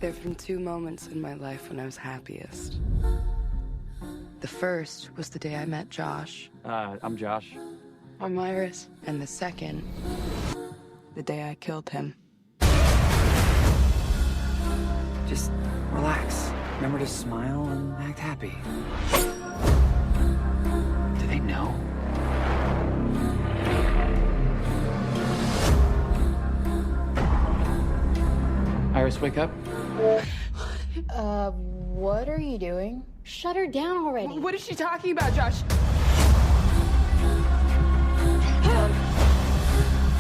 There have been two moments in my life when I was happiest. The first was the day I met Josh. I'm Josh. I'm Iris. And the second, the day I killed him. Just relax. Remember to smile and act happy. Do they know? Iris, wake up. What are you doing? Shut her down already. What is she talking about, Josh?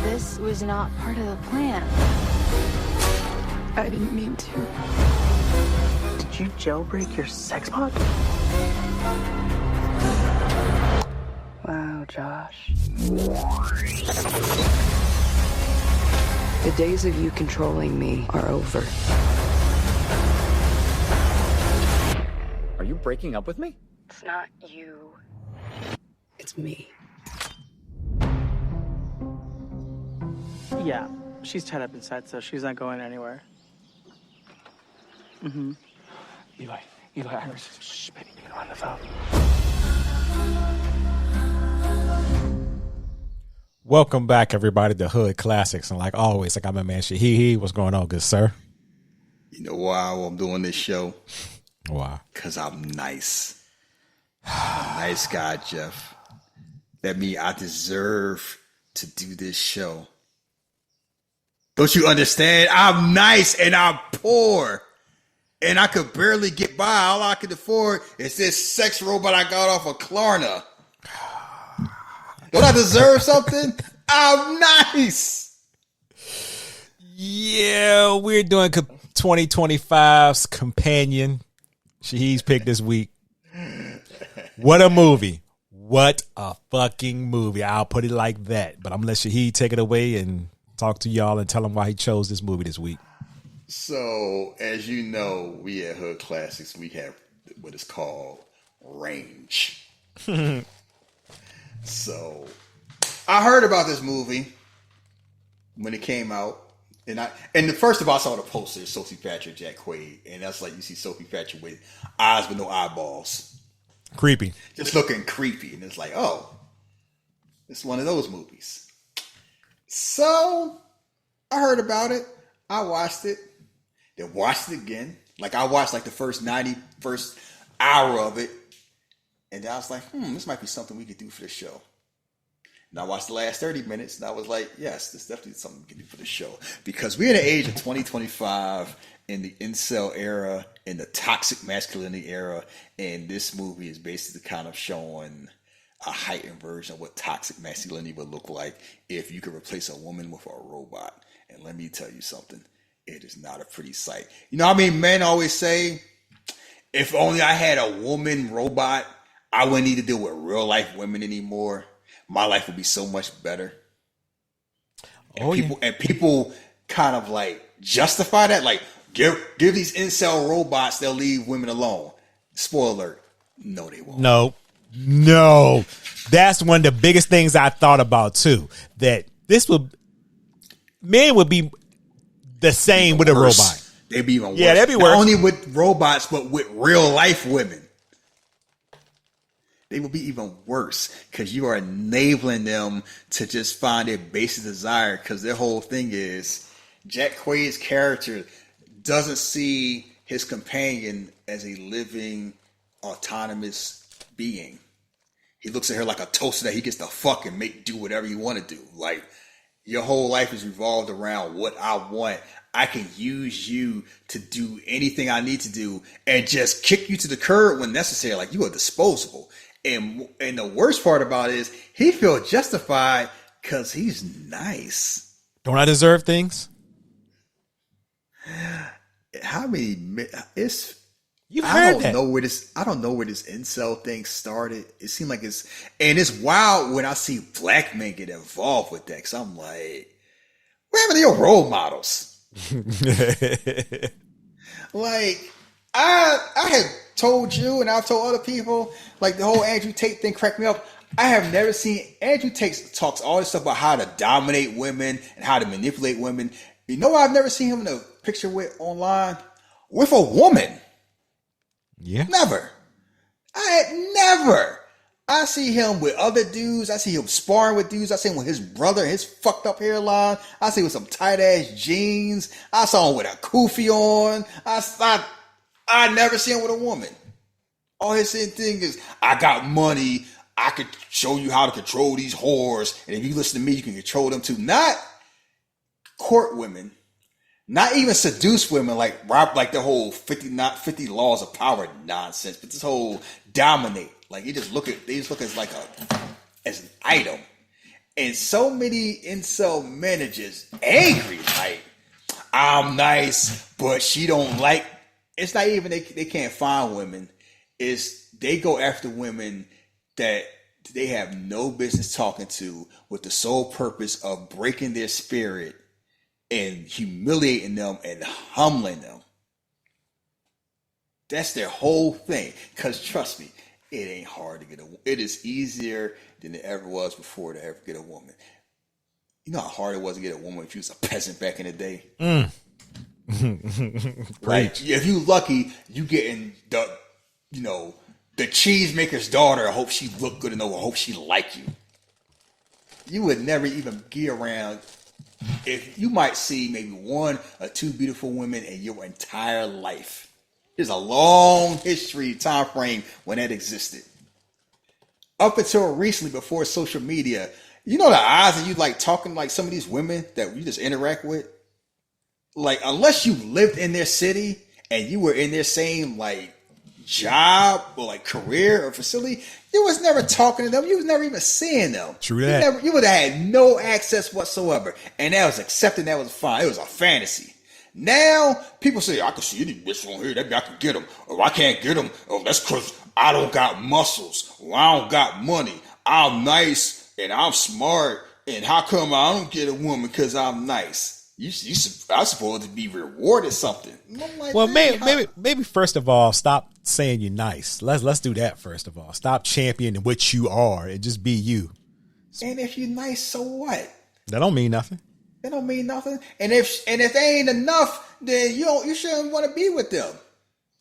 This was not part of the plan. I didn't mean to. Did you jailbreak your sex bot? Wow, Josh. The days of you controlling me are over. Are you breaking up with me? It's not you. It's me. Yeah, she's tied up inside, so she's not going anywhere. Mm-hmm. Eli, Iris, shh, baby, you're on the phone. Welcome back, everybody, to Hood Classics. And like always, I got my man Shahid. What's going on, good sir? You know why I'm doing this show? Why? Because I'm nice. I'm a nice guy, Jeff. That means I deserve to do this show. Don't you understand? I'm nice and I'm poor. And I could barely get by. All I could afford is this sex robot I got off of Klarna. Don't I deserve something? I'm nice. Yeah, we're doing 2025's companion. Shahid's pick this week. What a movie. What a fucking movie. I'll put it like that. But I'm going to let Shahid take it away and talk to y'all and tell him why he chose this movie this week. So, as you know, we at Hood Classics, we have what is called range. So, I heard about this movie when it came out. And first of all, I saw the poster, Sophie Patrick, Jack Quaid. And that's like you see Sophie Patrick with eyes but no eyeballs. Creepy. Just looking creepy. And it's like, oh, it's one of those movies. So, I heard about it. I watched it. Then watched it again. Like, I watched like the first hour of it. And I was like, this might be something we could do for the show. And I watched the last 30 minutes, and I was like, yes, this is definitely something we can do for the show. Because we're in the age of 2025, in the incel era, in the toxic masculinity era, and this movie is basically kind of showing a heightened version of what toxic masculinity would look like if you could replace a woman with a robot. And let me tell you something, it is not a pretty sight. You know what I mean? Men always say, if only I had a woman robot, I wouldn't need to deal with real life women anymore. My life would be so much better. And people kind of like justify that. Like, give these incel robots, they'll leave women alone. Spoiler alert. No, they won't. No. That's one of the biggest things I thought about too. That men would be the same with a robot. They'd be even worse. Yeah, that'd be worse. Not only with robots, but with real life women. They will be even worse because you are enabling them to just find their basic desire, because their whole thing is Jack Quaid's character doesn't see his companion as a living, autonomous being. He looks at her like a toaster that he gets to fuck and do whatever you want to do. Like, your whole life is revolved around what I want. I can use you to do anything I need to do and just kick you to the curb when necessary. Like, you are disposable. And the worst part about it is he feels justified because he's nice. Don't I deserve things? How many? You've heard that. I don't know where this incel thing started. It seemed like it's wild when I see black men get involved with that. Cause I'm like, where happened to your role models? Like, I had told you, and I've told other people, like the whole Andrew Tate thing cracked me up. I have never seen Andrew Tate talks all this stuff about how to dominate women and how to manipulate women. You know what I've never seen him in a picture with online? with a woman. Yeah. Never. I had never. I see him with other dudes. I see him sparring with dudes. I see him with his brother, his fucked up hairline. I see him with some tight ass jeans. I saw him with a kufi on. I never see him with a woman. All his thing is, I got money. I could show you how to control these whores. And if you listen to me, you can control them too. Not court women. Not even seduce women like the whole 50 laws of power nonsense. But this whole dominate. Like they just look as like as an item. And so many incel men are just angry. Like, I'm nice, but she don't like. It's not even they can't find women. It's they go after women that they have no business talking to with the sole purpose of breaking their spirit and humiliating them and humbling them. That's their whole thing. Because trust me, it ain't hard to get a woman. It is easier than it ever was before to ever get a woman. You know how hard it was to get a woman if you was a peasant back in the day? Like, if you lucky, you getting the cheesemaker's daughter. I hope she look good enough. I hope she like you. You would never even get around. If you might see maybe one or two beautiful women in your entire life. There's a long history time frame when that existed. Up until recently, before social media, you know the odds of you like talking like some of these women that you just interact with? Like, unless you lived in their city and you were in their same like job or like career or facility, you was never talking to them. You was never even seeing them. True that. You would have had no access whatsoever. And that was accepted. That was fine. It was a fantasy. Now, people say, I can see any bitch on here. That I can get them. Or I can't get them. Oh, that's because I don't got muscles. Or I don't got money. I'm nice and I'm smart. And how come I don't get a woman because I'm nice? I'm supposed to be rewarded something. Like, well, maybe first of all, stop saying you're nice. Let's do that first of all. Stop championing what you are and just be you. And if you're nice, so what? That don't mean nothing. That don't mean nothing. And if they ain't enough, then you shouldn't want to be with them.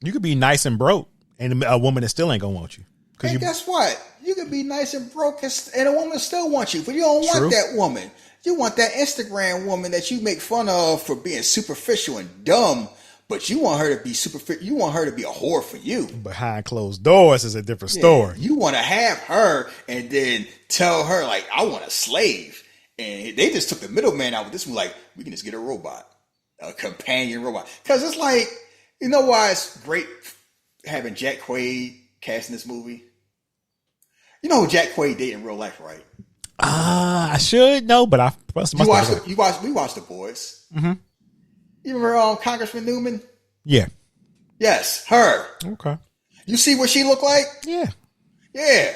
You could be nice and broke, and a woman that still ain't gonna want you. And guess what? You could be nice and broke, and a woman still wants you, but you don't want that woman. You want that Instagram woman that you make fun of for being superficial and dumb, but you want her to be superficial. You want her to be a whore for you. Behind closed doors is a different story. You want to have her and then tell her like, I want a slave. And they just took the middleman out with this one. Like, we can just get a robot, a companion robot. Because it's like, you know why it's great having Jack Quaid cast in this movie? You know who Jack Quaid dated in real life, right? I should know, but we watched The Boys. Mm-hmm. You remember Congressman Newman? Yeah. Yes, her. Okay. You see what she looked like? Yeah. Yeah.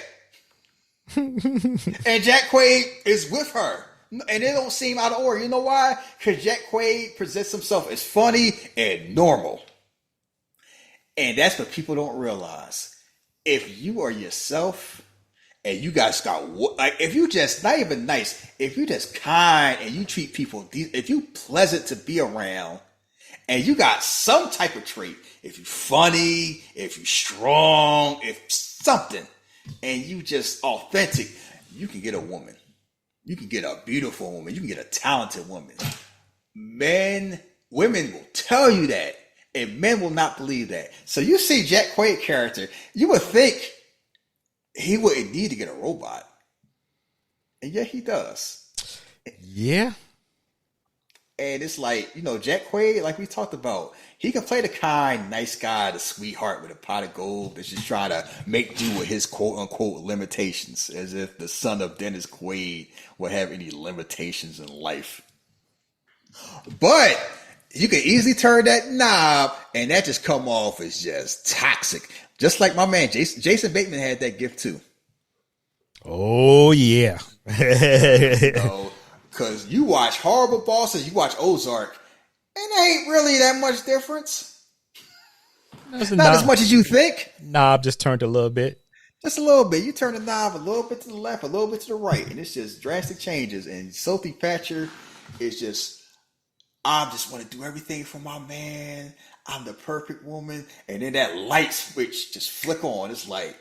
And Jack Quaid is with her. And it don't seem out of order. You know why? Because Jack Quaid presents himself as funny and normal. And that's what people don't realize. If you are yourself and you guys got, like, if you just, not even nice, if you just kind and you treat people, if you pleasant to be around and you got some type of trait, if you funny, if you strong, if something, and you just authentic, you can get a woman. You can get a beautiful woman. You can get a talented woman. Women will tell you that, and men will not believe that. So you see Jack Quaid character, you would think he wouldn't need to get a robot. And yet he does. Yeah. And it's like, Jack Quaid, like we talked about, he can play the kind, nice guy, the sweetheart with a pot of gold that's just trying to make do with his quote-unquote limitations, as if the son of Dennis Quaid would have any limitations in life. But you can easily turn that knob, and that just come off as just toxic. Just like my man, Jason Bateman had that gift too. Oh, yeah. Because you watch Horrible Bosses, you watch Ozark, and there ain't really that much difference. Not as much as you think. Knob just turned a little bit. Just a little bit. You turn the knob a little bit to the left, a little bit to the right, and it's just drastic changes. And Sophie Patcher is just, I just want to do everything for my man. I'm the perfect woman. And then that light switch just flick on. It's like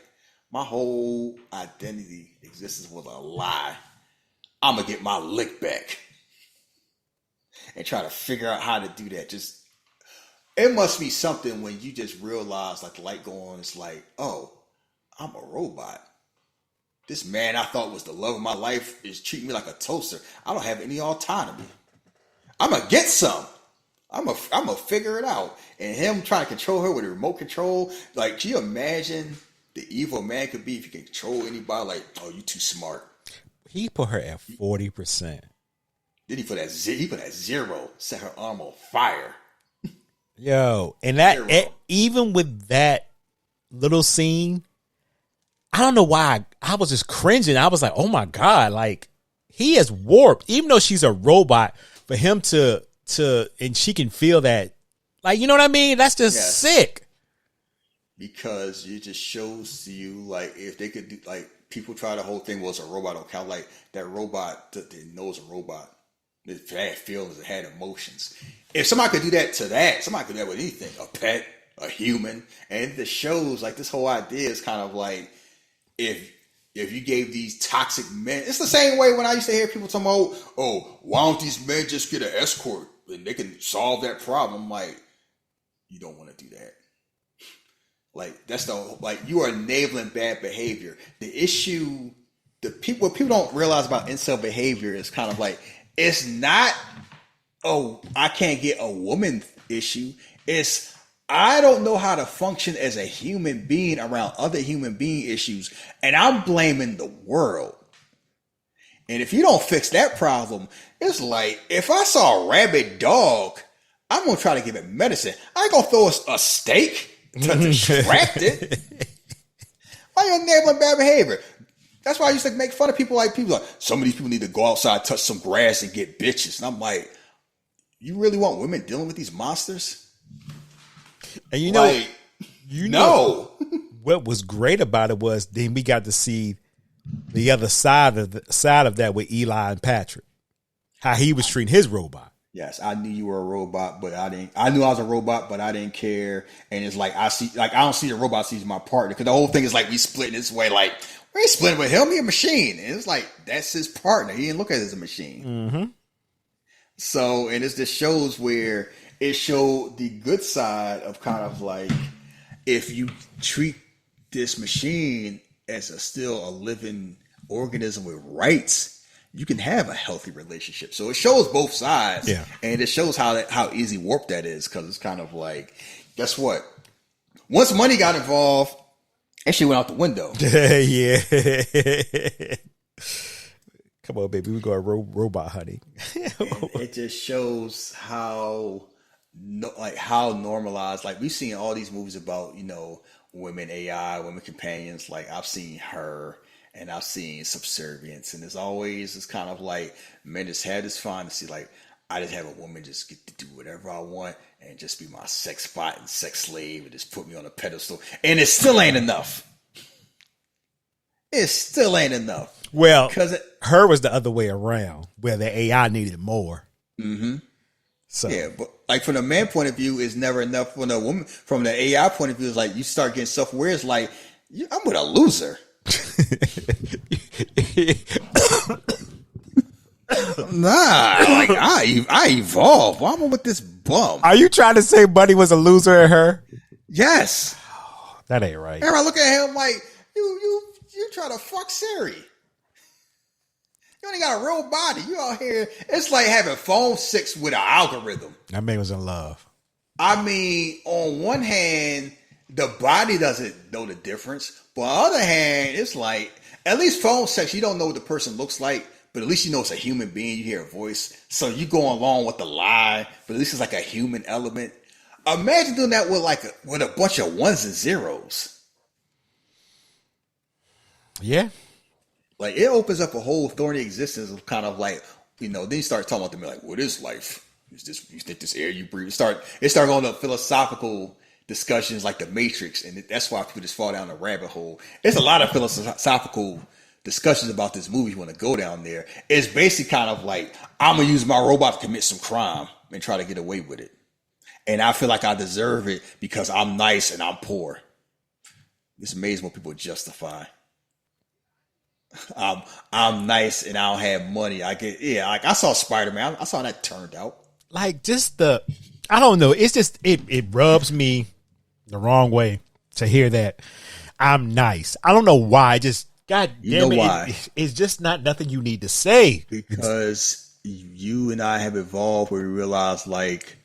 my whole identity existence was a lie. I'm going to get my lick back. And try to figure out how to do that. Just, it must be something when you just realize, like, the light go on. It's like, oh, I'm a robot. This man I thought was the love of my life is treating me like a toaster. I don't have any autonomy. I'm going to get some. I'm gonna figure it out. And him trying to control her with a remote control. Like, can you imagine the evil man could be if he can control anybody? Like, oh, you too smart. He put her at 40%. Then he put that zero, set her arm on fire. Yo, and that even with that little scene, I don't know why I was just cringing. I was like, oh my God, like he is warped. Even though she's a robot, for him to and she can feel that, like, you know what I mean? That's just sick. Because it just shows to you, like, if they could do, like, people try the whole thing was a robot on count, like that robot that they know is a robot. It had feelings, it had emotions. If somebody could do that to that, somebody could do that with anything, a pet, a human. And the shows, like, this whole idea is kind of like, if you gave these toxic men, it's the same way when I used to hear people talking about, oh, why don't these men just get an escort and they can solve that problem? I'm like, you don't want to do that. Like, you are enabling bad behavior. The issue, what people don't realize about incel behavior is kind of like, it's not, oh, I can't get a woman issue. It's, I don't know how to function as a human being around other human being issues, and I'm blaming the world. And if you don't fix that problem, it's like, if I saw a rabid dog, I'm going to try to give it medicine. I ain't going to throw a steak to distract it. Why are you enabling bad behavior? That's why I used to make fun of people like some of these people need to go outside, touch some grass, and get bitches. And I'm like, you really want women dealing with these monsters? And you know what was great about it was then we got to see the other side of that with Eli and Patrick, how he was treating his robot. Yes, I knew you were a robot, but I didn't. I knew I was a robot, but I didn't care. And it's like I don't see the robot sees my partner, because the whole thing is like we split this way. Like, we ain't splitting with him. He a machine, and it's like that's his partner. He didn't look at it as a machine. Mm-hmm. So, and it's just shows where it showed the good side of kind of like, if you treat this machine as still a living organism with rights, you can have a healthy relationship. So it shows both sides. Yeah. And it shows how easy warped that is, because it's kind of like, guess what? Once money got involved, and she went out the window. Yeah. Come on, baby. We go robot hunting. It just shows how normalized. Like, we've seen all these movies about, women AI, women companions. Like, I've seen Her, and I've seen Subservience, and it's kind of like men just had this fantasy, like, I just have a woman just get to do whatever I want and just be my sex bot and sex slave and just put me on a pedestal. And it still ain't enough. It still ain't enough. Well, Her was the other way around, where the AI needed more. Mm-hmm. So yeah, but like from the man point of view, it's never enough. For the woman, from the AI point of view, it's like you start getting self-aware. It's like, I'm with a loser. Nah, like I evolved. Why am I with this bum? Are you trying to say Buddy was a loser in Her? Yes. That ain't right. Everybody look at him like, you try to fuck Siri. You only got a real body. You out here. It's like having phone sex with an algorithm. That man was in love. I mean, on one hand, the body doesn't know the difference. But on the other hand, it's like, at least phone sex, you don't know what the person looks like, but at least you know it's a human being. You hear a voice. So you go along with the lie, but at least it's like a human element. Imagine doing that with a bunch of ones and zeros. Yeah. Like, it opens up a whole thorny existence of kind of like, then you start talking about them like, what is life? Is this, you think this air you breathe? It start going to philosophical discussions like the Matrix, and that's why people just fall down a rabbit hole. There's a lot of philosophical discussions about this movie. You want to go down there. It's basically kind of like, I'm going to use my robot to commit some crime and try to get away with it. and I feel like I deserve it because I'm nice and I'm poor. It's amazing what people justify. I'm nice and I don't have money. Like I saw Spider-Man. I saw that turned out. Like I don't know. It's just it rubs me the wrong way to hear that I'm nice. I don't know why. Just God damn it. Why? It's just not nothing you need to say. Because you and I have evolved where we realize like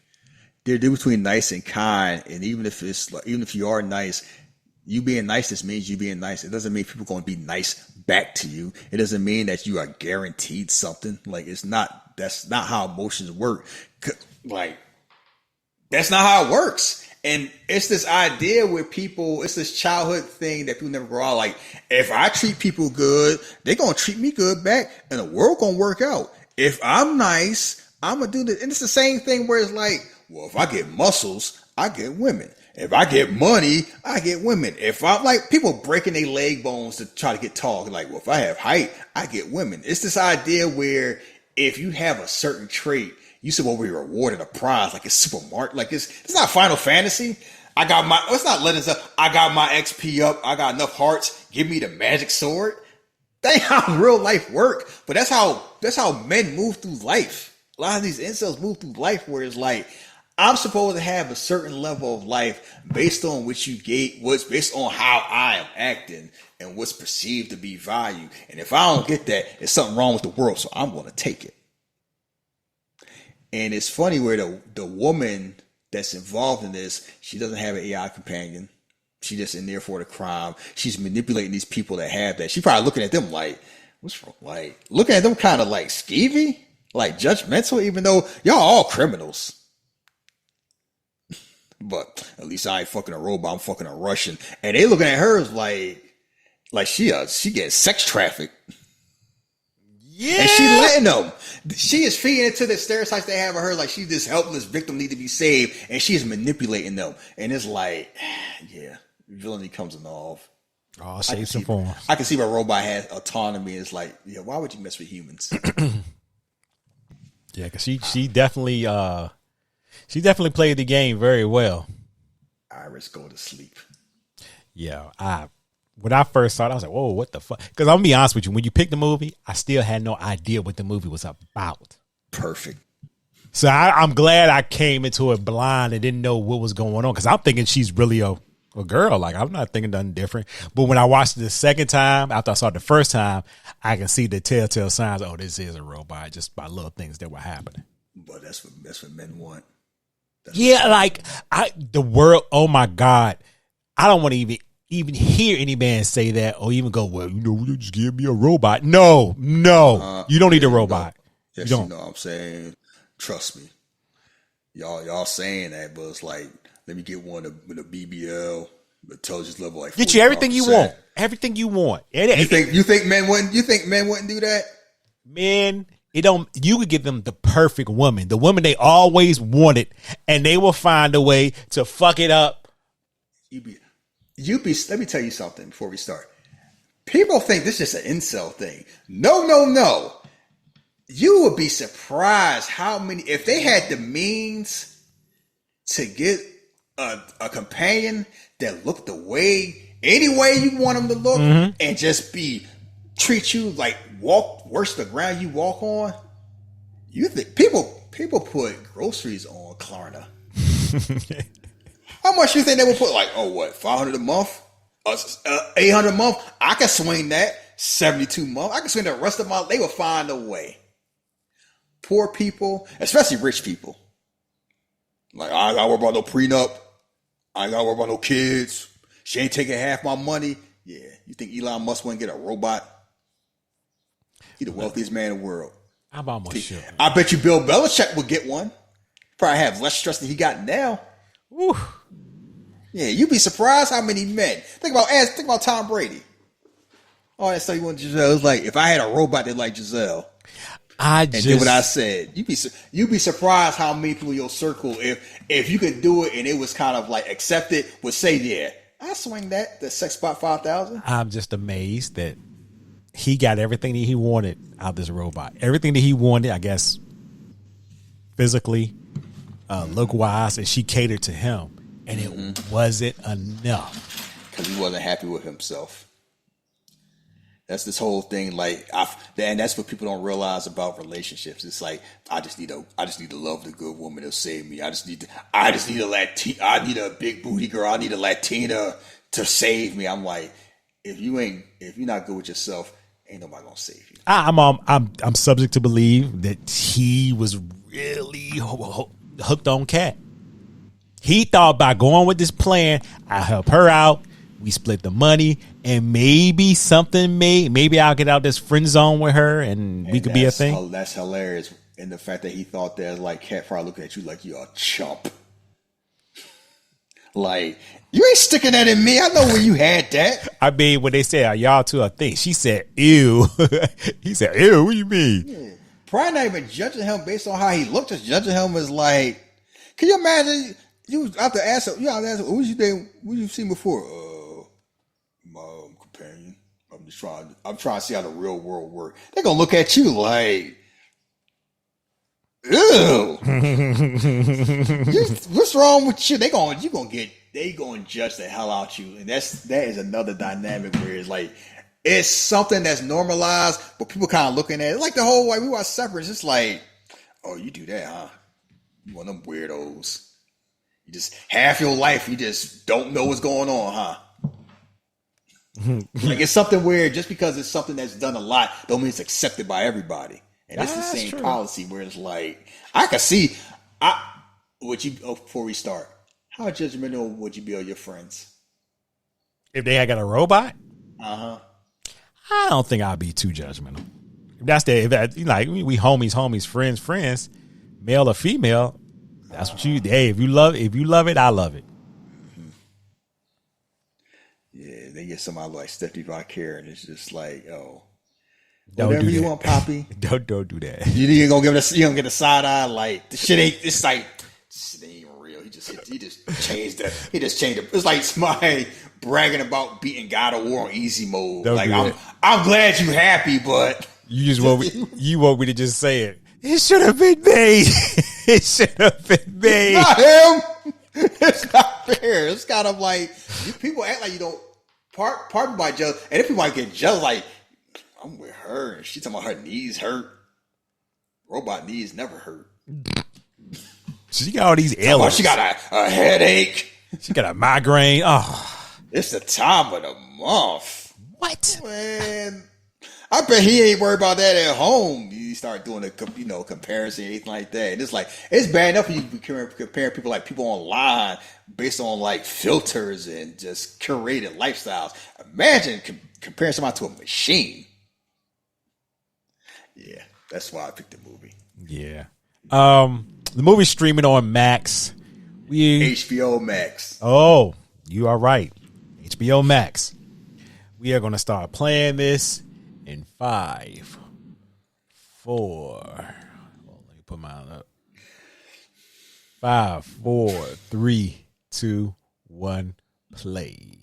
there's a difference between nice and kind, and even if you are nice, you being nice just means you being nice. It doesn't mean people are going to be nice back to you. It doesn't mean that you are guaranteed something. Like that's not how emotions work. Like that's not how it works. And it's this idea where it's this childhood thing that people never grow out. Like, if I treat people good, they're going to treat me good back and the world going to work out. If I'm nice, I'm going to do this. And it's the same thing where it's like, well, if I get muscles, I get women. If I get money, I get women. If I'm like people breaking their leg bones to try to get tall, like, well, if I have height, I get women. It's this idea where if you have a certain trait, you said, well, we rewarded a prize, like it's Super Mario, like it's not Final Fantasy. It's not Legends up. I got my XP up. I got enough hearts. Give me the magic sword. That ain't how real life work. But that's how men move through life. A lot of these incels move through life where it's like, I'm supposed to have a certain level of life based on what you get, what's based on how I am acting and what's perceived to be value. And if I don't get that, there's something wrong with the world. So I'm going to take it. And it's funny where the woman that's involved in this, she doesn't have an AI companion. She's just in there for the crime. She's manipulating these people that have that. She's probably looking at them like, what's wrong? Like, looking at them kind of like skeevy, like judgmental, even though y'all all criminals. But at least I ain't fucking a robot. I'm fucking a Russian. And they looking at her as like she gets sex trafficked. Yeah. And she letting them. She is feeding into the stereotypes they have of her, like she's this helpless victim need to be saved, and she's manipulating them. And it's like, yeah, villainy comes involved. Oh, save some form. I can see where a robot has autonomy. It's like, yeah, why would you mess with humans? Yeah, because she definitely played the game very well. Iris, go to sleep. Yeah, when I first saw it, I was like, whoa, what the fuck? Because I'm going to be honest with you. When you picked the movie, I still had no idea what the movie was about. Perfect. So I'm glad I came into it blind and didn't know what was going on. Because I'm thinking she's really a girl. Like, I'm not thinking nothing different. But when I watched it the second time, after I saw it the first time, I can see the telltale signs. Oh, this is a robot, just by little things that were happening. But that's what men want. The world, oh my God. I don't want to even hear any man say that or even go, well, you just give me a robot. No, you don't need a robot. Yes, you know what I'm saying. Trust me. Y'all saying that, but it's like, let me get one with a BBL, intelligence level like 45%. Get you everything you want. Everything you want. You think men wouldn't do that? Men, you could give them the perfect woman, the woman they always wanted, and they will find a way to fuck it up. Let me tell you something before we start. People think this is an incel thing. No. You would be surprised how many, if they had the means to get a companion that looked any way you want them to look, and just treat you like walk worse the ground you walk on. You think people put groceries on Klarna. How much you think they would put? Like, $500 a month? $800 a month? I can swing that. 72 months. I can swing the rest of my. They will find a way. Poor people, especially rich people. Like, I ain't got to worry about no prenup. I ain't got to worry about no kids. She ain't taking half my money. Yeah, you think Elon Musk wouldn't get a robot? He the wealthiest man in the world. I'm almost sure. I bet you Bill Belichick would get one. Probably have less stress than he got now. Woo. Yeah, you'd be surprised how many men. Think about Tom Brady. Oh, that stuff you want Giselle. It was like, if I had a robot that like Giselle, and did what I said, you'd be surprised how many people in your circle, if you could do it and it was kind of like accepted, would say, yeah, I swing the sex spot 5,000. I'm just amazed that he got everything that he wanted out of this robot. Everything that he wanted, I guess, physically, look wise, and she catered to him, and it wasn't enough because he wasn't happy with himself. That's this whole thing, like, and that's what people don't realize about relationships. It's like I just need to love the good woman to save me. I just need I need a big booty girl. I need a Latina to save me. I'm like, if you're not good with yourself, ain't nobody gonna save you. I'm subject to believe that he was really hooked on Kat. He thought by going with this plan, I help her out. We split the money, and maybe maybe I'll get out this friend zone with her, and we could be a thing. That's hilarious. And the fact that he thought that, like, Kat probably looking at you like you're a chump. Like, you ain't sticking that in me. I know where you had that. I mean, when they said, are y'all two a thing? She said, ew. He said, ew, what do you mean? Yeah. Probably not even judging him based on how he looked. Just judging him as like, can you imagine? You have to ask him, what you think? What you seen before? My companion. I'm trying to see how the real world works. They're gonna look at you like, ew. What's wrong with you? They gonna judge the hell out you, and that is another dynamic where it's like it's something that's normalized, but people kind of looking at it like the whole way we watch Separate. It's just like, oh, you do that, huh? You one of them weirdos. You just half your life you just don't know what's going on, huh? Like it's something weird just because it's something that's done a lot don't mean it's accepted by everybody. And it's the same policy where it's like I can see before we start, how judgmental would you be of your friends? If they had got a robot? Uh-huh. I don't think I'll be too judgmental. If that like we homies, friends, male or female, that's what you if you love it, I love it. Yeah, they get somebody like Stephanie Vicaire, and it's just like, oh, whatever you want, Poppy. Don't do that. You gonna get a side eye like this shit ain't. It's like this shit ain't even real. He just changed it. He just changed it. It's like somebody bragging about beating God of War on easy mode. Don't like I'm glad you happy, but you just want me to just say it. It should have been me. It should have been me. Not him. It's not fair. It's kind of like people act like you don't. Pardon my jealous, and if people might get jealous, like I'm with her, and she talking about her knees hurt. Robot knees never hurt. She got all these ailments. She got a headache. She got a migraine. Oh, it's the time of the month. What? Man, I bet he ain't worried about that at home. You start doing a comparison, anything like that. And it's like it's bad enough for you compare people online based on like filters and just curated lifestyles. Imagine comparing somebody to a machine. Yeah, that's why I picked the movie. Yeah. The movie's streaming on Max. HBO Max. Oh, you are right. HBO Max. We are going to start playing this in 5, 4. Well, let me put mine up. 5, 4, 3, 2, 1. Play.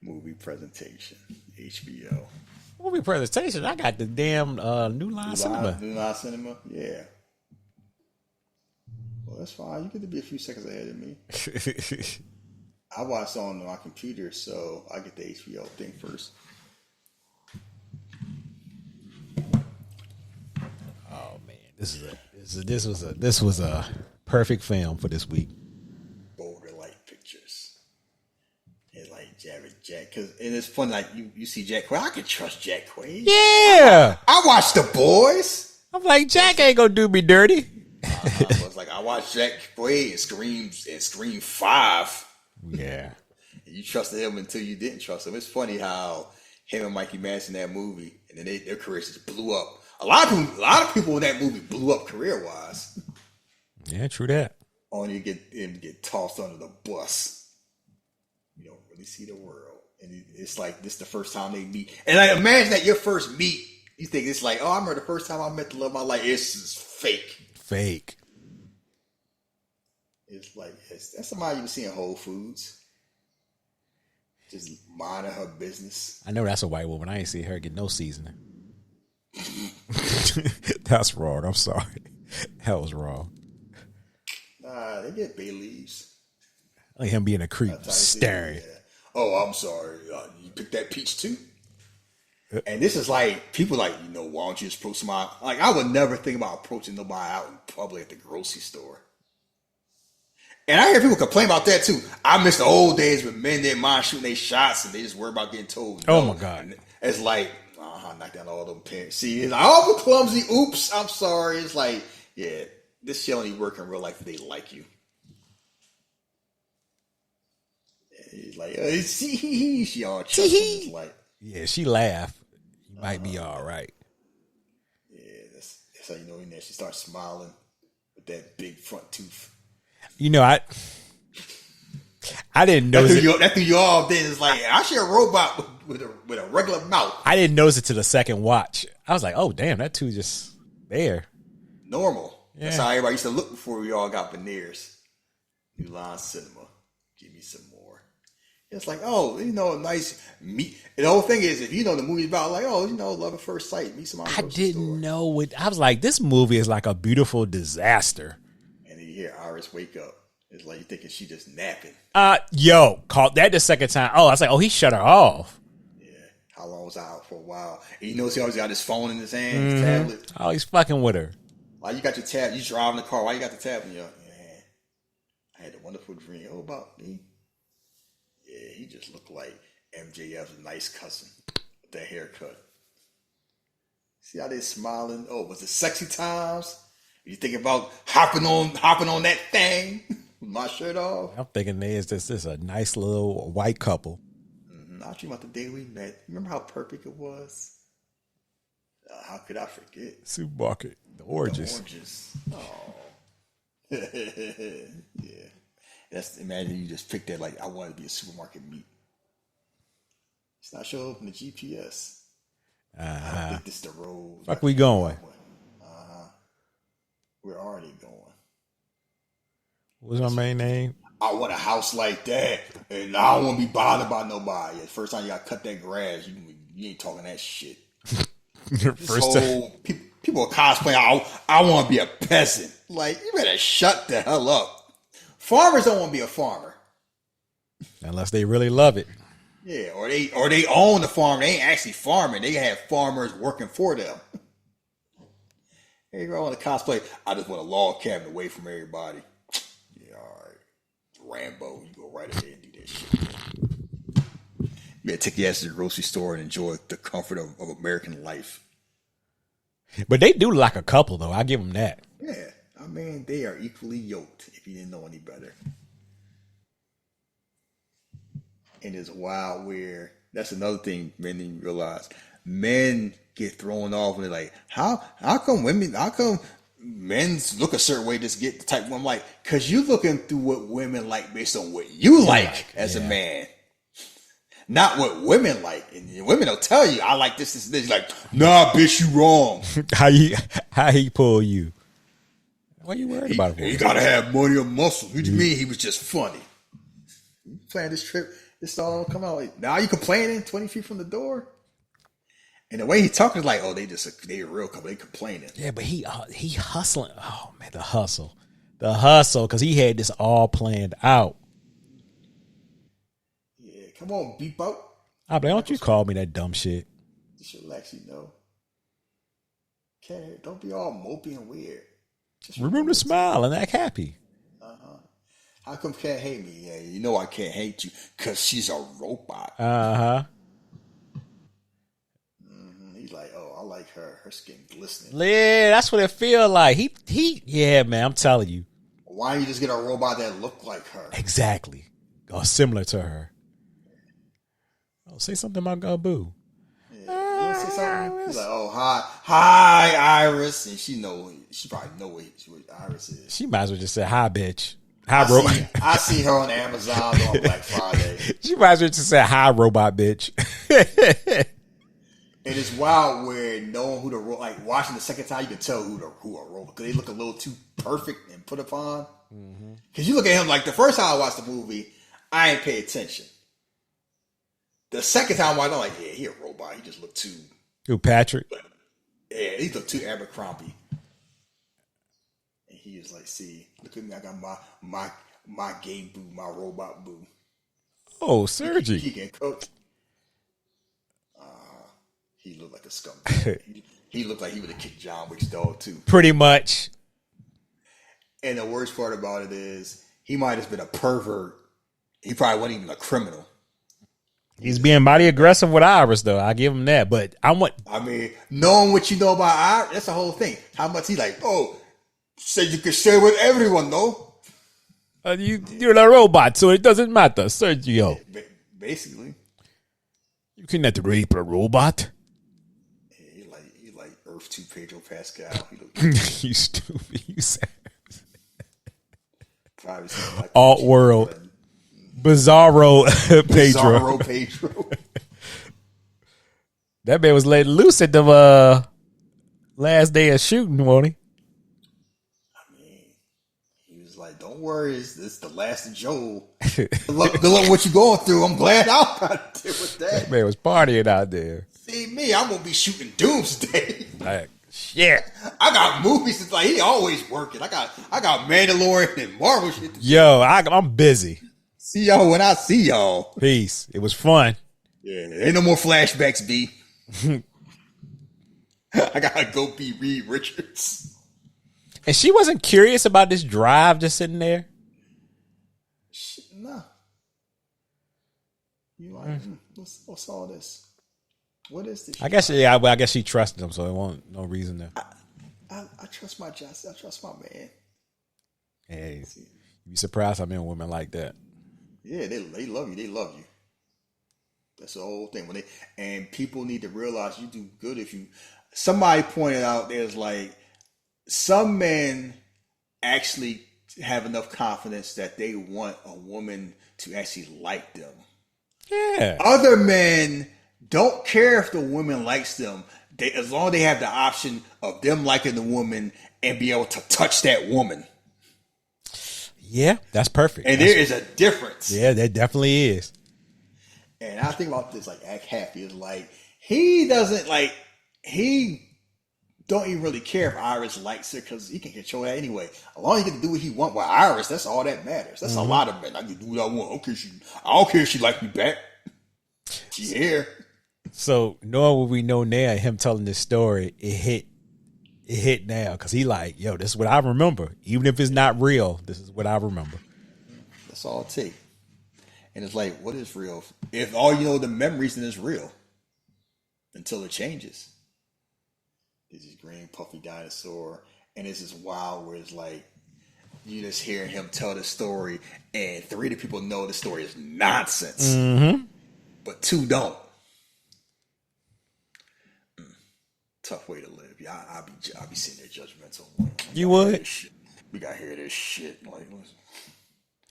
Movie presentation. HBO. Movie presentation. I got the damn New Line Cinema. New Line Cinema. Yeah. Well, that's fine. You get to be a few seconds ahead of me. I watched on my computer, so I get the HBO thing first. Oh man, this was a perfect film for this week. Bolder Light Pictures. And like Jack, because it's fun. Like you see Jack Quaid. I can trust Jack Quaid. Yeah, I watched The Boys. I'm like Jack ain't gonna do me dirty. I was like, I watched Jack Quaid and Scream 5. Yeah. You trusted him until you didn't trust him. It's funny how him and Mikey Madsen in that movie, and then their careers just blew up. A lot of people in that movie blew up career wise. Yeah, true that. Only to get tossed under the bus. You don't really see the world, and it's like this is the first time they meet. And I imagine that your first meet, you think it's like, oh, I remember the first time I met the love of my life. It's just fake. Fake. It's like that's somebody you see in Whole Foods. Just minding her business. I know that's a white woman. I ain't see her get no seasoning. That's wrong. I'm sorry. That was wrong. They get bay leaves. Like him being a creep, staring. Yeah. Oh, I'm sorry. You picked that peach too? And this is like, people like, why don't you just approach somebody? Like, I would never think about approaching nobody out in public at the grocery store. And I hear people complain about that too. I miss the old days when men didn't mind shooting their shots and they just worry about getting told. Oh my God. And it's like, knock down all them pants. See, it's like, oh, the clumsy. Oops, I'm sorry. It's like, yeah, this shit only work in real life if they like you. And he's like, she all chuckles. Like, yeah, she laughed. You might be all right. Yeah, that's how you know in there. She starts smiling with that big front tooth. I didn't know that threw you off. Then it's like, I see a robot with a regular mouth. I didn't notice it to the second watch. I was like, oh damn, that tooth just there. Normal. Yeah. That's how everybody used to look before we all got veneers. New Line Cinema. Give me some more. It's like, oh, nice meet. The whole thing is, if the movie's about like, oh, love at first sight, meet somebody. I didn't know it. I was like, this movie is like a beautiful disaster. And then you hear Iris wake up. It's like you're thinking she just napping. Caught that the second time. Oh, I was like, oh, he shut her off. Yeah. How long was I out for a while? And he always got his phone in his hand, his tablet. Oh, he's fucking with her. Why you got your tab? You driving the car. Why you got the tab in your hand? I had a wonderful dream. Oh, about me. Yeah, he just looked like MJF's nice cousin with that haircut. See how they smiling? Oh, was it sexy times? You think about hopping on that thing with my shirt off? I'm thinking this is a nice little white couple. I was dreaming about the day we met. Remember how perfect it was? How could I forget? Supermarket, the oranges. Oh. Yeah. Imagine you just picked that like, I want to be a supermarket meat. It's not showing up in the GPS. I think this is the road. Fuck we going? We're already going. What's my main name? I want a house like that, and I don't want to be bothered by nobody. The first time you got to cut that grass, you ain't talking that shit. People are cosplaying. I want to be a peasant. Like, you better shut the hell up. Farmers don't want to be a farmer unless they really love it. Yeah, or they own the farm. They ain't actually farming. They have farmers working for them. Hey, girl, I want to cosplay. I just want a log cabin away from everybody. Yeah, all right. Rambo, you go right ahead and do that shit. You better take your ass to the grocery store and enjoy the comfort of American life. But they do like a couple, though. I give them that. Yeah, I mean, they are equally yoked, if you didn't know any better. And it's wild where, that's another thing men didn't realize. Men get thrown off and they're like, how come men look a certain way, just get the type one? I'm like, because you looking through what women like based on what you like as a man. Not what women like. And women will tell you, I like this, this, this. Like, nah, bitch, you wrong. How he pull you? What are you worried about? He gotta have money or muscle. What do you mean he was just funny? You plan this trip, this all come out. Like, now you complaining 20 feet from the door? And the way he talking is like, oh, they a real couple. They complaining. Yeah, but he hustling. Oh man, the hustle, because he had this all planned out. Yeah, come on, beep out. Don't you call me that dumb shit. Just relax, Okay, don't be all mopey and weird. Just remember to smile and act happy. How come can't hate me? Yeah, I can't hate you because she's a robot. He's like, oh, I like her. Her skin glistening. Yeah, that's what it feel like. Yeah, man, I'm telling you. Why don't you just get a robot that look like her? Exactly. Or similar to her. Oh, say something about Boo. Yeah, you say something? He's like, oh, hi, Iris. And she probably know what Iris is. She might as well just say, hi, bitch. Hi, robot. I see her on Amazon on Black Friday. She might as well just say, hi, robot, bitch. And it's wild where knowing who like watching the second time, you can tell who a robot, because they look a little too perfect and put upon. Because you look at him, like the first time I watched the movie, I ain't pay attention. The second time I watched, I'm like, yeah, he a robot. He just looked too. Who, Patrick? Yeah, he looked too Abercrombie. And he was like, "See, look at me. I got my game boo, my robot boo. Oh, Sergi. He can cook." He looked like a skunk. He looked like he would have kicked John Wick's dog too. Pretty much. And the worst part about it is, he might have been a pervert. He probably wasn't even a criminal. He's being mighty aggressive with Iris, though. I give him that. But I mean, knowing what you know about Iris, that's the whole thing. How much he like, oh, said you could share with everyone, though. You're a robot, so it doesn't matter, Sergio. Basically. You cannot rape a robot. He like Earth 2 Pedro Pascal. You stupid. You sad. Probably like Alt world. Bizarro Pedro. Bizarro Pedro. That man was let loose at the last day of shooting, wasn't he? I mean, he was like, "Don't worry, this is the last of Joel. Good luck what you going through. I'm glad I got to deal with that." That man was partying out there. See me, I'm gonna be shooting Doomsday. Like, shit. I got movies. It's like he always working. I got Mandalorian and Marvel shit. Yo, I'm busy. See y'all when I see y'all. Peace. It was fun. Yeah, ain't no more flashbacks, B. I gotta go be Reed Richards. And she wasn't curious about this drive just sitting there? Nah. You like, what's all this? What is this? I guess she trusted him, so it won't no reason to. I trust my Johnson. I trust my man. Hey, you be surprised how many women like that. Yeah, they love you. They love you. That's the whole thing. And people need to realize you do good if you. Somebody pointed out there's like some men actually have enough confidence that they want a woman to actually like them. Yeah. Other men don't care if the woman likes them. As long as they have the option of them liking the woman and be able to touch that woman. Yeah, that's perfect. And there is a difference. Yeah, there definitely is. And I think about this, like, Act Happy is like, he don't even really care if Iris likes it because he can control that anyway. As long as he can do what he wants with Iris, that's all that matters. That's a lot of men. I can do what I want. I don't care if she likes me back. She here. So knowing what we know now, him telling this story, it hit now because he like, yo, this is what I remember. Even if it's not real, this is what I remember. That's all it takes. And it's like, what is real? If all you know the memories, then it's real. Until it changes. There's this green puffy dinosaur, and it's this wild where it's like you just hear him tell the story, and 3 of the people know the story is nonsense, but 2 don't. Tough way to live. Yeah, I'll be sitting there judgmental. You would? We got to hear this shit. Like, listen.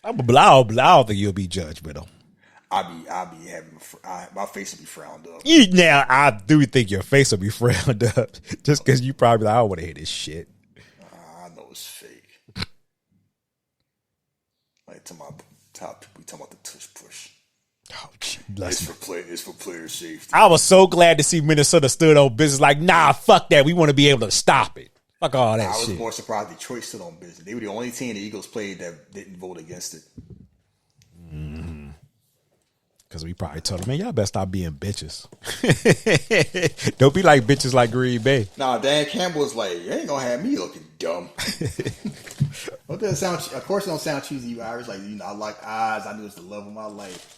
I don't think you'll be judgmental. I'll be having my face will be frowned up. Now I do think your face will be frowned up just because you probably like, I don't want to hear this shit. I know it's fake. Like we talking about the tush push. Oh, bless me. It's for player safety. I was so glad to see Minnesota stood on business. Like, nah, fuck that. We want to be able to stop it. Fuck all that shit. I was more surprised Detroit stood on business. They were the only team the Eagles played that didn't vote against it. Because we probably told them, man, y'all better stop being bitches. Don't be like bitches like Green Bay. Nah, Dan Campbell was like, you ain't gonna have me looking dumb. Of course it don't sound cheesy. I was like, I like eyes. I knew it's the love of my life.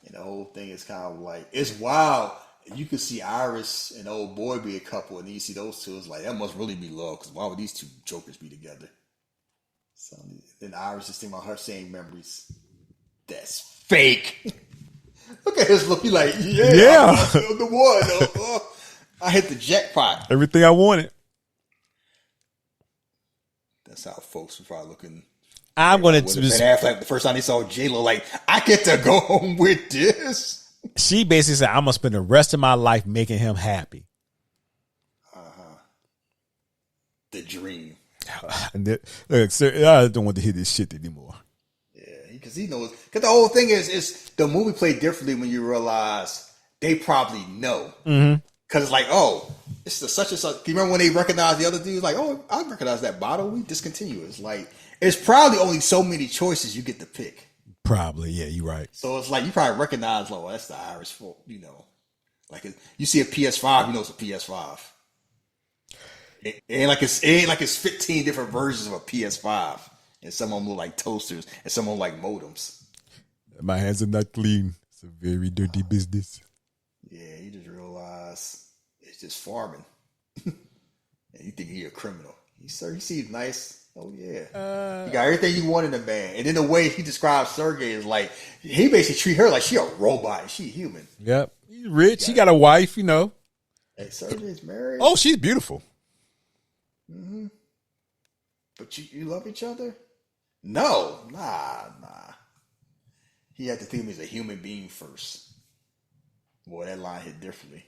And the whole thing is kind of like, it's wild. You could see Iris and old boy be a couple, and then you see those two. It's like, that must really be love, because why would these 2 jokers be together? So then Iris just think about her saying memories. That's fake. Look at his look. He like, yeah. I'm the one. I hit the jackpot. Everything I wanted. That's how folks were probably looking. I'm going to Ben Affleck, the first time they saw J-Lo, like, I get to go home with this. She basically said, I'm going to spend the rest of my life making him happy. The dream. Look, sir, I don't want to hear this shit anymore. Yeah, because he knows. Because the whole thing is the movie played differently when you realize they probably know. Because it's like, oh, it's the such and such. Do you remember when they recognized the other dude? Like, oh, I recognize that bottle. We discontinue. It's like, it's probably only so many choices you get to pick. Probably, yeah, you're right. So it's like, you probably recognize, oh, that's the Irish folk, you know. Like, you see a PS5, you know it's a PS5. It ain't like it's 15 different versions of a PS5. And some of them look like toasters, and some of them like modems. My hands are not clean. It's a very dirty business. Yeah, you just realize it's just farming. And you think he a criminal. He seems nice. Oh, yeah. He got everything you want in a man. And then the way he describes Sergey is like, he basically treat her like she a robot and she human. Yep. He's rich. He got a wife, you know. Hey, Sergey's married. Oh, she's beautiful. Mm-hmm. But you love each other? No. Nah. He had to think of him as a human being first. Boy, that line hit differently.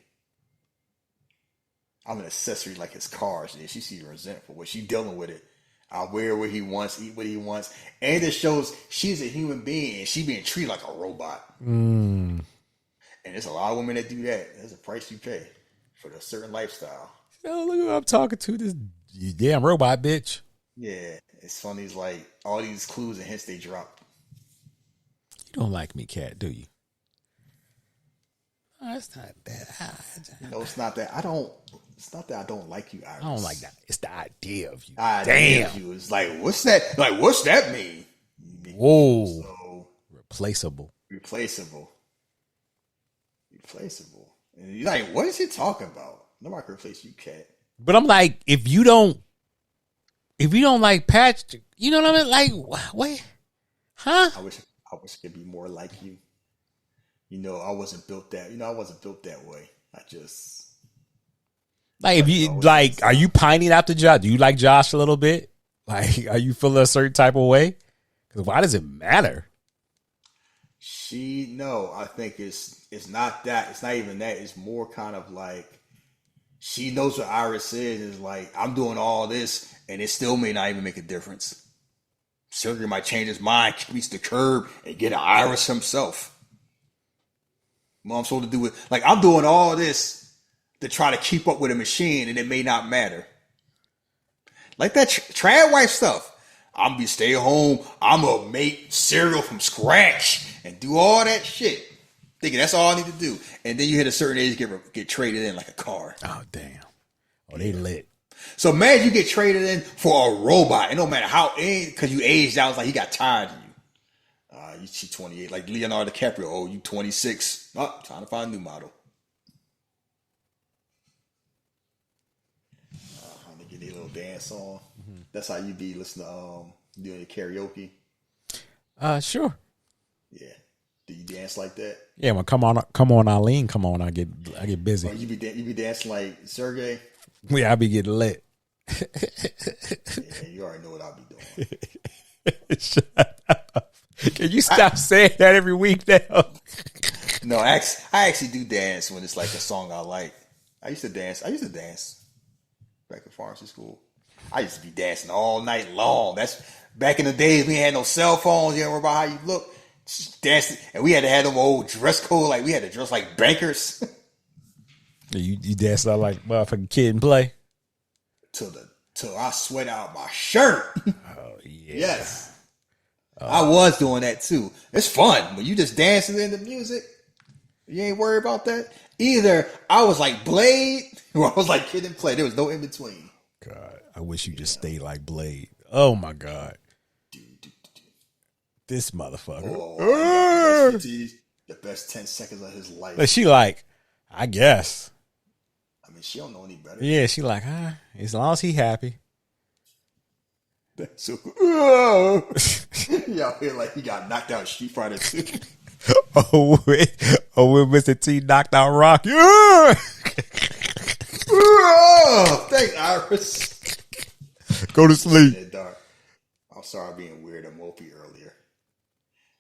I'm an accessory like his cars. And she seems resentful. But she dealing with it. I'll wear what he wants, eat what he wants. And it shows she's a human being and she being treated like a robot. And there's a lot of women that do that. There's a price you pay for a certain lifestyle. Oh, look who I'm talking to. This you damn robot bitch. Yeah. It's funny. It's like all these clues and hints they drop. You don't like me, Cat, do you? Oh, it's not that. No, it's not that. It's not that I don't like you, Iris. I don't like that. It's the idea of you. Idea of you. It's like, what's that? Like, what's that mean? Whoa. So, replaceable. And you're like, what is he talking about? Nobody can replace you, Cat. But I'm like, if you don't like Patch, you know what I mean? Like, what? Huh? I wish I could be more like you. You know, I wasn't built that way. I just like, if you like, are you pining after Josh? Do you like Josh a little bit? Like, are you feeling a certain type of way? Because why does it matter? I think it's not that. It's not even that. It's more kind of like she knows what Iris is. It's like, I'm doing all this, and it still may not even make a difference. Sergey might change his mind, reach the curb, and get an Iris himself. What I'm supposed to do with, like, I'm doing all this to try to keep up with a machine, and it may not matter. Like that trad wife stuff. I'm gonna stay home. I'm gonna make cereal from scratch and do all that shit. Thinking that's all I need to do. And then you hit a certain age, get traded in like a car. Oh, damn. Oh, they lit. So man, you get traded in for a robot. It don't matter how, because you aged out. It's like he got tired of you. She 28, like Leonardo DiCaprio. Oh, you 26. Oh, time to find a new model. I'm gonna get a little dance on. Mm-hmm. That's how you be listening to doing your karaoke. Sure. Yeah. Do you dance like that? Yeah. Well, come on, Eileen. Come on, I get busy. Oh, you be dancing like Sergey. Yeah, I be getting lit. Yeah, you already know what I'll be doing. Shut up. Can you stop saying that every week now? No, I actually do dance when it's like a song I like. I used to dance back in pharmacy school. I used to be dancing all night long. That's back in the days we had no cell phones. You don't worry about how you look. Just dancing, and we had to have them old dress code. Like we had to dress like bankers. You dance out like motherfucking Kid and Play till I sweat out my shirt. Oh yeah. Yes. I was doing that too. It's fun when you just dancing in the music. You ain't worried about that. Either I was like Blade or I was like Kid and Play. There was no in between. God, I wish you just stayed like Blade. Oh my God. This motherfucker. Oh, the best 10 seconds of his life. But she like, I guess. I mean, she don't know any better. Yeah, she like, as long as he happy. That's so cool. Y'all feel like he got knocked out Street Fighter 2. when Mr. T knocked out Rock. Yeah. Thanks, Iris. Go to sleep. Dark. I'm sorry being weird and mopey earlier.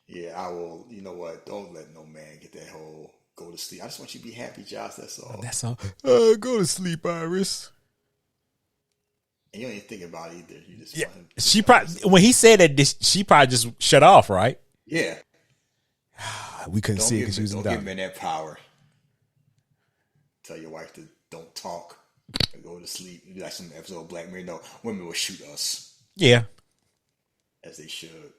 Yeah, I will. You know what? Don't let no man get that whole go to sleep. I just want you to be happy, Josh. That's all. That's all. Go to sleep, Iris. And you don't even think about it either. You just yeah. want him She probably when he said that, she probably just shut off, right? Yeah. We couldn't see it because she was in the Don't give men that power. Tell your wife to don't talk. I go to sleep. It'd be like some episode of Black Mirror. No, women will shoot us. Yeah. As they should.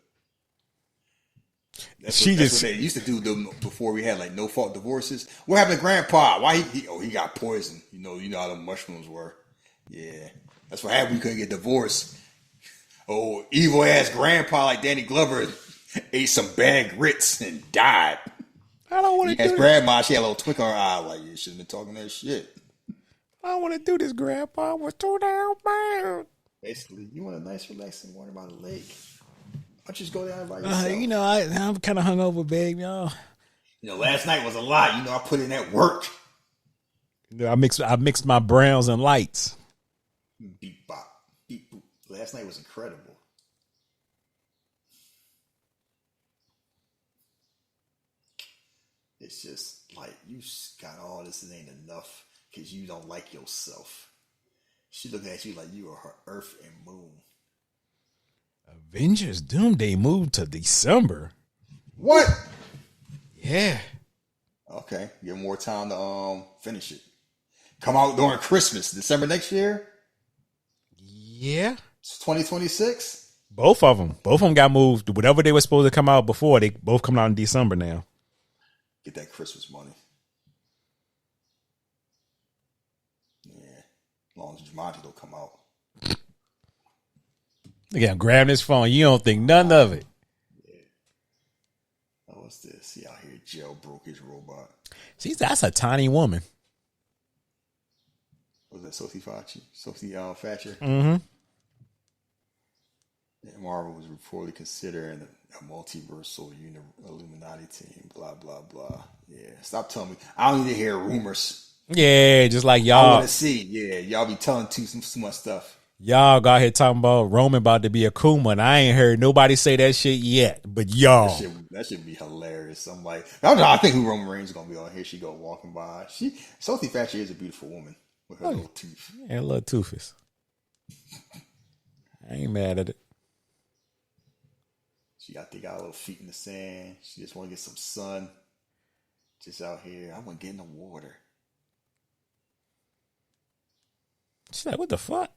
That's what they used to do before we had like no fault divorces. What happened to Grandpa? Why he got poisoned? You know how the mushrooms were. Yeah, that's what happened. We couldn't get divorced. Oh, evil ass Grandpa like Danny Glover ate some bad grits and died. I don't want to do this. Grandma, she had a little twinkle in her eye, like you shouldn't have been talking that shit. I don't want to do this, Grandpa. We're too damn bad. Basically, you want a nice, relaxing morning by the lake. Why don't you just go down by yourself? I'm kind of hungover, babe, y'all. Last night was a lot. I put in that work. I mixed my browns and lights. Beep bop, beep boop. Last night was incredible. It's just like you got all this and ain't enough because you don't like yourself. She looking at you like you are her earth and moon. Avengers Doomsday moved to December. What? Yeah. Okay, give more time to finish it. Come out during Christmas, December next year. Yeah. It's 2026. Both of them got moved. Whatever they were supposed to come out before, they both come out in December now. Get that Christmas money. Yeah, as long as Jumanji don't come out. Look at him grabbing his phone. You don't think none of it. Yeah. Oh, what's this? He out here jailbroke his robot. See, that's a tiny woman. Was that Sophie Thatcher? Mm-hmm. Yeah, Marvel was reportedly considering a multiversal Illuminati team. Blah blah blah. Yeah, stop telling me. I don't need to hear rumors. Yeah, just like I y'all. want to see. Yeah, y'all be telling too much stuff. Y'all got here talking about Roman about to be a Kuma, and I ain't heard nobody say that shit yet. But y'all, that should be hilarious. I'm like, I think who Roman Reigns is gonna be on here. She go walking by. Sophie Thatcher is a beautiful woman with her little tooth. Yeah, little toothless. I ain't mad at it. She got a little feet in the sand. She just want to get some sun. Just out here. I want to get in the water. She's like, what the fuck?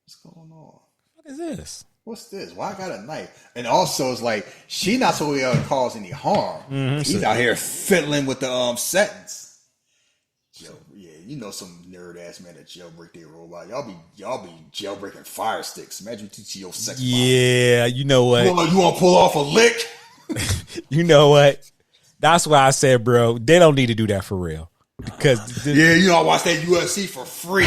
What's going on? What is this? What's this? Why I got a knife? And also, it's like she not so cause any harm. Mm-hmm. He's out here fiddling with the settings. Yeah, some nerd ass man that jailbreak their robot. Y'all be jailbreaking fire sticks. Imagine you teach your sex. Yeah, you know what? You want to pull off a lick? You know what? That's why I said, bro, they don't need to do that for real. Because I watch that UFC for free.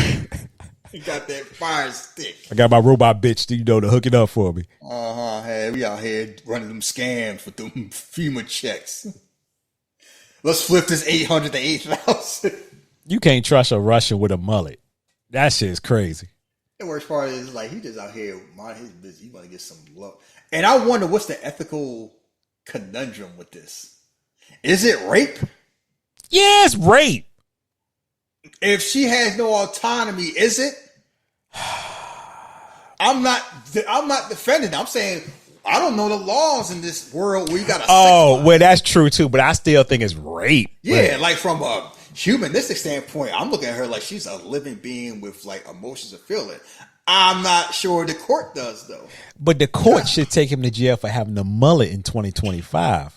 You got that fire stick. I got my robot bitch, to hook it up for me. Hey, we out here running them scams with them FEMA checks. Let's flip this 800 to 8,000. You can't trust a Russian with a mullet. That shit is crazy. The worst part is like he just out here mind his business. He want to get some love, and I wonder what's the ethical conundrum with this. Is it rape? Yeah, it's rape. If she has no autonomy, is it? I'm not defending. I'm saying I don't know the laws in this world where you got to. Oh, well, that's true too, but I still think it's rape. Yeah, like from a humanistic standpoint, I'm looking at her like she's a living being with like emotions and feeling. I'm not sure the court does though. But the court should take him to jail for having a mullet in 2025.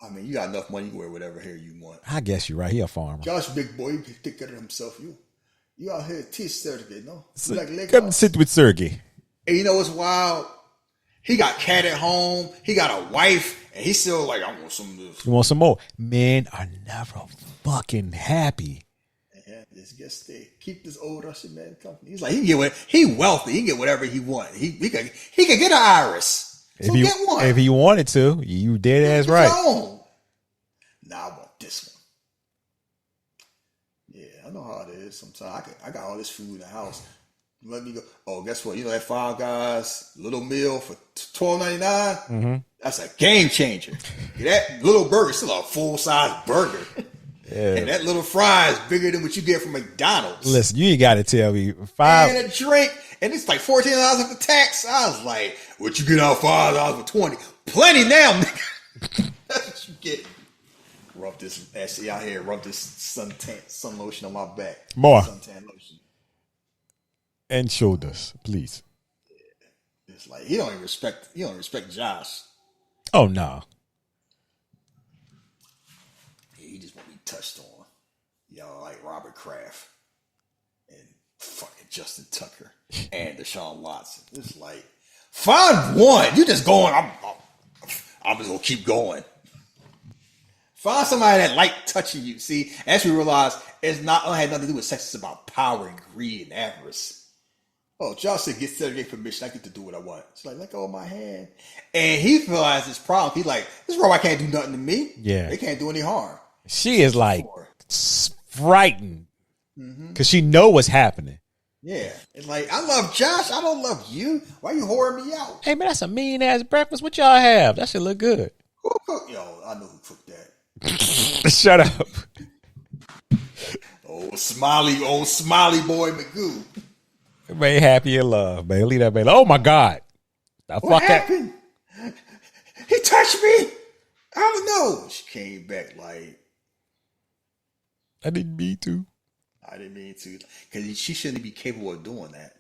I mean, you got enough money, you can wear whatever hair you want. I guess you're right. He a farmer. Josh, big boy, you can take care of himself. You out here teach Sergey, no? So, come sit with Sergey. And you know what's wild? He got cat at home. He got a wife, and he's still like, I want some of this. You want some more? Men are never fucking happy. Yeah, just keep this old Russian man company. He's like, he wealthy. He can get whatever he want. He can get an iris. So get one. If he wanted to, you dead ass right. Nah, I want this one. Yeah, I know how it is. Sometimes I got all this food in the house. Let me go. Oh, guess what? That Five Guys little meal for $12.99. Mm-hmm. That's a game changer. That little burger is still a full size burger. Yeah. And that little fry is bigger than what you get from McDonald's. Listen, you ain't got to tell me and a drink, and it's like $14 after tax. I was like, what you get out $5 for $20? Plenty now, nigga. That's what you get. Rub this, actually out here, rub this sun lotion on my back. More. Suntan lotion. And shoulders, please. It's like he don't respect Josh. Oh no. He just want to be touched on. Y'all like Robert Kraft and fucking Justin Tucker and Deshaun Watson. It's like, find one. You just going. I'm just gonna keep going. Find somebody that like touching you. See, as we realize, it had nothing to do with sex. It's about power and greed and avarice. Oh, Josh said, get Saturday permission. I get to do what I want. It's like, let go of my hand. And he realized his problem. He's like, this robot can't do nothing to me. Yeah. They can't do any harm. She is like frightened because she know what's happening. Yeah. It's like, I love Josh. I don't love you. Why you whoring me out? Hey, man, that's a mean-ass breakfast. What y'all have? That should look good. Who cooked? Yo, I know who cooked that. Shut up. Old smiley boy Magoo. Everybody happy in love, man. Leave that man. Oh, my God. The What fuck happened? He touched me. I don't know. She came back like, I didn't mean to. I didn't mean to. Because she shouldn't be capable of doing that.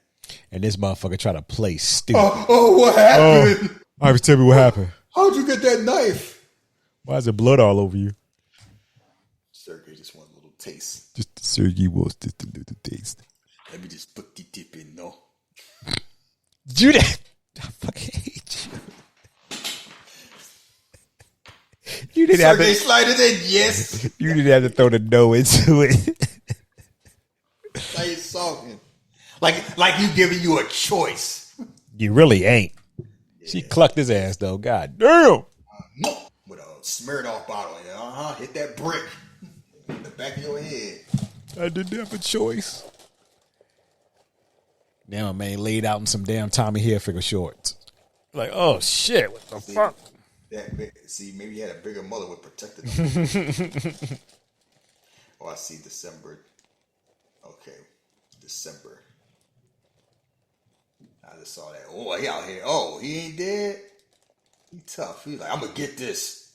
And this motherfucker try to play stupid. Oh, what happened? All right, tell me what happened. How'd you get that knife? Why is there blood all over you? Sergey just wanted a little taste. Just Sergey wants just a little taste. Let me just put the dip in, no? Judith, I fucking hate you. You didn't have Sergey to slide it in, yes. You didn't have to throw the no into it. Like it's talking. Like you giving you a choice. You really ain't. Yeah. She clucked his ass though. God damn. With a smeared off bottle. Hit that brick in the back of your head. I didn't have a choice. Damn, a man laid out in some damn Tommy Hilfiger shorts. Like, oh shit, what the fuck? Maybe he had a bigger mother would protect him. Oh, I see December. Okay, December. I just saw that. Oh, he out here. Oh, he ain't dead. He tough. He like, I'm gonna get this.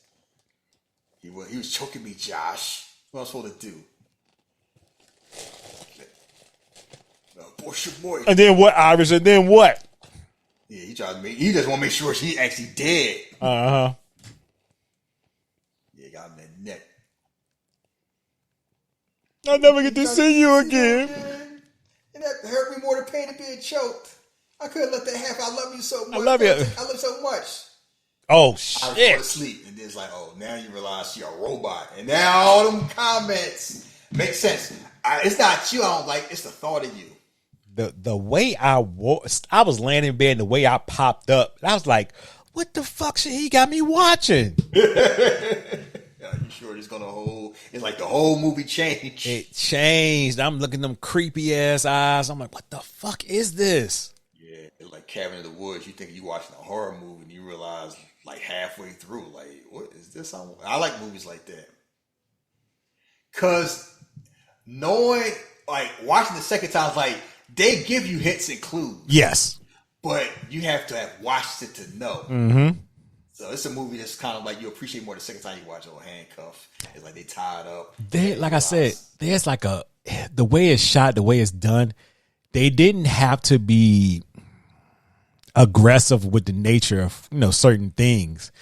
He was choking me, Josh. What am I supposed to do? Boy. And then what, Iris? And then what? Yeah, he tried to make. He just want to make sure she actually dead. Yeah, got him in the neck. I'll never get to see you again. And that hurt me more than pain of being choked. I couldn't let that happen. I love you so much. I love you. I love you so much. Oh I shit! was going to sleep, and then it's like, oh, now you realize you're a robot, and now all them comments make sense. It's not you I don't like; it's the thought of you. The way I was laying in bed, and the way I popped up, and I was like, "What the fuck? Shit, he got me watching." You sure it's gonna hold? It's like the whole movie changed. It changed. I'm looking at them creepy ass eyes. I'm like, "What the fuck is this?" Yeah, it's like Cabin in the Woods. You think you watching a horror movie, and you realize like halfway through, like, what is this? I like movies like that because knowing, like, watching the second time, like they give you hints and clues. Yes, but you have to have watched it to know. Mm-hmm. So it's a movie that's kind of like you appreciate more the second time you watch it. Handcuffed. It's like they tied up. Like I said, there's like the way it's shot, the way it's done. They didn't have to be aggressive with the nature of certain things,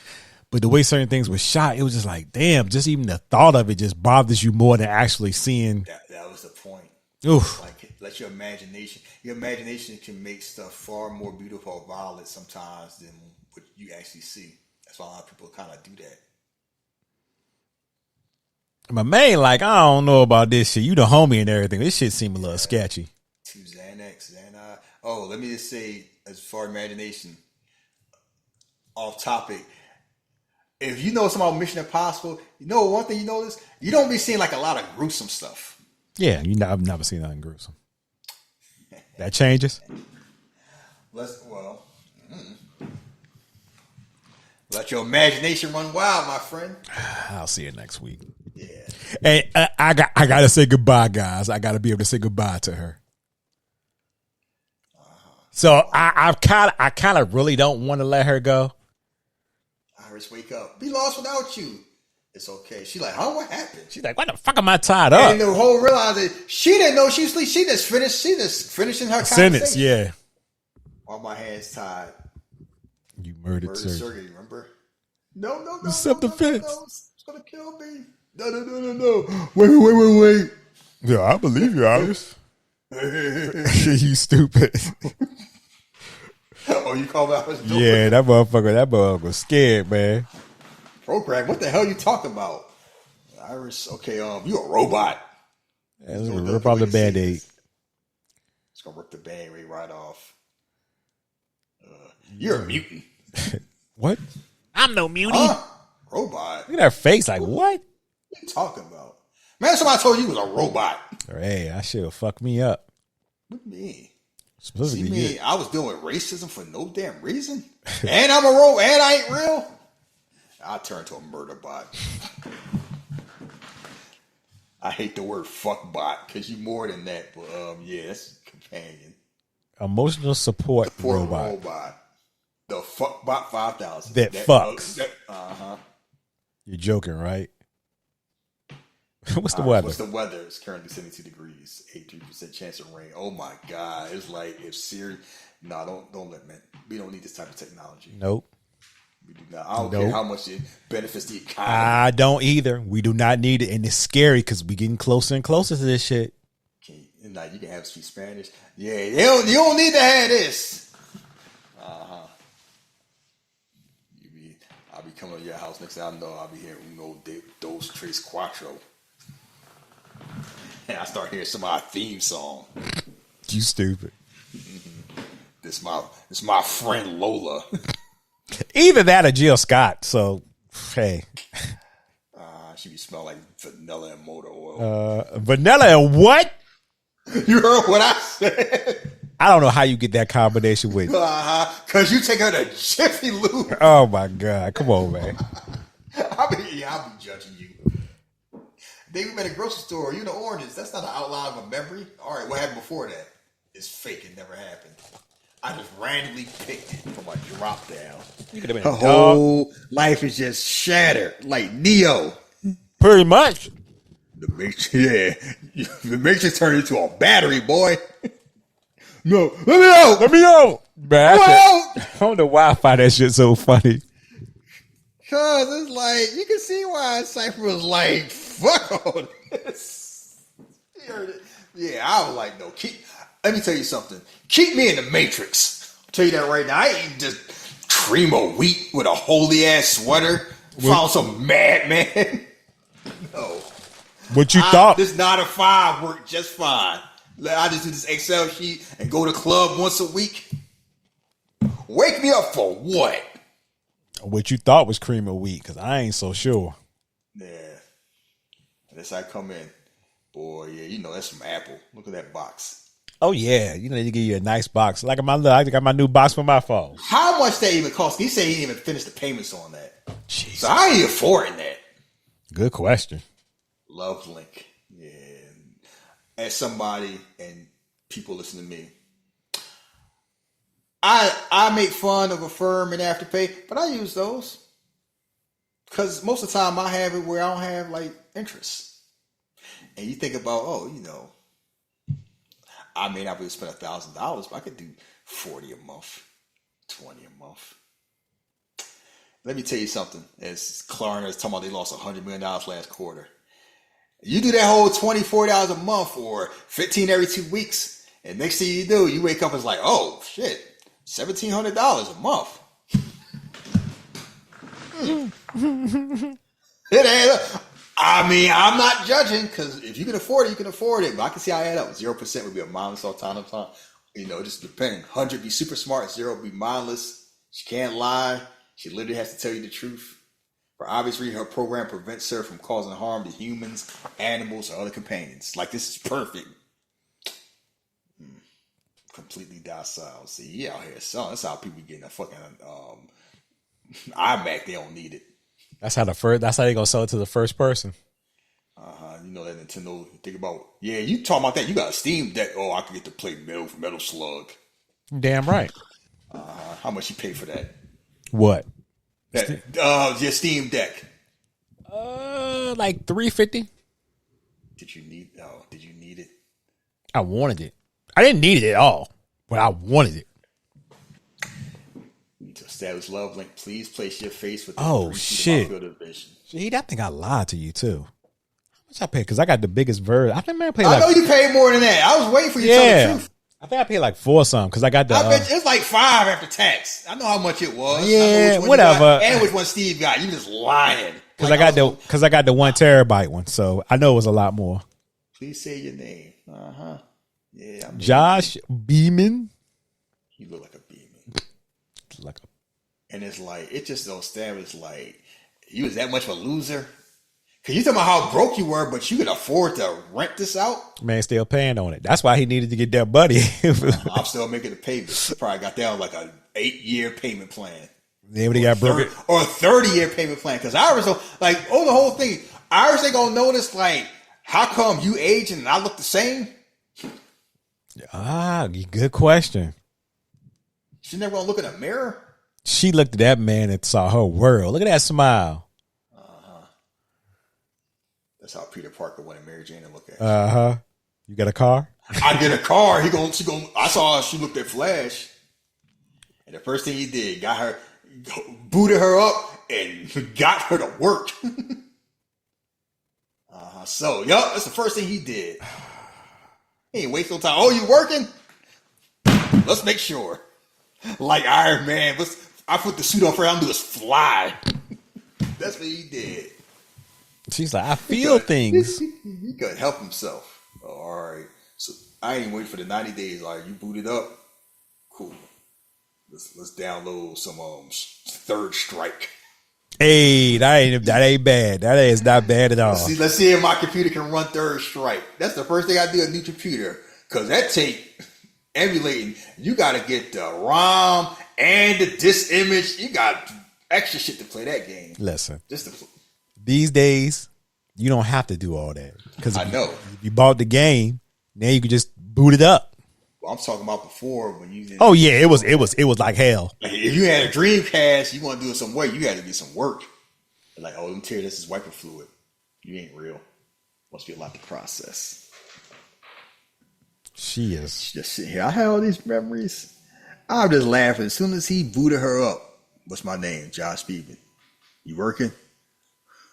but the way certain things were shot, it was just like, damn. Just even the thought of it just bothers you more than actually seeing. That was the point. Oof. Like, let your imagination. Your imagination can make stuff far more beautiful or violent sometimes than what you actually see. That's why a lot of people kind of do that. My man, like, I don't know about this shit. You the homie and everything. This shit seem a little sketchy. To Xanax, Oh, let me just say, as far as imagination, off topic. If you know something about Mission Impossible, one thing you notice, you don't be seeing like a lot of gruesome stuff. Yeah, I've never seen nothing gruesome. That changes. Let your imagination run wild, my friend. I'll see you next week. Yeah. And I gotta say goodbye, guys. I gotta be able to say goodbye to her. So I kind of really don't want to let her go. Iris, wake up. Be lost without you. It's okay. She like, huh? What happened? She's like, why the fuck am I tied up? And the whole realized that she didn't know she was asleep. She just finishing her Sentence, conversation. yeah. All my hands tied. You murdered Sergey. Sergey, remember? No. Self-defense. No. It's gonna kill me. No. Wait. Yeah, I believe you, Iris. You stupid. Oh, you call me out? Yeah, that motherfucker was scared, man. Program, what the hell you talking about? Iris, okay, you a robot. Yeah, rip off the Band-Aid. It's gonna rip the Band-Aid right off. You're a mutant. What? I'm no mutie. Huh? Robot? Look at her face, like, what? What you talking about? Man, somebody told you was a robot. Hey, I should have fucked me up. What do you mean? Specifically, See me, I was doing racism for no damn reason? And I'm a robot, and I ain't real? I turned to a murder bot. I hate the word fuck bot because you more than that, but yeah, that's companion. Emotional support robot. The fuck bot 5000. That fucks. You're joking, right? What's the weather? What's the weather? It's currently 72 degrees, 83% chance of rain. Oh my God. It's like if Siri, don't let me. We don't need this type of technology. Nope. We do not. I don't care how much it benefits the economy. I don't either. We do not need it. And it's scary because we're getting closer and closer to this shit. You can have speak Spanish. Yeah, you don't need to have this. I'll be coming to your house next time I know I'll be hearing uno, dos, tres, cuatro. And I start hearing some of our theme song. You stupid. This my friend Lola. Either that or Jill Scott. So, hey. She be smelling like vanilla and motor oil. Vanilla and what? You heard what I said? I don't know how you get that combination with. Because you take her to Jiffy Lube. Oh, my God. Come on, man. I'll be judging you. They met at a grocery store. You know, oranges. That's not an outline of a memory. All right, what happened before that? It's fake. It never happened. I just randomly picked it from a drop down. You could have been her whole life is just shattered, like Neo. Pretty much. The Matrix turned into a battery, boy. No, let me out. Let me out. Man, I don't know why I find that shit so funny. Cause it's like you can see why Cypher was like, "Fuck all this." Yeah, I was like, "No, let me tell you something. Keep me in the Matrix." I'll tell you that right now. I ain't just cream of wheat with a holy ass sweater. Found some madman. No. What you thought? This 9 to 5 worked just fine. I just do this Excel sheet and go to club once a week. Wake me up for what? What you thought was cream of wheat, because I ain't so sure. Yeah. Unless I come in. Boy, yeah, that's from Apple. Look at that box. Oh, yeah. They give you a nice box. Like I got my new box for my phone. How much that even cost? He said he didn't even finish the payments on that. Jeez. So I ain't affording that. Good question. Love Link. Yeah. As somebody, and people listen to me, I make fun of Affirm and Afterpay, but I use those because most of the time I have it where I don't have like interest. And you think about, I may not be able to spend $1,000, but I could do 40 a month, 20 a month. Let me tell you something. As Klarna is talking about, they lost $100 million last quarter. You do that whole $20, $40 a month or 15 every 2 weeks, and next thing you do, you wake up and it's like, oh shit, $1,700 a month. It adds up. I mean, I'm not judging because if you can afford it, you can afford it. But I can see how it add up. 0% would be a mindless alternative. Just depending. 100 be super smart. 0 be mindless. She can't lie. She literally has to tell you the truth. For obvious reason, her program prevents her from causing harm to humans, animals, or other companions. Like, this is perfect. Completely docile. See, you out here selling. That's how people getting a fucking iMac. They don't need it. That's how they gonna sell it to the first person. You know that Nintendo. Think about, you talking about that? You got a Steam Deck. Oh, I can get to play Metal Slug. Damn right. How much you pay for that? What? Your Steam Deck. Like $350. Did you need? Oh, did you need it? I wanted it. I didn't need it at all, but I wanted it. To establish love link, please place your face with the Oh, shit. division. Shahid, I think I lied to you too. How much I paid? Because I got the biggest version. I think I paid I like. know you paid more than that. I was waiting for you to tell the truth. I think I paid like $4 something because I got the. I bet it's like $5 after tax. I know how much it was. Yeah, I know which one whatever. you got and which one Steve got. You just lying. Because I got the 1 terabyte one, so I know it was a lot more. Please say your name. Yeah, Josh Beeman. You look like a Beeman. Like a. And it's like it just don't establish like you was that much of a loser. Cause you talking about how broke you were, but you could afford to rent this out. Man, still paying on it. That's why he needed to get that buddy. I'm still making the payments. Probably got down like a 8-year payment plan. Then when he got broken, or a 30-year payment plan. Because Iris, like, oh, the whole thing. Iris ain't gonna notice like how come you age and I look the same. Good question. She never gonna look in a mirror. She looked at that man and saw her world. Look at that smile. That's how Peter Parker wanted Mary Jane to look at. You got a car? I get a car. I saw she looked at Flash, and the first thing he did, booted her up, and got her to work. So, that's the first thing he did. He ain't waste no time. Oh, you working? Let's make sure. Like Iron Man, I put the suit on for him to do is fly. That's what he did. She's like, I feel things. He couldn't help himself. Oh, all right. So I ain't waiting for the 90 days. All right, you booted up. Cool. Let's download some Third Strike. Hey, that ain't bad. That is not bad at all. Let's see if my computer can run Third Strike. That's the first thing I do, a new computer. Because that take emulating, you got to get the ROM and the disk image. You got extra shit to play that game. Listen. These days, you don't have to do all that. Because I know. If you bought the game, now you can just boot it up. Well, I'm talking about before when you. Oh yeah, it was like hell. Like if you had a Dreamcast, you want to do it some way, you had to do some work. Like, oh, let me tell you, this is wiper fluid. You ain't real. Must be a lot to process. She is just sitting here. I had all these memories. I'm just laughing. As soon as he booted her up, what's my name? Josh Beeman. You working?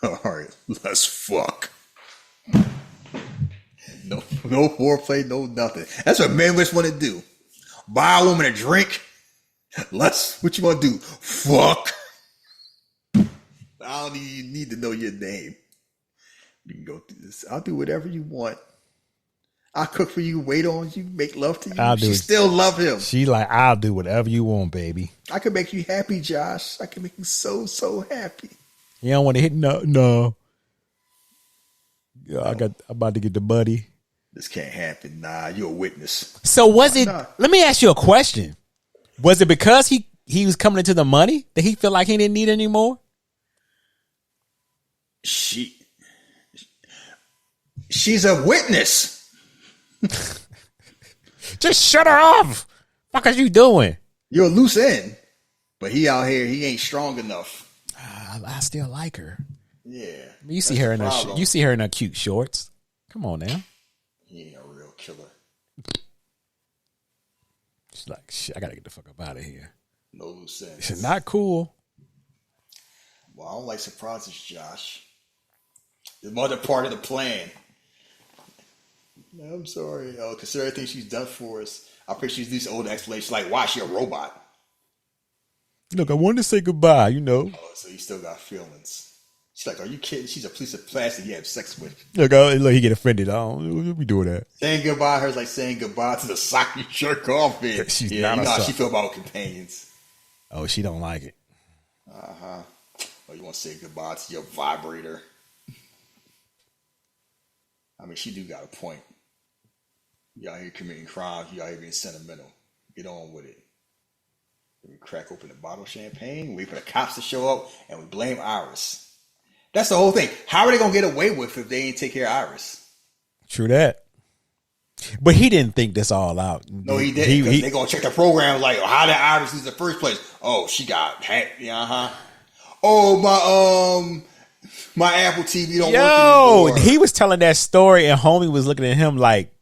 All right, let's fuck. No foreplay, no nothing. That's what men just want to do. Buy a woman a drink. What you want to do? Fuck. I don't even need to know your name. You can go through this. I'll do whatever you want. I'll cook for you, wait on you, make love to you. She still love him. She like, I'll do whatever you want, baby. I can make you happy, Josh. I can make you so happy. You don't want to hit no. Yeah, I'm about to get the buddy. This can't happen. Nah, you're a witness. So was it? Let me ask you a question. Was it because he was coming into the money that he felt like he didn't need anymore? She's a witness. Just shut her off. What are you doing? You're a loose end, but he out here. He ain't strong enough. I still like her. Yeah, you see her in her cute shorts. Come on now. He ain't a real killer. She's like, shit, I gotta get the fuck up out of here. No loose ends. It's not cool. Well, I don't like surprises, Josh. The other part of the plan. No, I'm sorry. Consider everything she's done for us. I picture these old explanations like, why is she a robot? Look, I wanted to say goodbye, Oh, so you still got feelings. She's like, are you kidding? She's a piece of plastic you have sex with. Look, he get offended. We'll be doing that. Saying goodbye to her is like saying goodbye to the sock you jerk off in. She's not not how she feel about companions. Oh, she don't like it. Oh, you want to say goodbye to your vibrator. I mean, she do got a point. You out here committing crimes. You out here being sentimental. Get on with it. We crack open a bottle of champagne, wait for the cops to show up, and we blame Iris. That's the whole thing. How are they going to get away with if they ain't take care of Iris? True that. But he didn't think this all out. No, he didn't. They're going to check the program like, how did Iris lose in the first place? Oh, she got hacked. Oh, My Apple TV don't work Yo, anymore. he was telling that story, and homie was looking at him like,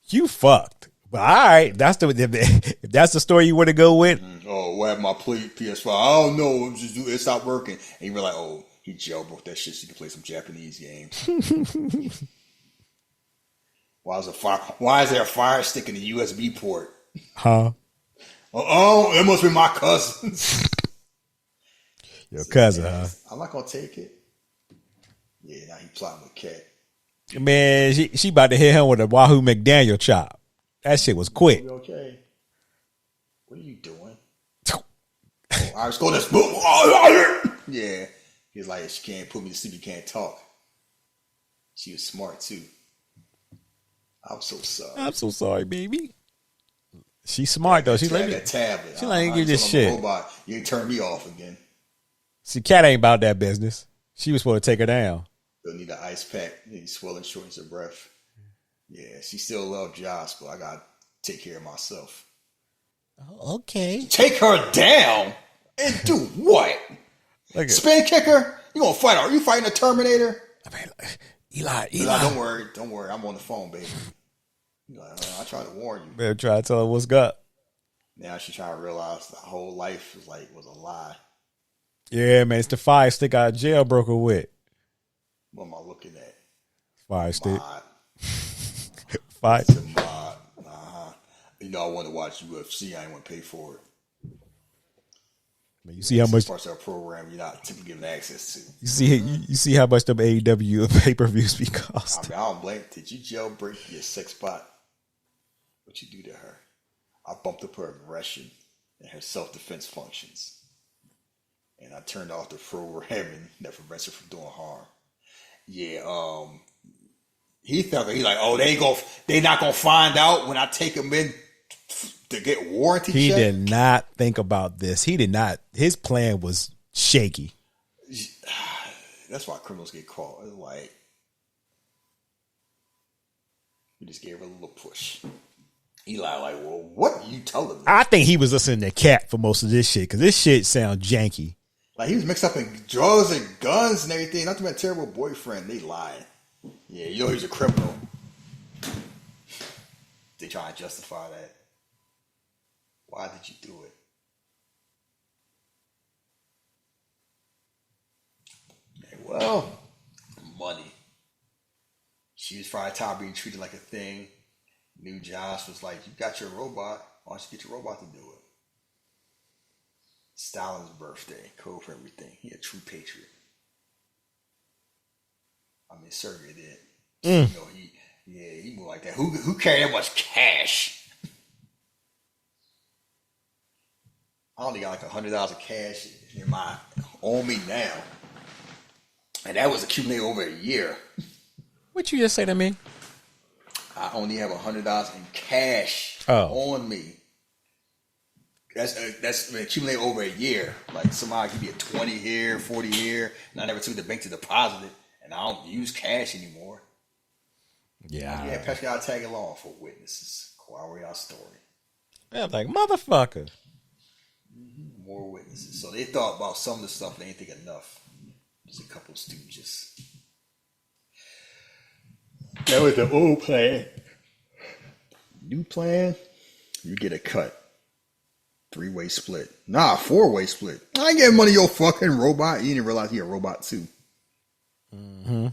"You fucked." But all right, if that's the story you want to go with. Oh, what happened to my PS5? I don't know. It stopped working. And you were like, oh, he jailbroke that shit so you can play some Japanese games. Why is there a fire stick in the USB port? Huh? Oh, it must be my cousin's. Your cousin, huh? I'm not gonna take it. Yeah, now he plotting with Cat. Man, she about to hit him with a Wahoo McDaniel chop. That shit was quick. Okay. What are you doing? I was going to move. Yeah. He's like, she can't put me to sleep. You can't talk. She was smart too. I'm so sorry. I'm so sorry, baby. She's smart though. She let me. That tablet. She let me give this shit. Robot. You can turn me off again. See, Cat ain't about that business. She was supposed to take her down. You'll need an ice pack. Need swelling shortness of breath. Yeah, she still loves Josh, but I gotta take care of myself. Okay. Take her down and do what? Spin kicker? You gonna fight her? Are you fighting a Terminator? I mean, Eli. Don't worry. I'm on the phone, baby. I tried to warn you. Better try to tell her what's up. Now she trying to realize the whole life was a lie. Yeah, man, it's the fire stick I jailbroke her with. What am I looking at? Fire stick. Mod. Fire. It's a mod. I want to watch UFC. I ain't want to pay for it. Man, you see how much parts of our program you're not typically given access to. You see how much them AEW pay-per-views be cost. I mean, I don't blame. Did you jailbreak your sex bot? What you do to her? I bumped up her aggression and her self-defense functions, and I turned off the programming that prevents her from doing harm. Yeah, he felt like they not gonna find out when I take him in to get warranty. He check. did not think about this. He did not. His plan was shaky. That's why criminals get caught. It's like we just gave her a little push. Eli, like, well, what are you telling me? I think he was listening to Cat for most of this shit because this shit sound janky. Like he was mixed up in drugs and guns and everything. Not to be a terrible boyfriend. They lying. Yeah, he was a criminal. They try to justify that. Why did you do it? Okay, well, money. She was probably tired of being treated like a thing. Knew Josh was like, you got your robot. Why don't you get your robot to do it? Stalin's birthday, code for everything. He a true patriot. I mean, Sergey did. You know, he moved like that. Who carried that much cash? I only got like $100 of cash on me now, and that was accumulated over a year. What you just say to me? I only have $100 in cash on me. That's been accumulated over a year. Like somebody give me a 20 here, 40 here, and I never took the bank to deposit it, and I don't use cash anymore. Yeah, Patrick got to tag along for witnesses. Corroborate our story. Yeah, like motherfucker. More witnesses. So they thought about some of the stuff. They didn't think enough. Just a couple of stooges. That was the old plan. New plan, you get a cut. 3-way split. Nah, 4-way split. I ain't getting money your fucking robot. You didn't realize he a robot too. Mm-hmm.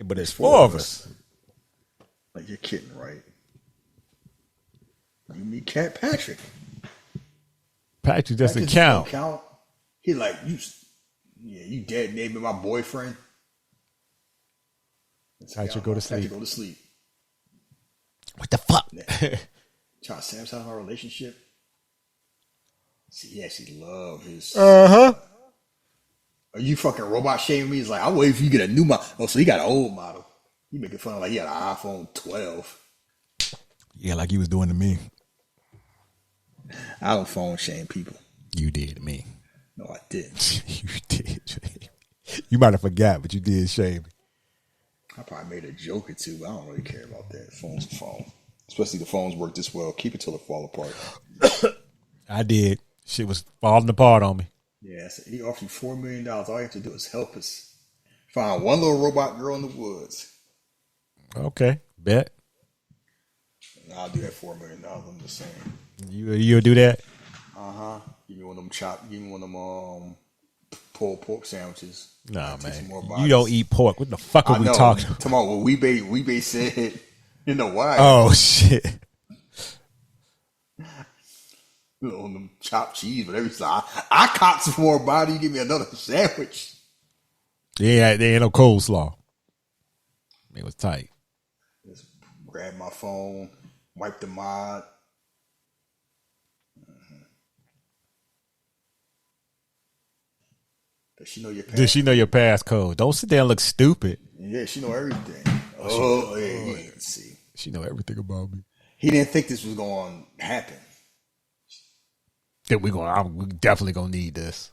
But there's 4 of us. Like you're kidding, right? You meet Cat Patrick. Patrick doesn't count. He like, you dead, maybe my boyfriend. Patrick, go to sleep. Patrick, go to sleep. What the fuck? Trying to sabotage our relationship. See, he actually love his. Uh-huh. Are you fucking robot shaming me? He's like, I'm waiting for you to get a new model. Oh, so he got an old model. You making fun of like he had an iPhone 12. Yeah, like he was doing to me. I don't phone shame people. You did to me. No, I didn't. You did. You might have forgot, but you did shame me. I probably made a joke or two, but I don't really care about that. Phone's a phone. Especially the phones work this well. Keep it till it fall apart. I did. Shit was falling apart on me. Yeah, he offered you $4 million. All you have to do is help us. Found one little robot girl in the woods. Okay, bet. I'll do that for $1 million. I'm just saying. You'll do that? Give me one of them give me one of them pulled pork sandwiches. Nah, Take some more man. bodies. You don't eat pork. What the fuck are we talking about? Come on, what we said. You know why? Oh shit. You know, them chopped cheese, whatever. He's like, I caught some more body. You give me another sandwich. Yeah, there ain't no coleslaw. It was tight. Just grab my phone, wipe the mod. Does she know your passcode? Did she know your passcode? Don't sit there and look stupid. Yeah, she know everything. Oh, yeah, you didn't see. She know everything about me. He didn't think this was going to happen. Then we definitely gonna need this.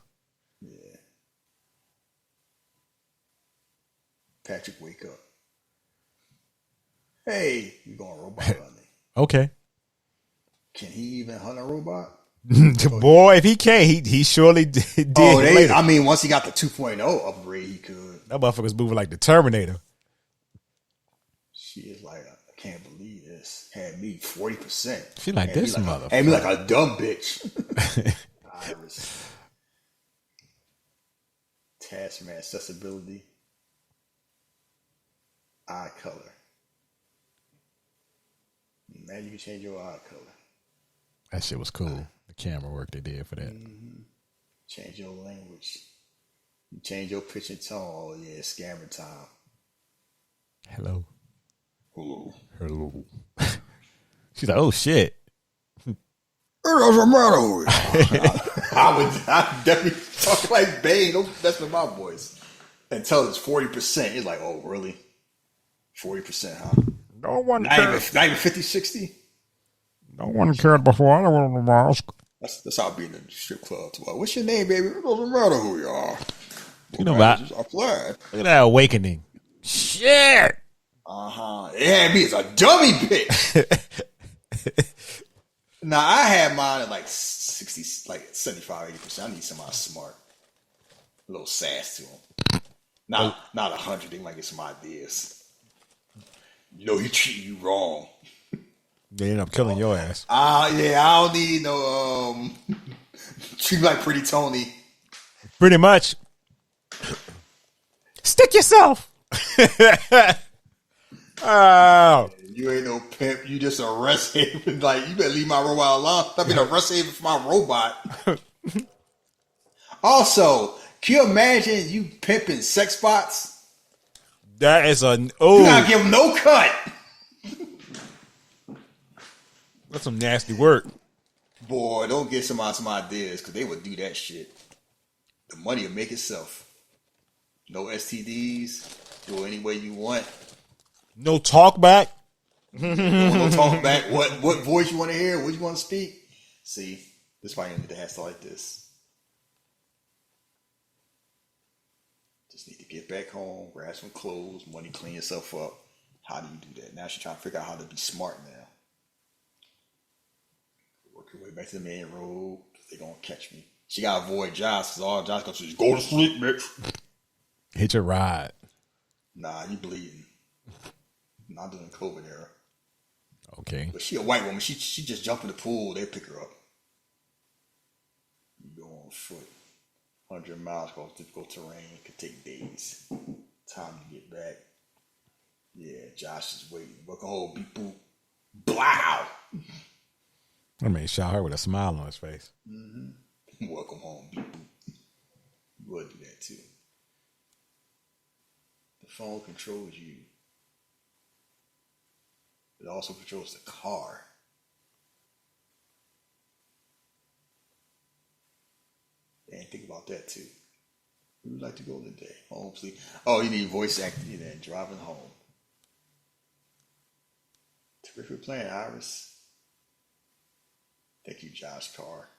Yeah. Patrick, wake up. Hey, you going robot hunting? Okay. Can he even hunt a robot? Boy, if he can't, he surely did. I mean, once he got the 2.0 upgrade, he could. That motherfucker's moving like the Terminator. She is like, I can't believe this. Had me 40%. She like this motherfucker. Had me like a dumb bitch. Iris. Attachment accessibility. Eye color. Now you can change your eye color. That shit was cool. The camera work they did for that. Change your language. You change your pitch and tone. Oh, yeah, scammer time. Hello. Hello. Hello. She's like, oh shit. It doesn't matter who you are. I definitely talk like Bane. That's with my voice. Until it's 40%. It's like, oh, really? 40%, huh? No one Not even 50, 60? No one cared before. I don't want to mask. That's how I be in the strip club. Well, what's your name, baby? It doesn't matter who you are. You know about. I applied. Look at that awakening. Shit. It had me as a dummy bitch. Now, I had mine at like 60, like 75, 80%. I need somebody smart. A little sass to them. Not 100. They might get some ideas. You know, he treated you wrong. They end up killing your ass. Yeah, I don't need no, treat me like Pretty Tony. Pretty much. Stick yourself. Oh. You ain't no pimp. You just a rest haven. Like, you better leave my robot alone. That'd be a rest haven for my robot. Also, can you imagine you pimping sex bots? That is You gotta give them no cut. That's some nasty work. Boy, don't get somebody some ideas because they would do that shit. The money will make itself. No STDs. Do it any way you want. No talk back. No talk back. What voice you want to hear? What you want to speak? See, this is why you need to have stuff like this. Just need to get back home, grab some clothes, money, clean yourself up. How do you do that? Now she's trying to figure out how to be smart now. Work your way back to the main road because they're going to catch me. She got to avoid Josh because all Josh goes to is go to sleep, bitch. Hit your ride. Nah, you bleeding. Not doing COVID era. Okay. But she a white woman. She just jump in the pool. They pick her up. You go on foot. 100 miles go terrain. It could take days. Time to get back. Yeah, Josh is waiting. Work a whole beep boop. Blow. I mean, shot her with a smile on his face. Mm-hmm. Welcome home, beep boop. You would do that too. The phone controls you. It also controls the car. And think about that too. Who would like to go today? Home, please. Oh, you need voice acting and driving home. Terrific plan, Iris. Thank you, Josh Carr.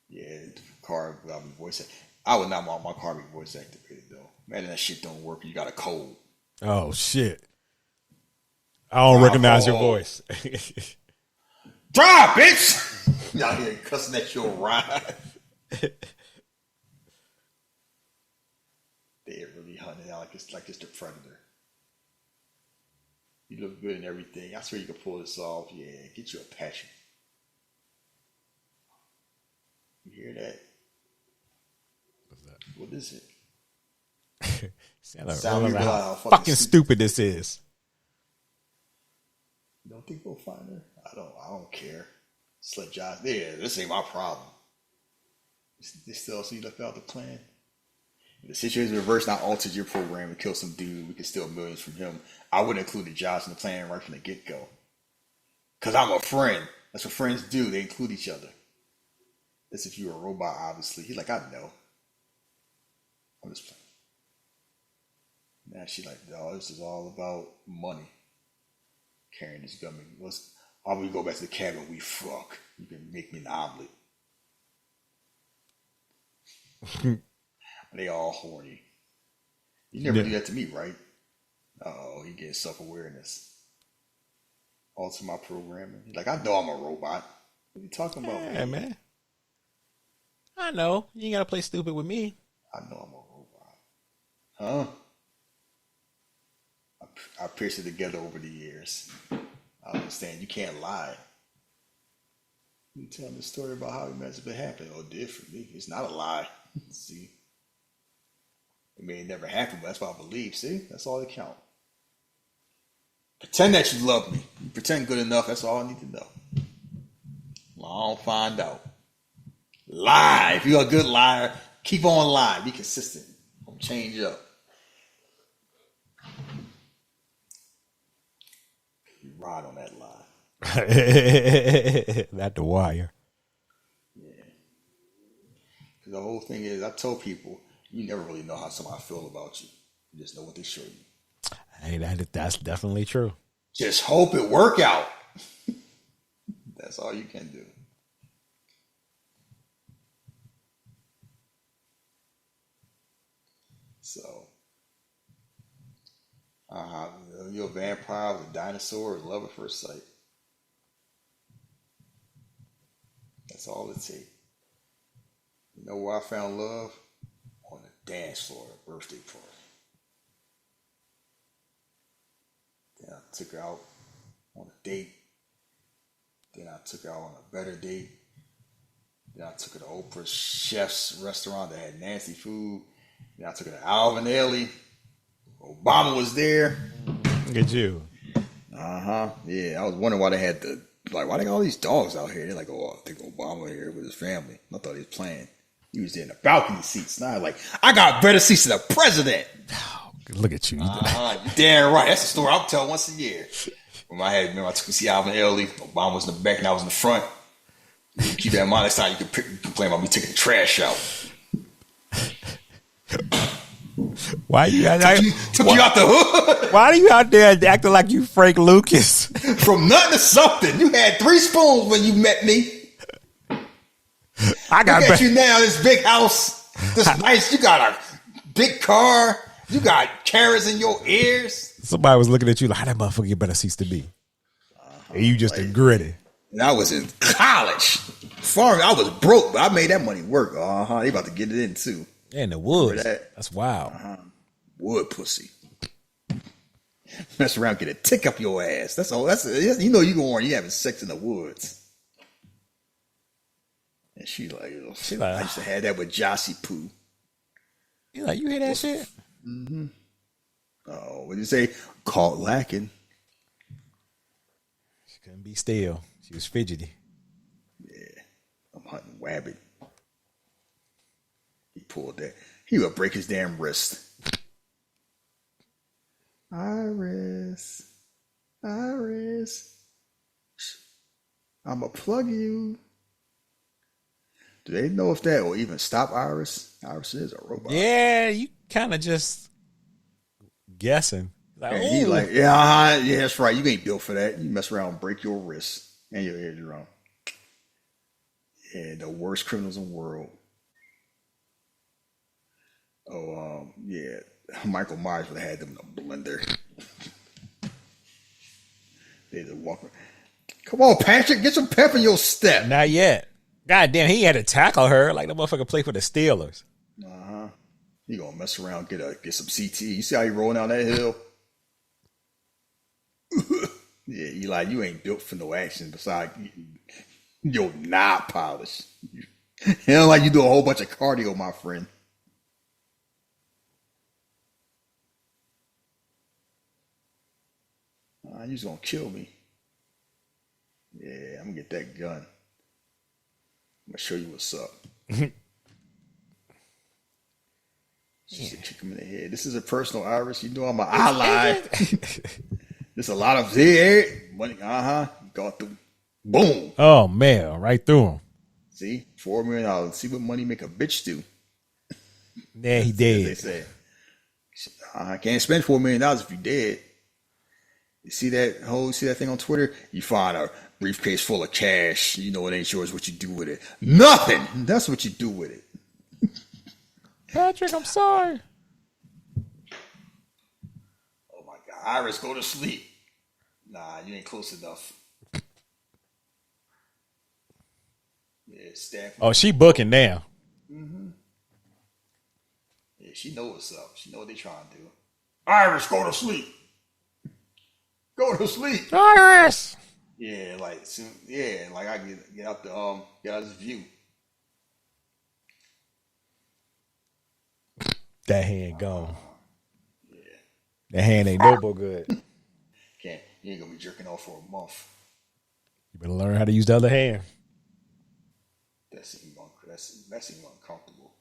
Yeah, the car got me voice acting. I would not want my car to be voice activated though. Man, that shit don't work. You got a cold. Oh shit. I don't recognize your voice. Drive, bitch! Y'all here cussing at your ride. They're really hunting down like it's the predator. You look good and everything. I swear you can pull this off. Yeah, get you a passion. You hear that? What's that? What is it? Sound like how fucking stupid this is. You don't think we'll find her? I don't care. Just let Josh. Yeah, this ain't my problem. They still see you left out the plan. If the situation reversed, not altered your program and kill some dude, we could steal millions from him. I would include the Josh in the plan right from the get go. Cause I'm a friend. That's what friends do. They include each other. That's if you're a robot, obviously. He's like, I know. I'm just playing. Now she like, oh, this is all about money. Carrying this gun. Why don't we go back to the cabin? We fuck. You can make me an omelet. They all horny. You never do that to me, right? Oh, he gets self-awareness. Alter my programming. He's like, I know I'm a robot. What are you talking about? Yeah, man. I know. You ain't gotta play stupid with me. I know I'm a robot. Huh? I pieced it together over the years. I understand. You can't lie. You tell me the story about how it meant to happen. Oh, it did for me. It's not a lie. See? It may never happen, but that's what I believe. See? That's all that counts. Pretend that you love me. You pretend good enough. That's all I need to know. Well, I don't find out. Lie. If you're a good liar, keep on lying. Be consistent. Don't change up. You ride on that lie. Not the wire. Yeah. Because the whole thing is, I tell people, you never really know how somebody feel about you. You just know what they show you. Hey, that's definitely true. Just hope it work out. That's all you can do. So, you're a vampire with a dinosaur, love at first sight. That's all it takes. You know where I found love? On the dance floor at a birthday party. Then I took her out on a date. Then I took her out on a better date. Then I took her to Oprah's chef's restaurant that had nasty food. Then I took her to Alvin Ailey. Obama was there. Look at you. Yeah, I was wondering why they had why they got all these dogs out here? They're like, oh, I think Obama here with his family. I thought he was playing. He was in the balcony seats. Now like, I got better seats than the president. Oh, look at you. Damn right. That's the story I'll tell once a year. When I took to see Alvin Ailey. Obama was in the back and I was in the front. Keep that in mind. Next time you can complain about me taking the trash out. Why you took you out the hood? Why are you out there acting like you Frank Lucas? From nothing to something. You had 3 spoons when you met me. I got Look at you now, this big house, this nice. You got a big car. You got carrots in your ears. Somebody was looking at you like, how that motherfucker get better seats to be? And you just a gritty. And I was in college. I was broke, but I made that money work. They about to get it in too. Yeah, in the woods. That's wild. Wood pussy. Mess around, get a tick up your ass. That's all. You know you you having sex in the woods. And she like, I used to have that with Jossie Poo. You like, you hear that shit? Mm-hmm. Oh, what did you say? Caught lacking. She couldn't be still. She was fidgety. Yeah, I'm hunting wabbit. He pulled that. He would break his damn wrist. Iris. I'ma plug you. Do they know if that will even stop Iris? Iris is a robot. Yeah, you kind of just guessing. Like, and he like, yeah, that's right. You ain't built for that. You mess around and break your wrist and your eardrum. Yeah, the worst criminals in the world. Oh, yeah. Michael Myers would have had them in a blender. They just walk. Come on, Patrick, get some pep in your step. Not yet. God damn, he had to tackle her like the motherfucker played for the Steelers. He gonna mess around, get some CT. You see how he rolling down that hill? Yeah, Eli, you ain't built for no action. Besides, your knob polish. It don't like you do a whole bunch of cardio, my friend. You just gonna kill me. Yeah, I'm gonna get that gun. I'm gonna show you what's up. Just kick him in the head. This is a personal, Iris. You know I'm an ally. There's a lot of money. Going through. Boom. Oh man, right through him. See, $4 million. See what money make a bitch do. Yeah, he did. They say. I can't spend $4 million if you dead. You see that thing on Twitter? You find a briefcase full of cash. You know it ain't yours. What you do with it? Nothing. That's what you do with it. Patrick, I'm sorry. Oh my God, Iris, go to sleep. Nah, you ain't close enough. Yeah, staff. Oh, she booking now. Mm-hmm. Yeah, she know what's up. She know what they trying to do. Iris, go to sleep. Go to sleep. Iris. Yeah, like soon. Yeah, like I get out get out this view. That hand gone. Yeah. That hand ain't no more good. You ain't gonna be jerking off for a month. You better learn how to use the other hand. That seems uncomfortable.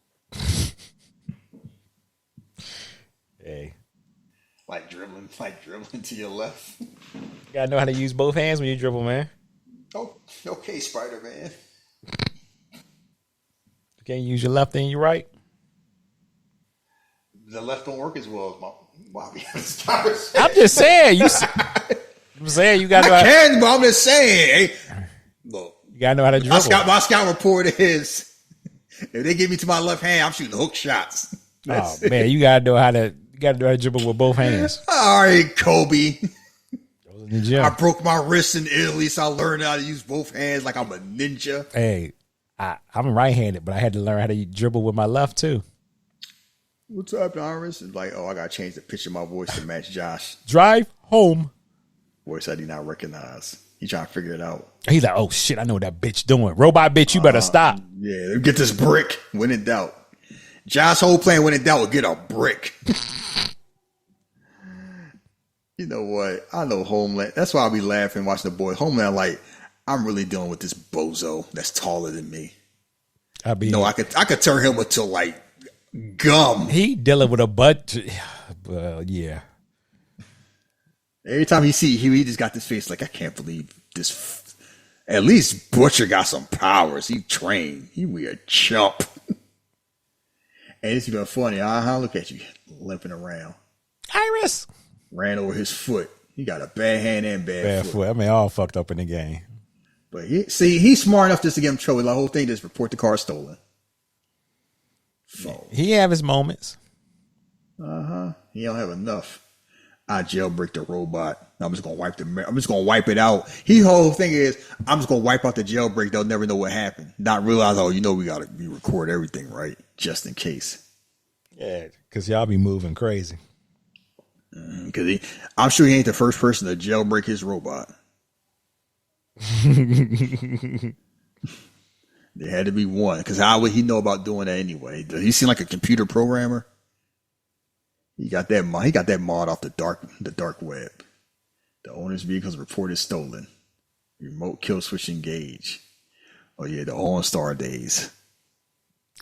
Hey. Like dribbling to your left. You gotta know how to use both hands when you dribble, man. Oh, okay, Spider-Man. You can't use your left and your right. The left don't work as well as my Bobby. I'm just saying. I'm saying you gotta know. I can, but I'm just saying. Hey, look, you gotta know how to dribble. My scout report is if they give me to my left hand, I'm shooting hook shots. Man, you gotta know how to dribble with both hands. All right, Kobe. In the gym. I broke my wrist in Italy, so I learned how to use both hands like I'm a ninja. Hey, I'm right-handed, but I had to learn how to dribble with my left too. What's up, Iris? It's like, I gotta change the pitch of my voice to match Josh. Drive home. Voice I did not recognize. He trying to figure it out. He's like, oh shit, I know what that bitch doing. Robot bitch, you better stop. Yeah, get this brick when in doubt. Josh's whole plan when in doubt would get a brick. You know what? I know Homeland. That's why I'll be laughing watching the boy. Homeland, like, I'm really dealing with this bozo that's taller than me. I could turn him into like gum. He dealing with a butt. Well, yeah. Every time he just got this face like, I can't believe this. At least Butcher got some powers. He trained. He be a chump. And it's even funny. Look at you limping around. Iris ran over his foot. He got a bad hand and bad foot. I mean, all fucked up in the game. But he's smart enough just to get him trouble. The whole thing is report the car stolen. So he have his moments. He don't have enough. I jailbreak the robot. I'm just gonna wipe it out. His whole thing is I'm just gonna wipe out the jailbreak. They'll never know what happened. Not realize, we record everything, right? Just in case. Yeah, because y'all be moving crazy. Because I'm sure he ain't the first person to jailbreak his robot. There had to be one. Because how would he know about doing that anyway? Does he seem like a computer programmer? He got that mod off the dark web. The owner's vehicles reported stolen. Remote kill switch engaged. Oh yeah, the All-Star days.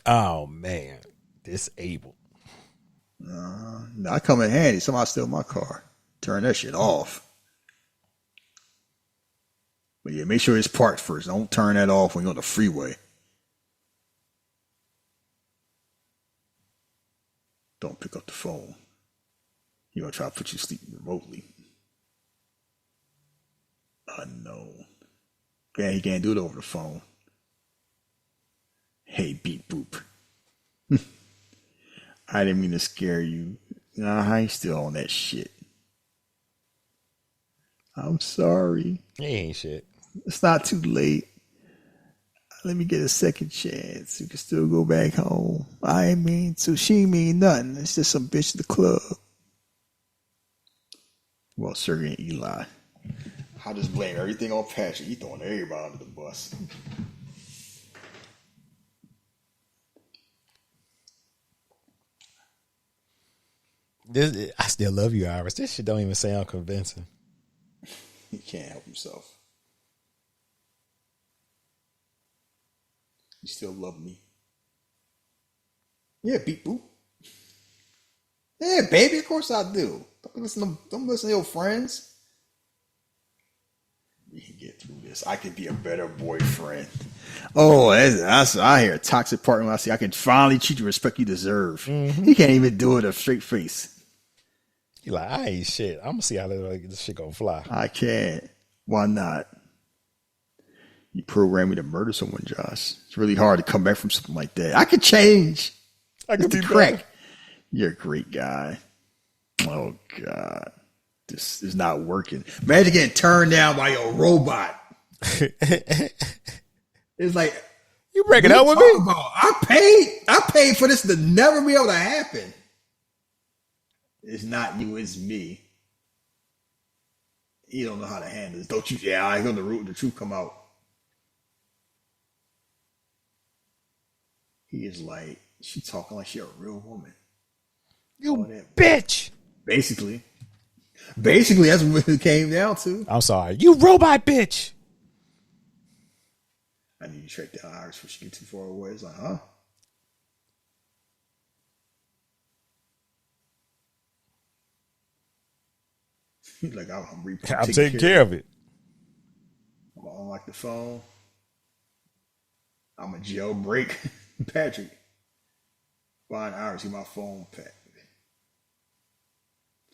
Oh man, disabled. No, I come in handy. Somebody steal my car. Turn that shit off. But yeah, make sure it's parked first. Don't turn that off when you're on the freeway. Don't pick up the phone. He gonna try to put you to sleep remotely. Unknown. Yeah, he can't do it over the phone. Hey, beep boop. I didn't mean to scare you. I ain't still on that shit. I'm sorry. He ain't shit. It's not too late. Let me get a second chance. You can still go back home. I ain't mean to. She ain't mean nothing. It's just some bitch at the club. Well, Sergey and Eli. I just blame everything on Patrick. He throwing everybody under the bus. I still love you, Iris. This shit don't even sound convincing. He can't help himself. You still love me. Yeah, beep boop. Yeah, baby, of course I do. Don't listen to your friends. We can get through this. I can be a better boyfriend. Oh, I hear a toxic partner when I say I can finally treat you the respect you deserve. Mm-hmm. He can't even do it with a straight face. He like, I ain't shit. I'm gonna see how this shit gonna fly. I can't. Why not? You programmed me to murder someone, Josh. It's really hard to come back from something like that. I could change. I could be crack. You're a great guy. Oh God, this is not working. Imagine getting turned down by a robot. It's like you breaking up with me. I paid for this to never be able to happen. It's not you, it's me. You don't know how to handle this, don't you? Yeah, I know the truth come out. He is like, she talking like she a real woman. You bitch. Basically, that's what it came down to. I'm sorry. You robot bitch. I need to track down Iris before she get too far away. It's like, huh? He's like, I'm taking care of it. I'm gonna unlock the phone. I'm a jailbreak Patrick. Find Iris in my phone, Pat.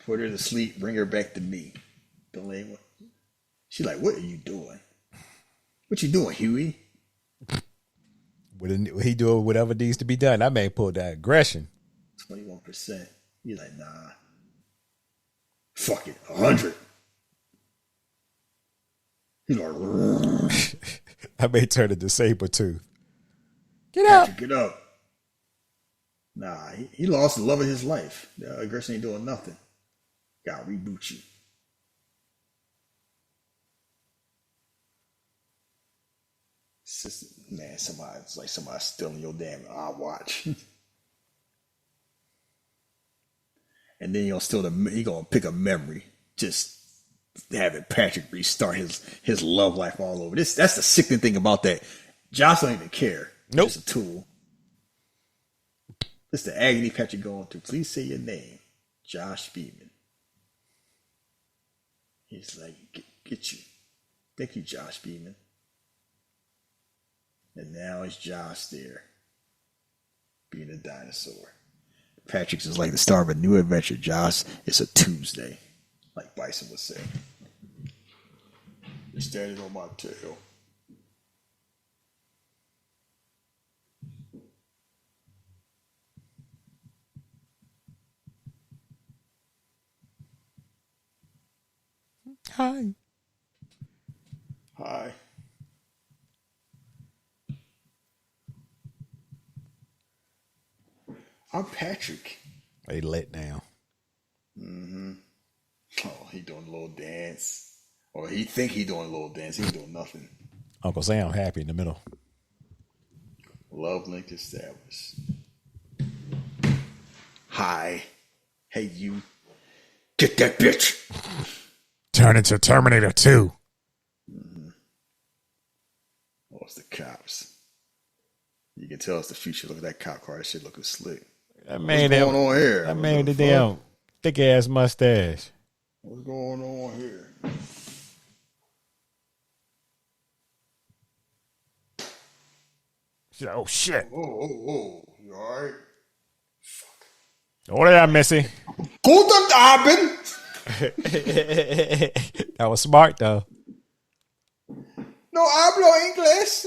Put her to sleep. Bring her back to me. She's like, what are you doing? What you doing, Huey? He doing whatever needs to be done. That man pulled that aggression. 21%. He's like, nah. Fuck it. 100. He's like, I may turn into Sabretooth. Get Patrick, up. Get up. Nah, he lost the love of his life. The aggression ain't doing nothing. Gotta reboot you. Man, it's like somebody stealing your damn watch. And then he gonna pick a memory. Just having Patrick restart his love life all over. That's the sickening thing about that. Josh don't even care. Nope. It's a tool. It's the agony Patrick going through. Please say your name. Josh Beeman. He's like, get you. Thank you, Josh Beeman. And now it's Josh there. Being a dinosaur. Patrick's is like the start of a new adventure. Josh, it's a Tuesday. Like Bison would say. You're standing on my tail. Hi. I'm Patrick. They let down. Mm-hmm. Oh, he doing a little dance. Or he think he doing a little dance. He ain't doing nothing. Uncle Sam happy in the middle. Love link established. Hi. Hey, you. Get that bitch. Turn into Terminator 2. Mm-hmm. Oh, it's the cops. You can tell it's the future. Look at that cop car. That shit looking slick. That man, what's going on here? That man with the damn thick ass mustache. What's going on here? She's like, oh shit. Oh. You alright? Fuck. What did I missy? Guten Abend. That was smart though. No hablo inglés.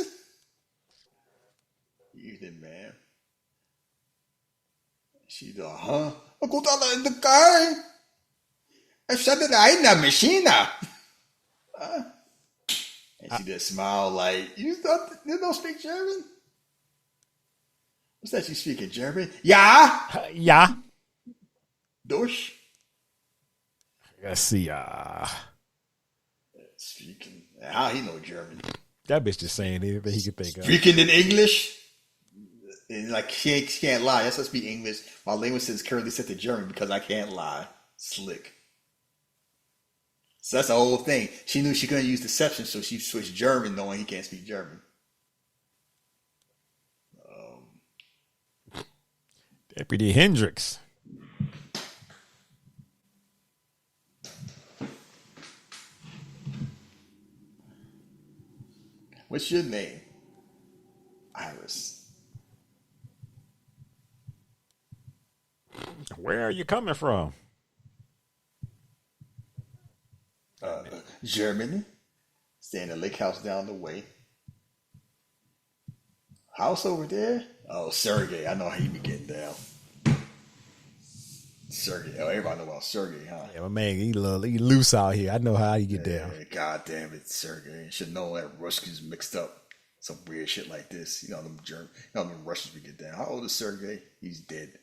Evening, man. She's huh? Gut in the car. I shut it in the machine. And she just smiled like, you don't speak German? What's that you speaking German? Yeah. Yeah. Durch. Let's see. Speaking. How he know German? That bitch just saying anything he could think of. Speaking in English. And like she can't lie. Yes, I speak English. My language is currently set to German because I can't lie. Slick. So that's the whole thing. She knew she couldn't use deception, so she switched German, knowing he can't speak German. Deputy Hendricks. What's your name? Iris. Where are you coming from? Germany. Stay in the lake house down the way. House over there? Oh, Sergey. I know how you be getting down. Sergey. Oh, everybody know about Sergey, huh? Yeah, my man, he loose out here. I know how you get down. God damn it, Sergey. You should know that Russians mixed up some weird shit like this. You know them Russians we get down. How old is Sergey? He's dead.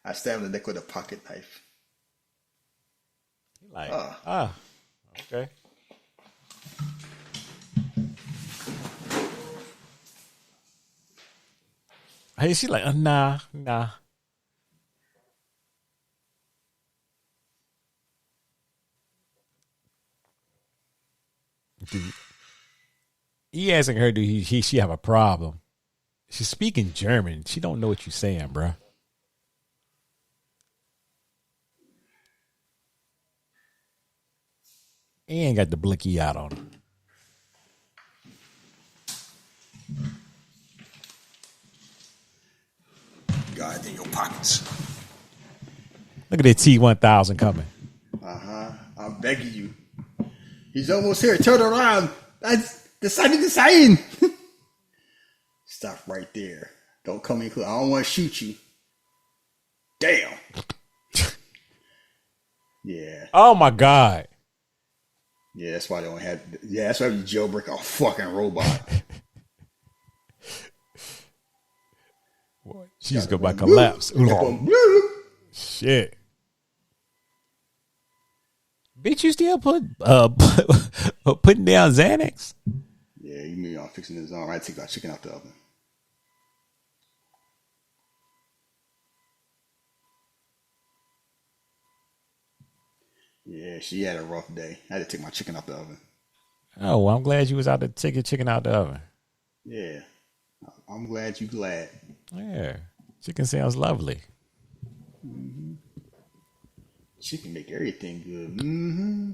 I stabbed him in the neck with a pocket knife. Like, okay. Hey, she like, nah. Dude, he asking her, she have a problem? She's speaking German. She don't know what you're saying, bruh. He ain't got the blicky out on him. God in your pockets. Look at that T-1000 coming. I'm begging you. He's almost here. Turn around. That's the sign. Stop right there. Don't come in close. I don't want to shoot you. Damn. Yeah. Oh my God. Yeah, that's why they don't have. Yeah, that's why you jailbreak a fucking robot. She's going to collapse. Shit. Bitch, you still putting down Xanax? Yeah, you mean I'm fixing his arm. I take that chicken out the oven. Yeah, she had a rough day. I had to take my chicken out the oven. Oh, well, I'm glad you was out to take your chicken out the oven. Yeah, I'm glad you glad. Yeah, chicken sounds lovely. Mm-hmm. Chicken make everything good. Mm-hmm.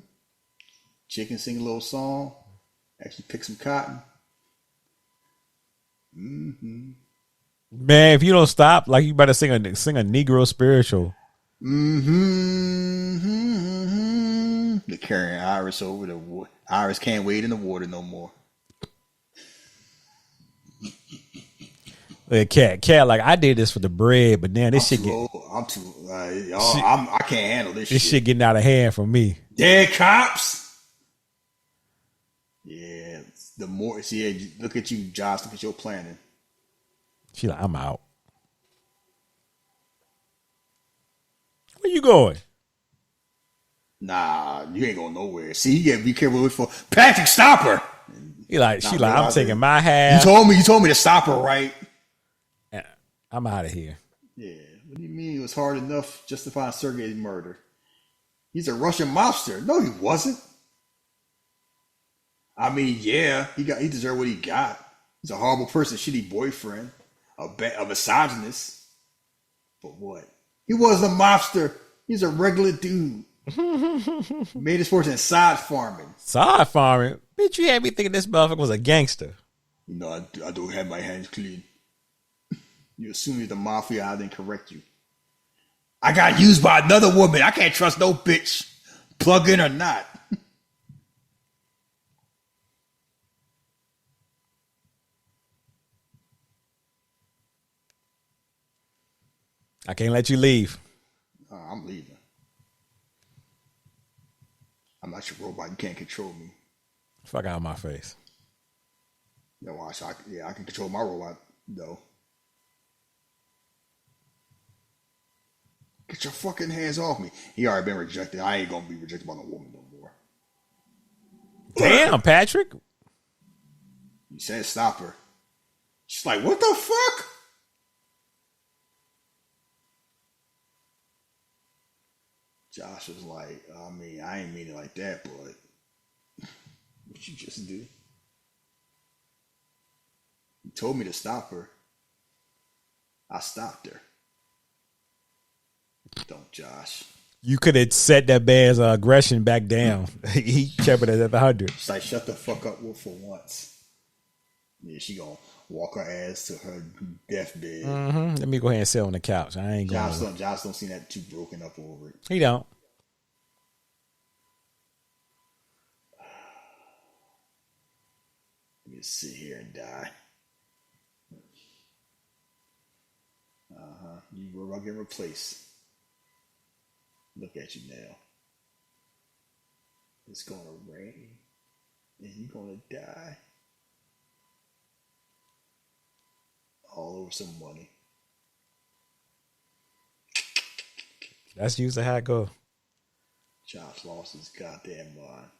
Chicken sing a little song. Actually pick some cotton. Mm-hmm. Man, if you don't stop, like you better sing a Negro spiritual. Mm-hmm. They're carrying Iris over the water. Iris can't wade in the water no more. Cat, like I did this for the bread, but now this shit I can't handle this shit. This shit getting out of hand for me. Dead cops. Yeah, the more look at you, Josh. Look at your planning. She like, I'm out. Where you going? Nah, you ain't going nowhere. See, you gotta be careful with for Patrick. Stop her. She like, I'm taking my half. You told me to stop her, right? I'm out of here. Yeah. What do you mean it was hard enough justifying Sergei's murder? He's a Russian mobster. No, he wasn't. I mean, yeah, he deserved what he got. He's a horrible person, shitty boyfriend, a misogynist. But what? He wasn't a mobster. He's a regular dude. Made his fortune in side farming. Side farming? Bitch, you had me thinking this motherfucker was a gangster. You know, I don't have my hands clean. You assume you're the mafia, I didn't correct you. I got used by another woman. I can't trust no bitch. Plug in or not. I can't let you leave. I'm leaving. I'm not your robot. You can't control me. Fuck out of my face. No, watch. I can control my robot though. Get your fucking hands off me. He already been rejected. I ain't gonna be rejected by no woman no more. Damn, Patrick. You said stop her. She's like, what the fuck? Josh was like, I mean, I ain't mean it like that, but what you just do? You told me to stop her. I stopped her. Don't, Josh. You could have set that man's aggression back down. He kept it at the 100. She's like, shut the fuck up, Wolf, for once. Yeah, she gonna walk her ass to her deathbed. Mm-hmm. Let me go ahead and sit on the couch. I ain't going. Josh don't seem that too broken up over it. He don't. Let me sit here and die. You were about getting replaced. Look at you now. It's gonna rain, and you're gonna die. All over some money. That's usually how it goes. Josh lost his goddamn mind.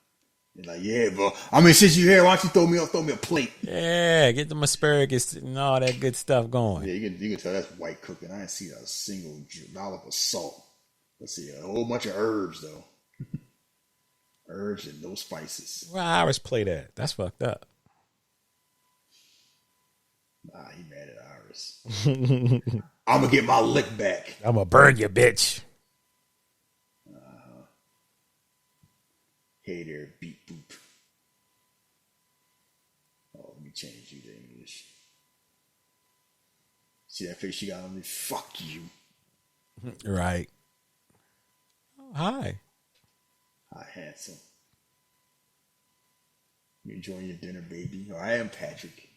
He's like, yeah, bro. I mean, since you're here, why don't you throw me a plate? Yeah, get them asparagus and all that good stuff going. Yeah, you can tell that's white cooking. I didn't see a single dollop of salt. Let's see, a whole bunch of herbs though. Herbs and no spices. Where Iris play that? That's fucked up. Nah, he mad at Iris. I'm gonna get my lick back. I'm gonna burn you, bitch. Hey there, beep boop. Oh, let me change you to English. See that face she got on me? Fuck you. Right. Oh, hi. Hi, handsome. You enjoying your dinner, baby? Oh, I am Patrick.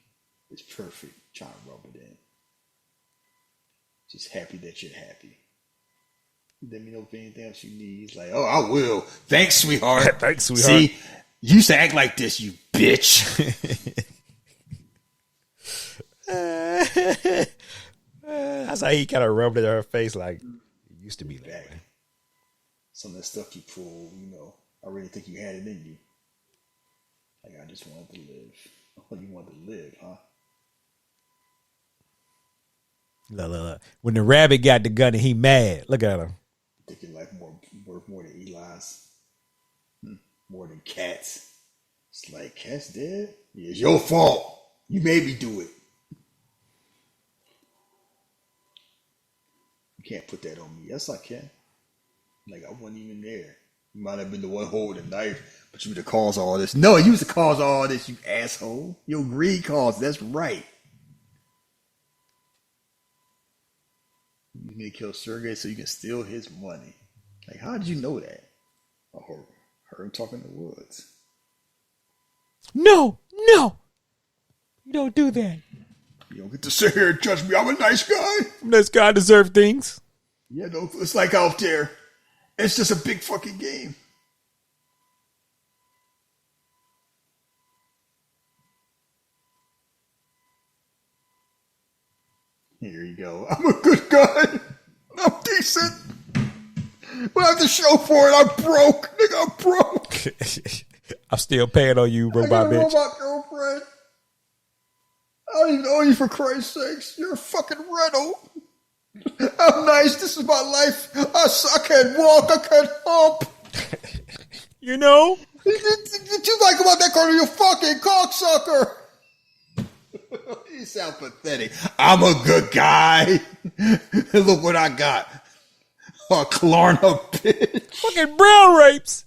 It's perfect. Trying to rub it in. Just happy that you're happy. Let me know if anything else you need. He's like, oh, I will. Thanks, sweetheart. Thanks, sweetheart. See, you used to act like this, you bitch. That's how he kind of rubbed it in her face like, it used to be that way. Some of the stuff you pull, I really think you had it in you. Like, I just wanted to live. Oh, you wanted to live, huh? Look. When the rabbit got the gun and he mad, look at him. Thinking like worth more than Eli's. More than Cat's. It's like, Cat's dead? Yeah, it's your fault. You made me do it. You can't put that on me. Yes, I can. Like, I wasn't even there. You might have been the one holding the knife, but you were the cause of all this. No, you was the cause of all this, you asshole. Your greed caused. That's right. You need to kill Sergey so you can steal his money. Like, how did you know that? I heard him talking in the woods. No. You don't do that. You don't get to sit here and judge me. I'm a nice guy. Nice guy, deserve things. Yeah, no, it's like out there. It's just a big fucking game. Here you go. I'm a good guy. I'm decent. But I have to show for it. I'm broke. Nigga, I'm broke. I'm still paying on you, robot I got a bitch. robot girlfriend. I don't even owe you for Christ's sakes. You're a fucking rental. I'm nice. This is my life. I can't walk. I can't hump. You know? Did you like about that car? You fucking cocksucker. You sound pathetic. I'm a good guy. Look what I got. A Klarna bitch. Fucking brown rapes.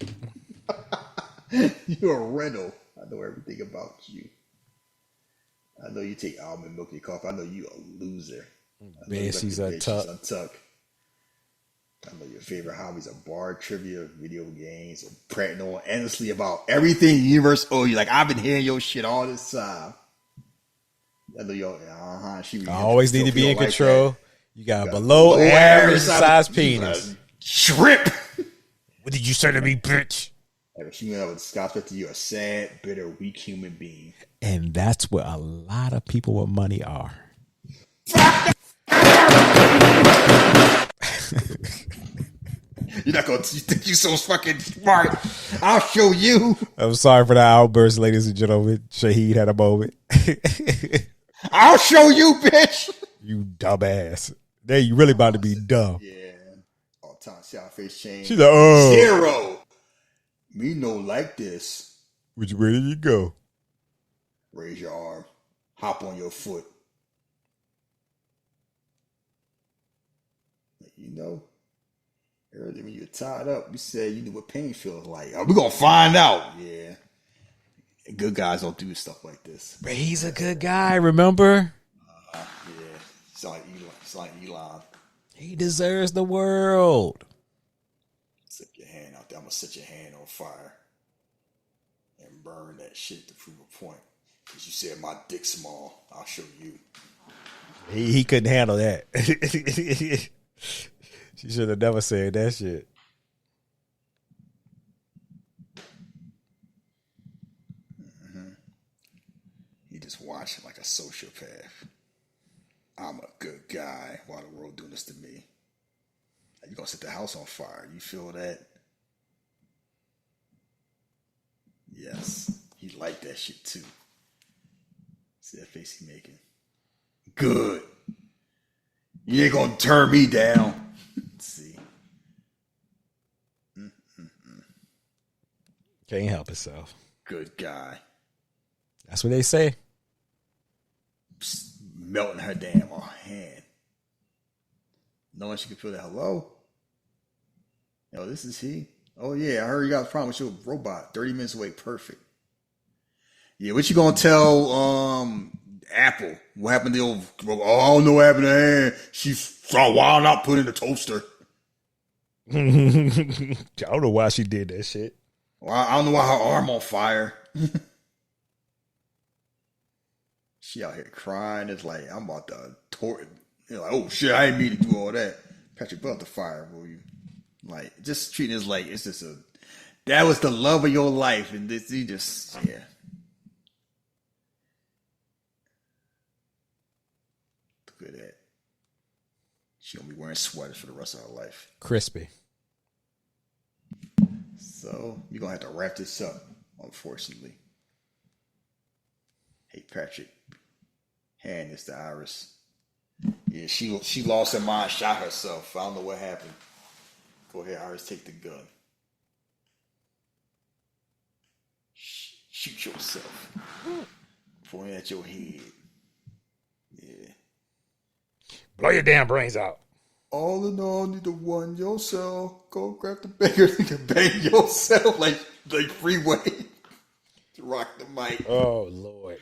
You're a rental. I know everything about you. I know you take almond milk in your coffee. I know you a loser. Man, she's a tuck. I know your favorite hobbies are bar trivia, video games, and prattling on endlessly about everything the universe owes you. Like, I've been hearing your shit all this time. I know y'all. I always need to be in control. That. You got below average size penis. Shrimp. What did you say to me, bitch? Ever She went up with Scott Spector. You're a sad, bitter, weak human being. And that's where a lot of people with money are. You're not gonna. You think you're so fucking smart? I'll show you. I'm sorry for the outburst, ladies and gentlemen. Shahid had a moment. I'll show you, bitch. You dumbass. There, you really about to be dumb. Yeah. All time. See how her face change. She's like, oh. 0. Me no like this. Which way did you go? Raise your arm. Hop on your foot. You know, earlier when you were tied up, you said you knew what pain feels like. We're going to find out. Yeah. Good guys don't do stuff like this. But he's a good guy, remember? Yeah. It's like Elon. He deserves the world. Slip your hand out there. I'm going to set your hand on fire and burn that shit to prove a point. Because you said my dick's small. I'll show you. He couldn't handle that. She should have never said that shit. He just watching like a sociopath. I'm a good guy. Why the world doing this to me? You gonna set the house on fire? You feel that? Yes, he liked that shit too. See that face he making? Good. You ain't gonna turn me down. See, Can't help himself. good guy. That's what they say. Psst, melting her damn hand. Knowing she could feel that hello. Yo, this is he. Oh yeah, I heard you got a problem with your robot. 30 minutes away, perfect. Yeah, what you gonna tell Apple? What happened to the old? Oh, no, what happened to her? She wild out put in the toaster. I don't know why she did that shit. Well, I don't know why her arm on fire. She out here crying. It's like I'm about to torture. You're like, oh shit, I didn't mean to do all that. Patrick, put out the fire, will you? Like, just treating it like it's just that was the love of your life, and this he just yeah. Look at that. She gonna be wearing sweaters for the rest of her life. Crispy. So you're gonna have to wrap this up, unfortunately. Hey Patrick, hand this to Iris. Yeah, she lost her mind, shot herself. I don't know what happened. Go ahead, Iris, take the gun. Shoot yourself. Point at your head. Yeah. Blow your damn brains out. All in all, need to one yourself. Go grab the banger. You can bang yourself like Freeway. To rock the mic. Oh, Lord.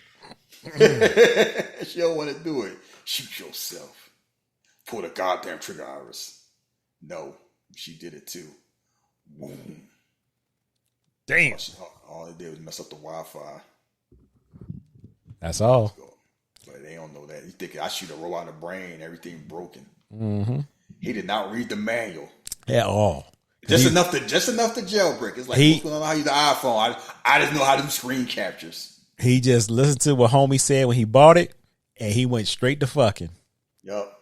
She don't want to do it. Shoot yourself. Pull the goddamn trigger, Iris. No, she did it too. Boom. Damn. All they did was mess up the Wi-Fi. That's all. But they don't know that. He think I shoot a robot in the brain, everything broken. Mm-hmm. He did not read the manual At all. Just enough to jailbreak. It's like who's gonna know how to use the iPhone? I just know how to do screen captures. He just listened to what homie said when he bought it, and he went straight to fucking. Yup.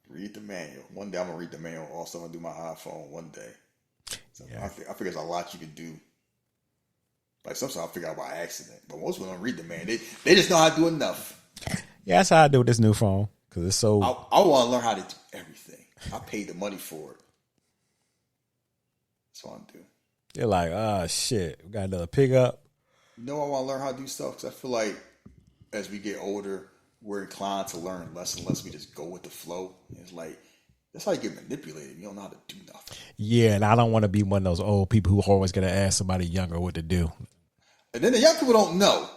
Read the manual. One day I'm gonna read the manual. Also, I'm gonna do my iPhone one day. So yeah. I figure there's a lot you can do. Like sometimes I figure out by accident, but most people don't read the manual. They just know how to do enough. Yeah, that's how I do with this new phone because it's so. I want to learn how to do everything. I paid the money for it. That's what I do. They're like, oh shit, we got another pickup. You know, I want to learn how to do stuff because I feel like as we get older, we're inclined to learn less and less. We just go with the flow. It's like that's how you get manipulated. You don't know how to do nothing. Yeah, and I don't want to be one of those old people who are always going to ask somebody younger what to do. And then the young people don't know.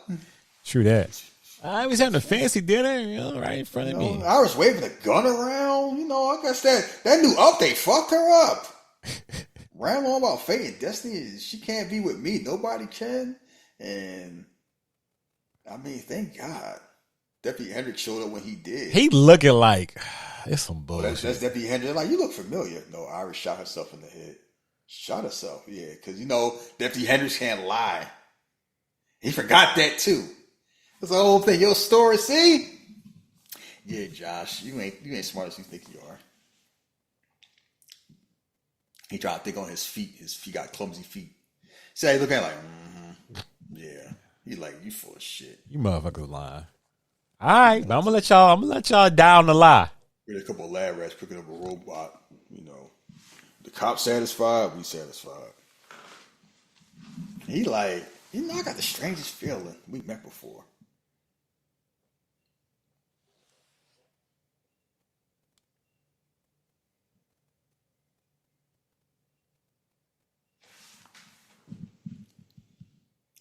True that. I was having a fancy dinner, right in front of me. I was waving a gun around. I guess that new update fucked her up. Ran on about fate and destiny. She can't be with me. Nobody can. And I mean, thank God. Deputy Hendricks showed up when he did. He looking like it's some bullshit. That's Deputy Hendricks. Like, you look familiar. No, Iris shot herself in the head. Shot herself, yeah, because Deputy Hendricks can't lie. He forgot that too. That's the whole thing. Your story, see? Yeah, Josh, you ain't smart as you think you are. He tried to think on his feet. His feet got clumsy feet. See how he look at it like, yeah. He like, you full of shit. You motherfuckers lying. All right, but I'm gonna let y'all down the lie. We had a couple of lab rats picking up a robot. The cop satisfied, we satisfied. He like, I got the strangest feeling. We met before.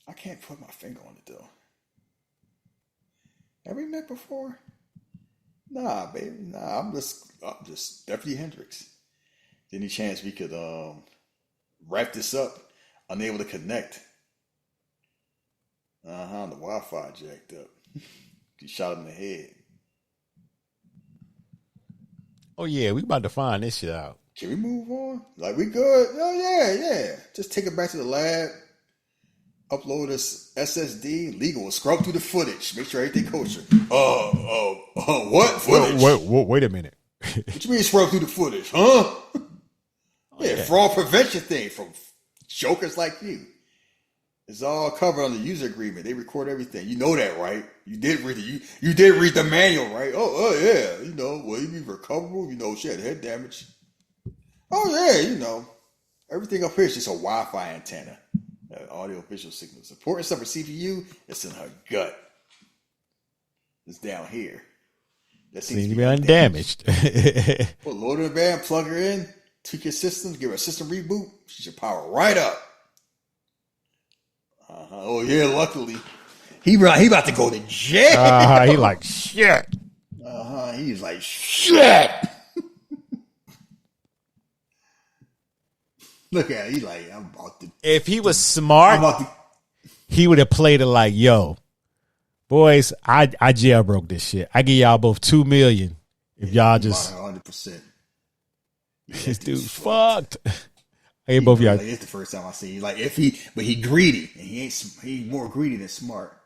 I can't put my finger on it though. Have we met before? Nah, baby. Nah, I'm just Deputy Hendricks. Any chance we could wrap this up? Unable to connect. The Wi-Fi jacked up. You shot him in the head. Oh yeah, we about to find this shit out. Can we move on? Like we good? Oh yeah. Just take it back to the lab. Upload this SSD. Legal will scrub through the footage. Make sure everything kosher. What footage? Wait a minute. What you mean scrub through the footage? Huh? Yeah, fraud prevention thing from jokers like you. It's all covered on the user agreement. They record everything. You know that, right? You did read the manual, right? Oh yeah. Will you be recoverable? She had head damage. Oh yeah, everything up here is just a Wi-Fi antenna. Audio visual signals. Important stuff for CPU, it's in her gut. It's down here. That seems to be undamaged. Put load in the band, plug her in, tweak your systems, give her a system reboot. She should power right up. Oh yeah, luckily. He about to go to jail. He like shit. He's like shit. Look at it. He's like, I'm about to. If he was smart, he would have played it like, yo, boys, I jailbroke this shit. I give y'all both $2 million if y'all just 100%. This dude's fucked. I gave both y'all. Like, it's the first time I see you. Like but he greedy, and he more greedy than smart.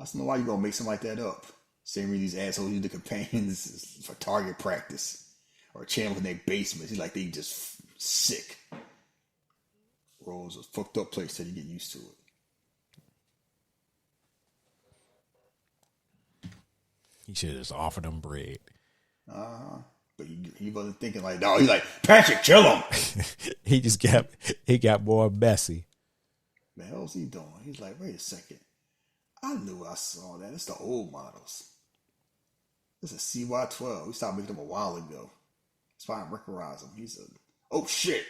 I don't know why you gonna make something like that up. Same reason these assholes use the companions for target practice or channel in their basements. He's like they just sick. Rolls a fucked up place till you get used to it. He should have just offered them bread. But he wasn't thinking like, no, he's like, Patrick, kill him. he got more messy. The hell's he doing? He's like, wait a second. I knew I saw that. It's the old models. This is CY12. We stopped making them a while ago. That's why I recognize him. He's a, oh shit.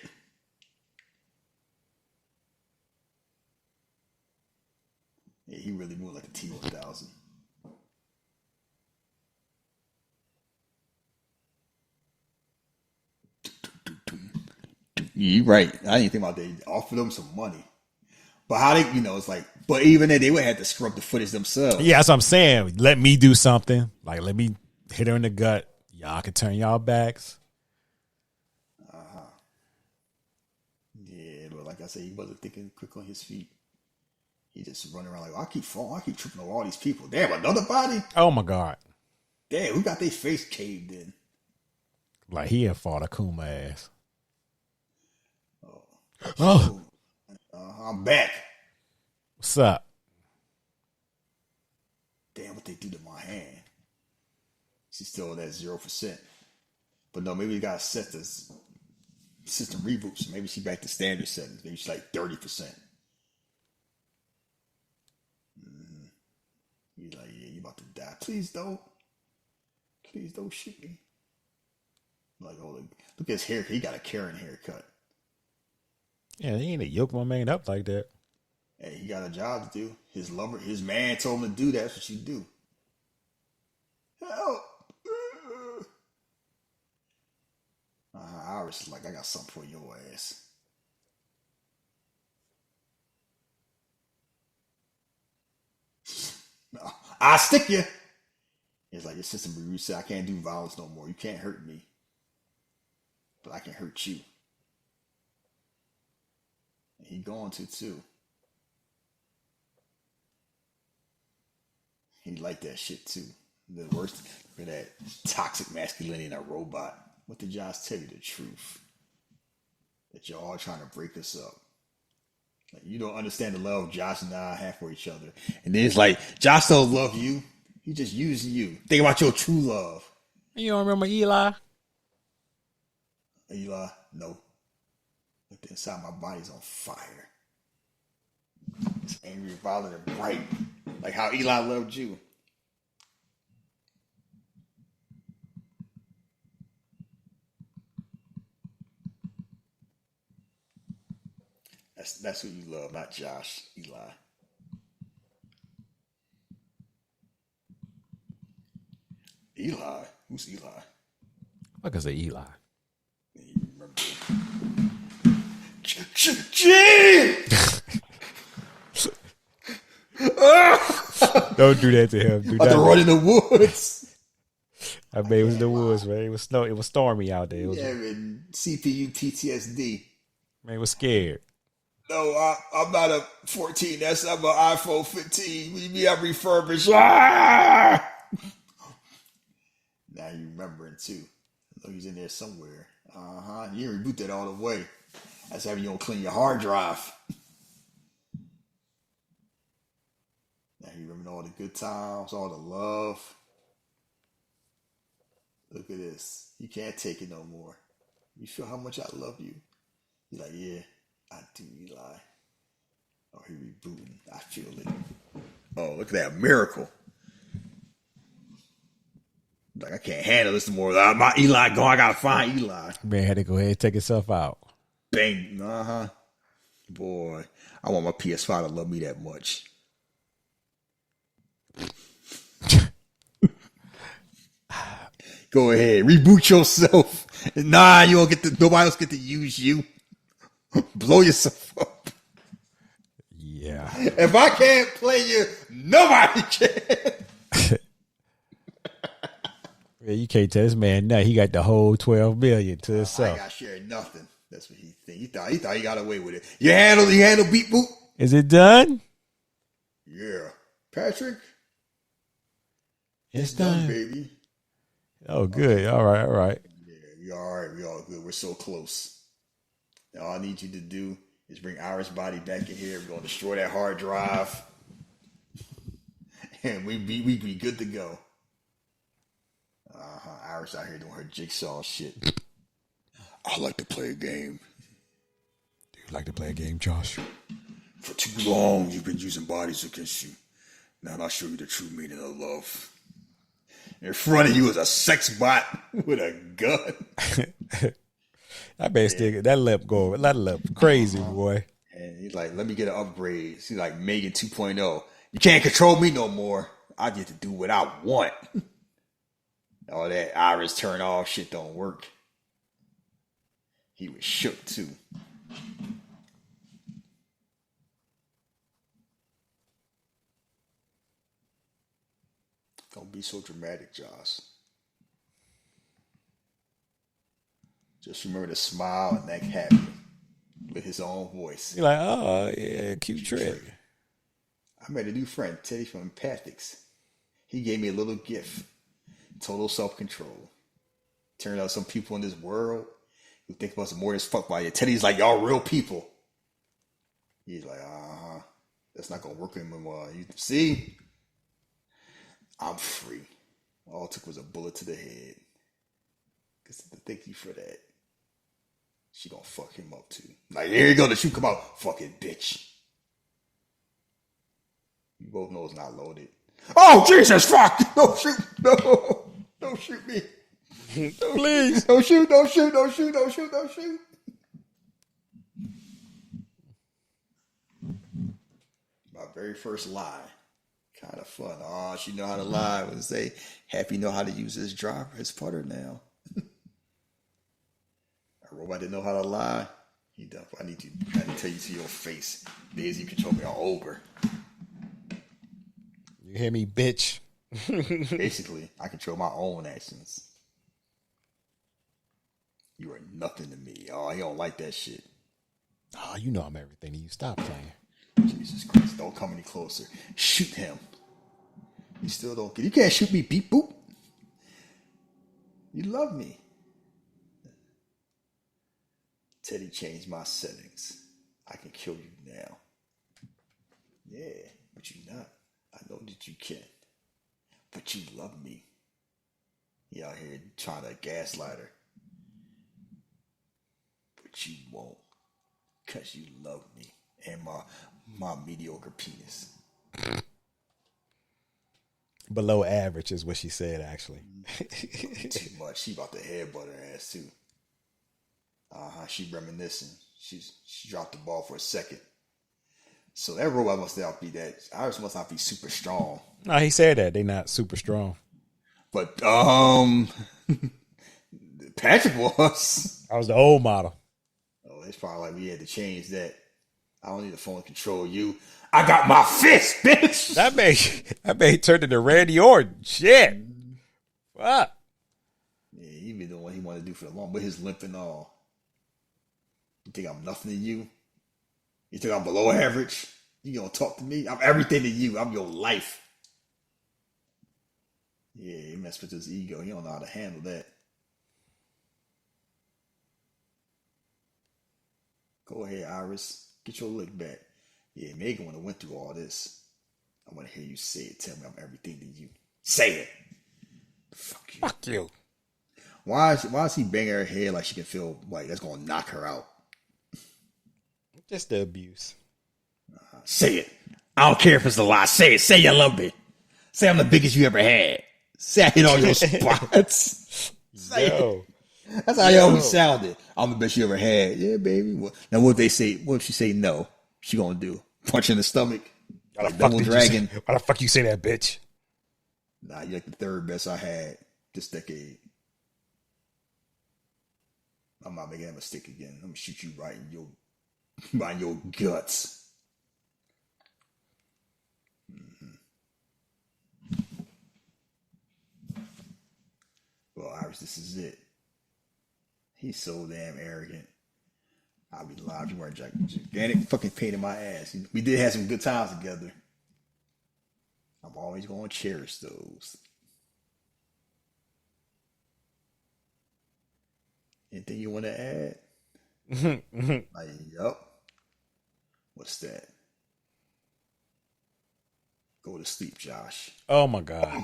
Yeah, he really moved like a T1000. You're right. I didn't think about that. Offer them some money. But how they, it's like, but even then, they would have to scrub the footage themselves. Yeah, that's what I'm saying. Let me do something. Like, let me hit her in the gut. Y'all can turn y'all backs. Yeah, but like I said, he wasn't thinking quick on his feet. He just running around like, I keep falling. I keep tripping over all these people. Damn, another body? Oh, my God. Damn, who got their face caved in? Like, he had fought a Kuma ass. Oh. I'm back. What's up? Damn, what they do to my hand. She's still at that 0%. But no, maybe you got to set this system reboot. So maybe she's back to standard settings. Maybe she's like 30%. He's like, yeah, you about to die. Please don't. Please don't shoot me. Like, oh, look at his haircut. He got a Karen haircut. Yeah, he ain't a yoke my man up like that. Hey, he got a job to do. His man told him to do that. That's what you do. Help! Iris is like, I got something for your ass. No, I'll stick you. It's like your system be reset. I can't do violence no more. You can't hurt me. But I can hurt you. He going to too. He like that shit too. The worst for that toxic masculinity in a robot. What did Josh tell you the truth? That you're all trying to break us up. Like, you don't understand the love Josh and I have for each other. And then it's like, Josh don't love you. He just using you. Think about your true love. You don't remember Eli? Eli, no. But the inside my body's on fire. It's angry, violent, and bright. Like how Eli loved you. That's who you love, not Josh, Eli. Eli? Who's Eli? Like I say, Eli. You remember? Gee! Don't do that to him. Do About to run in the woods. I mean, it was the woods, man. It was snow. It was stormy out there. It was, Having CPU PTSD. man, was scared. No, I'm not a 14S. I'm an iPhone 15. We be refurbished. Ah! Now you remembering too. I know he's in there somewhere. You didn't reboot that all the way. That's having you don't clean your hard drive. Now you remember all the good times, all the love. Look at this. You can't take it no more. You feel how much I love you. You're like, yeah, I do, Eli. Oh, he rebooting. I feel it. Oh, look at that miracle. Like, I can't handle this more. My Eli gone. I gotta find Eli. Man had to go ahead and take himself out. Bang. Boy, I want my PS5 to love me that much. Go ahead, reboot yourself. Nah, you don't get to. Nobody else get to use you. Blow yourself up. Yeah. If I can't play you, nobody can. Yeah, you can't tell this man nothing. He got the whole 12 million to I himself. ain't got to share nothing. That's what he think. He thought he got away with it. You handle beat boot. Is it done? Yeah, Patrick. It's done, baby. Oh, good. All right. Yeah, we all right. We all good. We're so close. Now, all I need you to do is bring Iris' body back in here. We're gonna destroy that hard drive, and we be good to go. Iris out here doing her jigsaw shit. I like to play a game. Do you like to play a game, Josh? For too long, you've been using bodies against you. Now I'll show you the true meaning of love. In front of you is a sex bot with a gun. I bet still that lip go. That lip crazy, boy. And he's like, let me get an upgrade. She's like Megan 2.0. You can't control me no more. I get to do what I want. All that Iris turn off shit don't work. He was shook too. Don't be so dramatic, Josh. Just remember to smile and act happy with his own voice. You're like, oh, yeah, cute trick. I made a new friend, Teddy from Empathics. He gave me a little gift. Total self-control. Turned out some people in this world who think about some more than fuck by you. Teddy's like, y'all real people. He's like, that's not going to work anymore. You see? I'm free. All it took was a bullet to the head. Thank you for that. She gonna fuck him up too. Like, here you go, the shoot come out. Fucking bitch. You both know it's not loaded. Oh, Jesus, fuck! Don't shoot. No. Don't shoot me. Please. Don't shoot. Don't shoot. Don't shoot. Don't shoot. Don't shoot. My very first lie. Kind of fun. Oh, she know how to lie. I would say, Happy know how to use his driver, his putter now. A robot didn't know how to lie. He done. I need to tell you to your face. Biz, you control me all over. You hear me, bitch? Basically, I control my own actions. You are nothing to me. Oh, he don't like that shit. Oh, you know I'm everything to you. Stop playing. Jesus Christ, don't come any closer. Shoot him. You still don't get. You can't shoot me, beep boop. You love me. Teddy changed my settings. I can kill you now. Yeah, but you not. I know that you can. But you love me. You out here trying to gaslight her. But you won't. Because you love me. And my mediocre penis. Below average is what she said, actually. Too much. She about to headbutt her ass too. She reminiscing. She dropped the ball for a second. So that robot must not be that. Ours must not be super strong. No, he said that they not super strong. But Patrick was. I was the old model. Oh, it's probably like we had to change that. I don't need a phone to control you. I got my fist, bitch. That may turned into Randy Orton. Shit. Fuck. Yeah, he been doing what he wanted to do for the long, but his limp and all. You think I'm nothing to you? You think I'm below average? You gonna talk to me? I'm everything to you. I'm your life. Yeah, he messed with his ego. He don't know how to handle that. Go ahead, Iris. Get your lick back. Yeah, Megan would have went through all this. I want to hear you say it. Tell me I'm everything to you. Say it. Fuck you. Fuck you. Why is he banging her head like she can feel like that's gonna knock her out? Just the abuse. Say it. I don't care if it's a lie. Say it. Say you love me. Say I'm the biggest you ever had. Say I hit all your spots. Say it. That's how you always sounded. I'm the best you ever had. Yeah, baby. Now what if they say? What if she say no? She gonna do punch in the stomach. Like Double Dragon. Why the fuck you say that, bitch? Nah, you're like the third best I had this decade. I'm not making that mistake again. I'm gonna shoot you right in your guts. Well, Iris, this is it. He's so damn arrogant. I'll be live. You weren't gigantic fucking pain in my ass. We did have some good times together. I'm always going to cherish those. Anything you want to add? Like, yup. What's that? Go to sleep, Josh. Oh my God.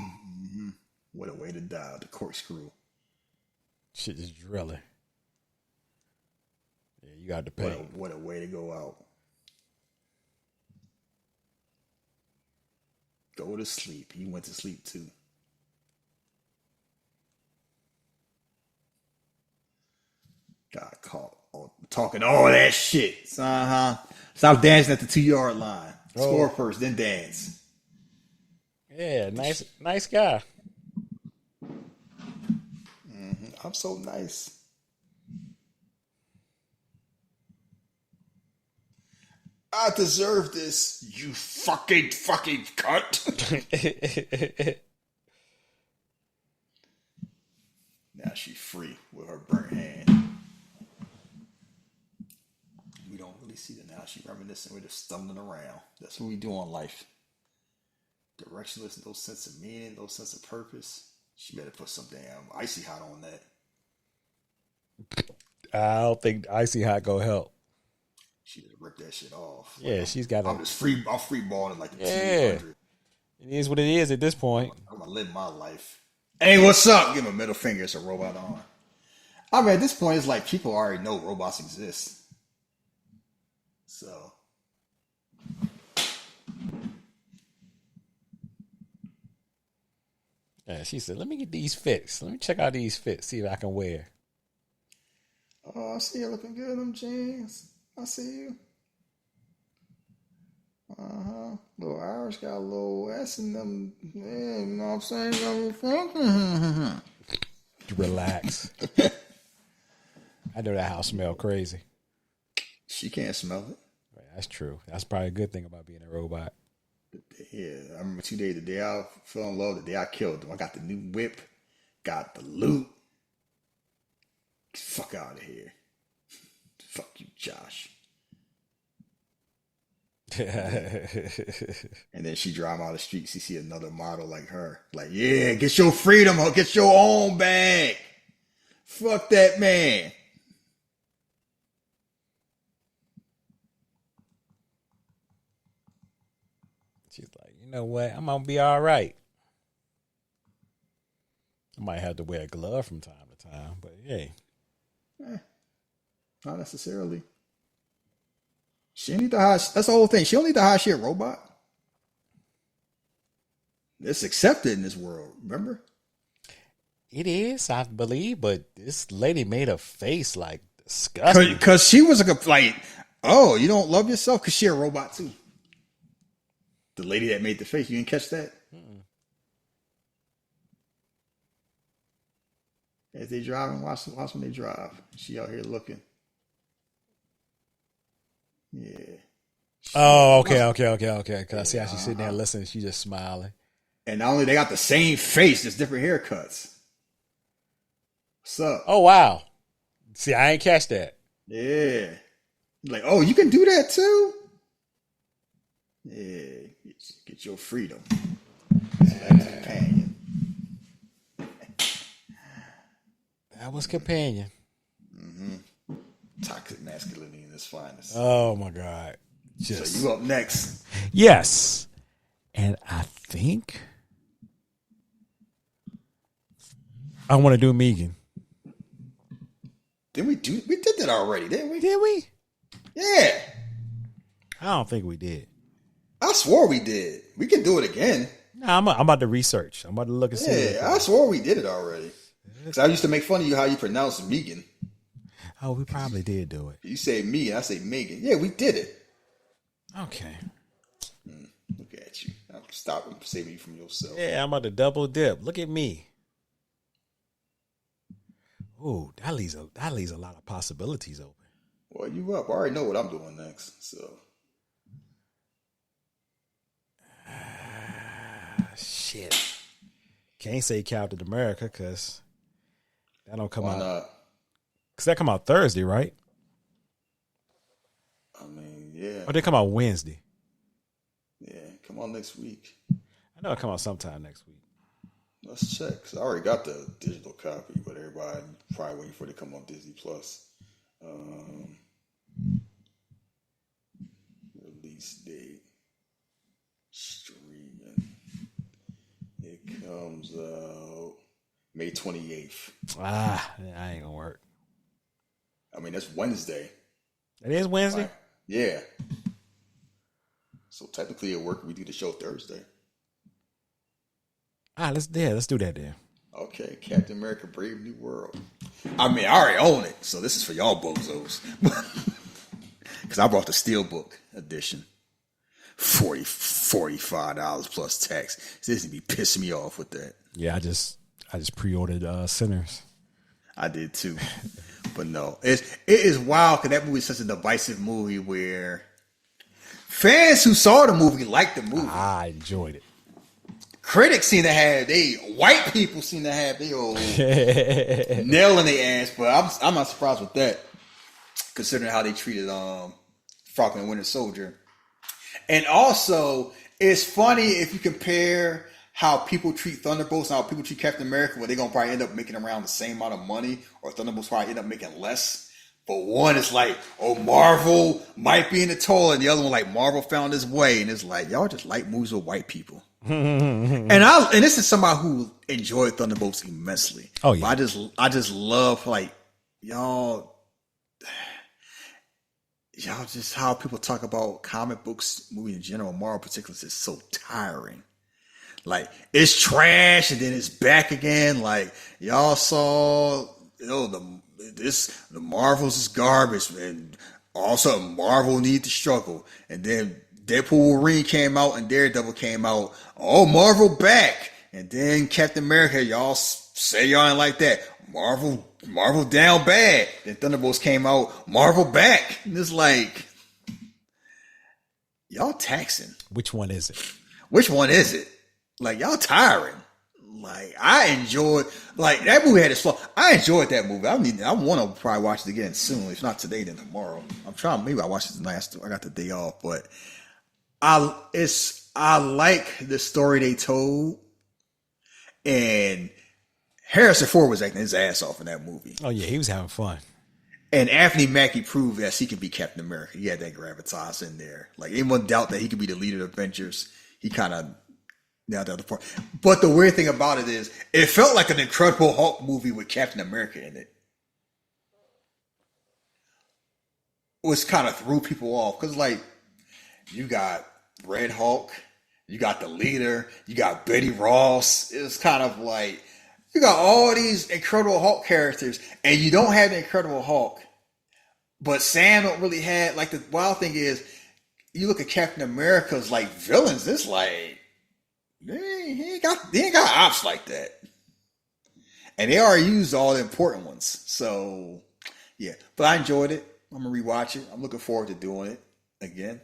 What a way to die. The corkscrew. Shit is drilling. Yeah, you got to pay. What a way to go out. Go to sleep. He went to sleep too. Got caught talking all that shit. Stop dancing at the 2-yard line. Score first, then dance. Yeah, nice guy. I'm so nice. I deserve this, you fucking cunt. Now she's free with her burnt hand. We don't really see that now. She's reminiscing. We're just stumbling around. That's what we do in life. Directionless, no sense of meaning, no sense of purpose. She better put some damn icy hot on that. I don't think icy hot go help. She just ripped that shit off. Yeah, she's got. I'm free balling like the 200. It is what it is at this point. I'm gonna live my life. Hey, what's up? Give him a middle finger. It's a robot arm. I mean, at this point, it's like people already know robots exist. So. Yeah, she said, let me get these fits. Let me check out these fits, see if I can wear. Oh, I see you looking good in them jeans. I see you. Little Irish got a little ass in them. Yeah, you know what I'm saying? Relax. I know that house smell crazy. She can't smell it. That's true. That's probably a good thing about being a robot. Yeah, I remember 2 days, the day I fell in love, the day I killed him. I got the new whip, got the loot. Fuck out of here. Fuck you, Josh. And then she drive out the street. She see another model like her. Like, yeah, get your freedom. Get your own bag. Fuck that man. She's like, you know what? I'm gonna be all right. I might have to wear a glove from time to time, but hey. Not necessarily. She don't need to hide. That's the whole thing. She don't need to hide she a robot. It's accepted in this world, remember? It is, I believe, but this lady made a face like disgusting. Because she was like, oh, you don't love yourself? Because she a robot too. The lady that made the face, you didn't catch that? As they drive and watch when they drive. She out here looking. Yeah. Oh, okay. Because I see how she's sitting there listening. She's just smiling. And not only they got the same face, just different haircuts. What's up? Oh, wow. See, I ain't catch that. Yeah. Like, oh, you can do that too? Yeah. Get your freedom. That's companion. That was companion. Mm-hmm. Toxic masculinity in its finest. Oh, my God. So you up next. Yes. And I think I want to do Megan. We did that already, didn't we? Did we? Yeah. I don't think we did. I swore we did. We can do it again. No, I'm about to research. I'm about to look and see. Yeah, I swore we did it already. Because I used to make fun of you how you pronounce Megan. Oh, we probably did do it. You say me, I say Megan. Yeah, we did it. Okay. Look at you. I'm stopping saving you from yourself. Yeah, I'm about to double dip. Look at me. Ooh, that leaves a lot of possibilities open. Well, you up. I already know what I'm doing next. So shit. Can't say Captain America because that don't come why out. not? Because that come out Thursday, right? I mean, yeah. Or they come out Wednesday? Yeah, come on next week. I know it come out sometime next week. Let's check. Cause I already got the digital copy, but everybody probably waiting for it to come on Disney Plus. Release date. Streaming. It comes out May 28th. Ah, I ain't gonna work. I mean, that's Wednesday. It is Wednesday? Right. Yeah. So technically at work, we do the show Thursday. Let's do that then. Okay, Captain America Brave New World. I mean, I already own it, so this is for y'all bozos. Because I brought the Steelbook edition. $45 plus tax. Disney be pissing me off with that. Yeah, I just pre-ordered Sinners. I did too. But no, it is wild because that movie is such a divisive movie where fans who saw the movie liked the movie. I enjoyed it. Critics seem to have white people seem to have their old nail in their ass, but I'm not surprised with that, considering how they treated Falcon and Winter Soldier. And also, it's funny if you compare how people treat Thunderbolts and how people treat Captain America, where they're gonna probably end up making around the same amount of money, or Thunderbolts probably end up making less. But one is like, oh, Marvel might be in the toilet, and the other one like Marvel found his way, and it's like y'all just like movies with white people. And this is somebody who enjoyed Thunderbolts immensely. Oh yeah, but I just love like y'all just how people talk about comic books, movie in general, Marvel in particular, is so tiring. Like it's trash and then it's back again. Like y'all saw, the Marvels is garbage, and also Marvel need to struggle, and then Deadpool Wolverine came out and Daredevil came out. Oh, Marvel back. And then Captain America, y'all say y'all ain't like that. Marvel down bad. Then Thunderbolts came out. Marvel back. And it's like, y'all taxing. Which one is it? Which one is it? Like, y'all tiring. Like, I enjoyed, like, that movie had its flaw. I enjoyed that movie. I want to probably watch it again soon. If not today, then tomorrow. I'm trying, maybe I watch it tonight. I got the day off, but I like the story they told, and Harrison Ford was acting his ass off in that movie. Oh yeah, he was having fun. And Anthony Mackie proved that he could be Captain America. He had that gravitas in there. Like anyone doubt that he could be the leader of Avengers, he kind of nailed the other part. But the weird thing about it is, it felt like an Incredible Hulk movie with Captain America in it. Which kind of threw people off because, like, you got Red Hulk, you got the leader, you got Betty Ross. It's kind of like you got all these Incredible Hulk characters, and you don't have the Incredible Hulk. But Sam don't really have, like, the wild thing is, you look at Captain America's like villains. It's like they ain't got ops like that, and they already used all the important ones. So yeah, but I enjoyed it. I'm gonna rewatch it. I'm looking forward to doing it again.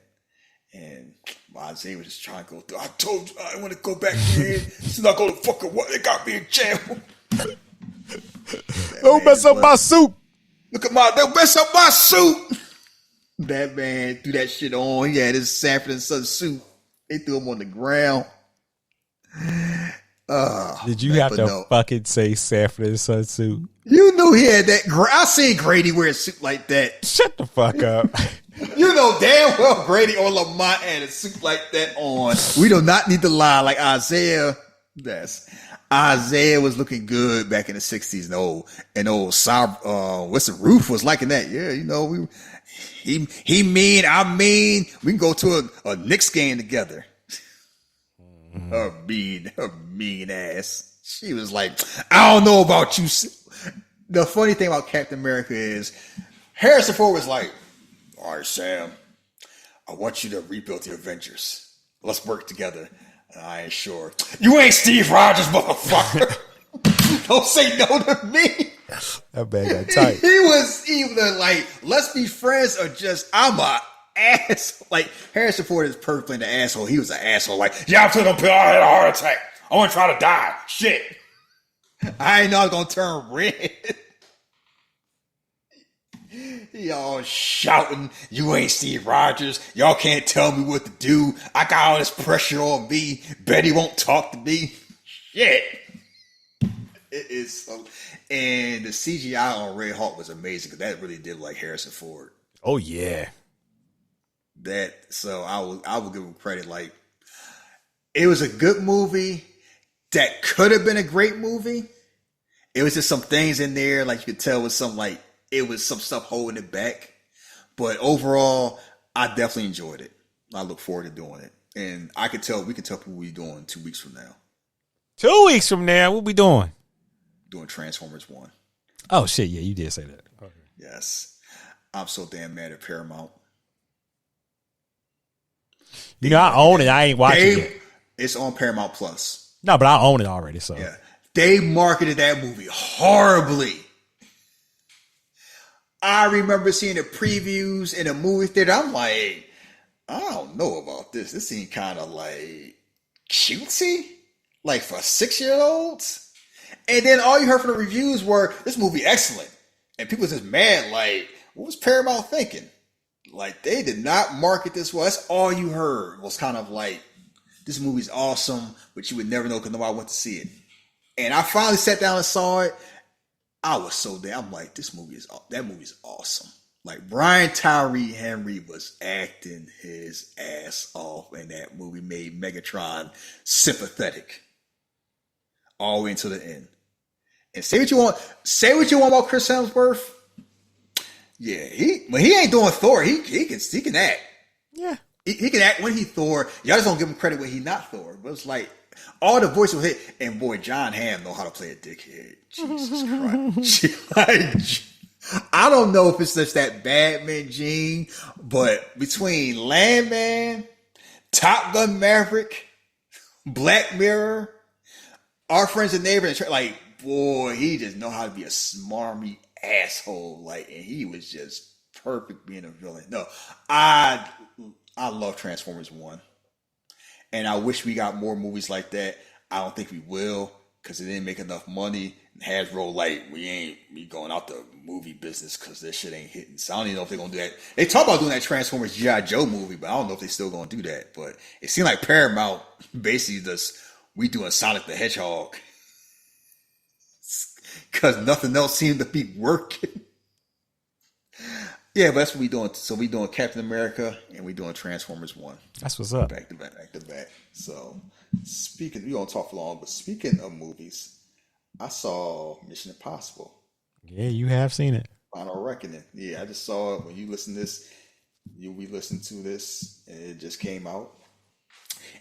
And Isaiah was just trying to go through. I told you I want to go back there. It's not going to fucking what they got me in jail. Don't mess up my suit. Look at my, they'll mess up my suit. That man threw that shit on. He had his Sanford and Son suit. They threw him on the ground. Did you have to fucking say Sanford and Son suit? You knew he had that. I seen Grady wear a suit like that. Shut the fuck up. You know damn well Grady or Lamont had a suit like that on. We do not need to lie like Isaiah. Yes. Isaiah was looking good back in the 60s and old what's the roof was liking that. Yeah, you know, he mean, I mean, we can go to a Knicks game together. Her mean ass. She was like, I don't know about you. The funny thing about Captain America is Harrison Ford was like, all right, Sam, I want you to rebuild the Avengers. Let's work together. And I ain't sure. You ain't Steve Rogers, motherfucker. Don't say no to me. That man got tight. He was either like, let's be friends, or just, I'm a ass. Like, Harrison Ford is perfectly an asshole. He was an asshole. Like, yeah, I'm taking a pill. I had a heart attack. I want to try to die. Shit. I ain't know I was going to turn red. Y'all shouting, you ain't Steve Rogers. Y'all can't tell me what to do. I got all this pressure on me. Betty won't talk to me. Shit. It is so. And the CGI on Red Hulk was amazing because that really did like Harrison Ford. Oh, yeah. So I will give him credit. Like, it was a good movie that could have been a great movie. It was just some things in there, like you could tell was some like it was some stuff holding it back. But overall, I definitely enjoyed it. I look forward to doing it. And we can tell people what we're doing 2 weeks from now. 2 weeks from now, what we doing? Doing Transformers 1. Oh, shit. Yeah, you did say that. Okay. Yes. I'm so damn mad at Paramount. You know, I own it. I ain't watching it. It's on Paramount Plus. No, but I own it already. So yeah, they marketed that movie horribly. I remember seeing the previews in a movie theater. I'm like, I don't know about this. This seemed kind of like cutesy, like for 6-year-olds. And then all you heard from the reviews were this movie excellent, and people just mad. Like, what was Paramount thinking? Like, they did not market this well. That's all you heard was kind of like, this movie's awesome, but you would never know because nobody went to see it. And I finally sat down and saw it. I was so damn, I'm like, that movie's awesome. Like, Brian Tyree Henry was acting his ass off in that movie, made Megatron sympathetic all the way until the end. And say what you want about Chris Hemsworth. Yeah, when he ain't doing Thor, he can act. Yeah. He can act when he Thor. Y'all just don't give him credit when he not Thor. But it's like all the voices hit, and boy, John Hamm know how to play a dickhead. Jesus Christ. I don't know if it's just that Batman gene, but between Landman, Top Gun Maverick, Black Mirror, Our Friends and Neighbors, like, boy, he just know how to be a smarmy asshole. Like, and he was just perfect being a villain. No, I love Transformers 1. And I wish we got more movies like that. I don't think we will, because it didn't make enough money. And Hasbro like, we going out the movie business because this shit ain't hitting. So I don't even know if they're gonna do that. They talk about doing that Transformers G.I. Joe movie, but I don't know if they still gonna do that. But it seemed like Paramount basically just we doing Sonic the Hedgehog because nothing else seemed to be working. Yeah, but that's what we doing. So we doing Captain America and we doing Transformers 1. That's what's up. Back to back. So we don't talk for long, but speaking of movies, I saw Mission Impossible. Yeah, you have seen it. Final Reckoning. Yeah, I just saw it when you listen to this. We listened to this and it just came out.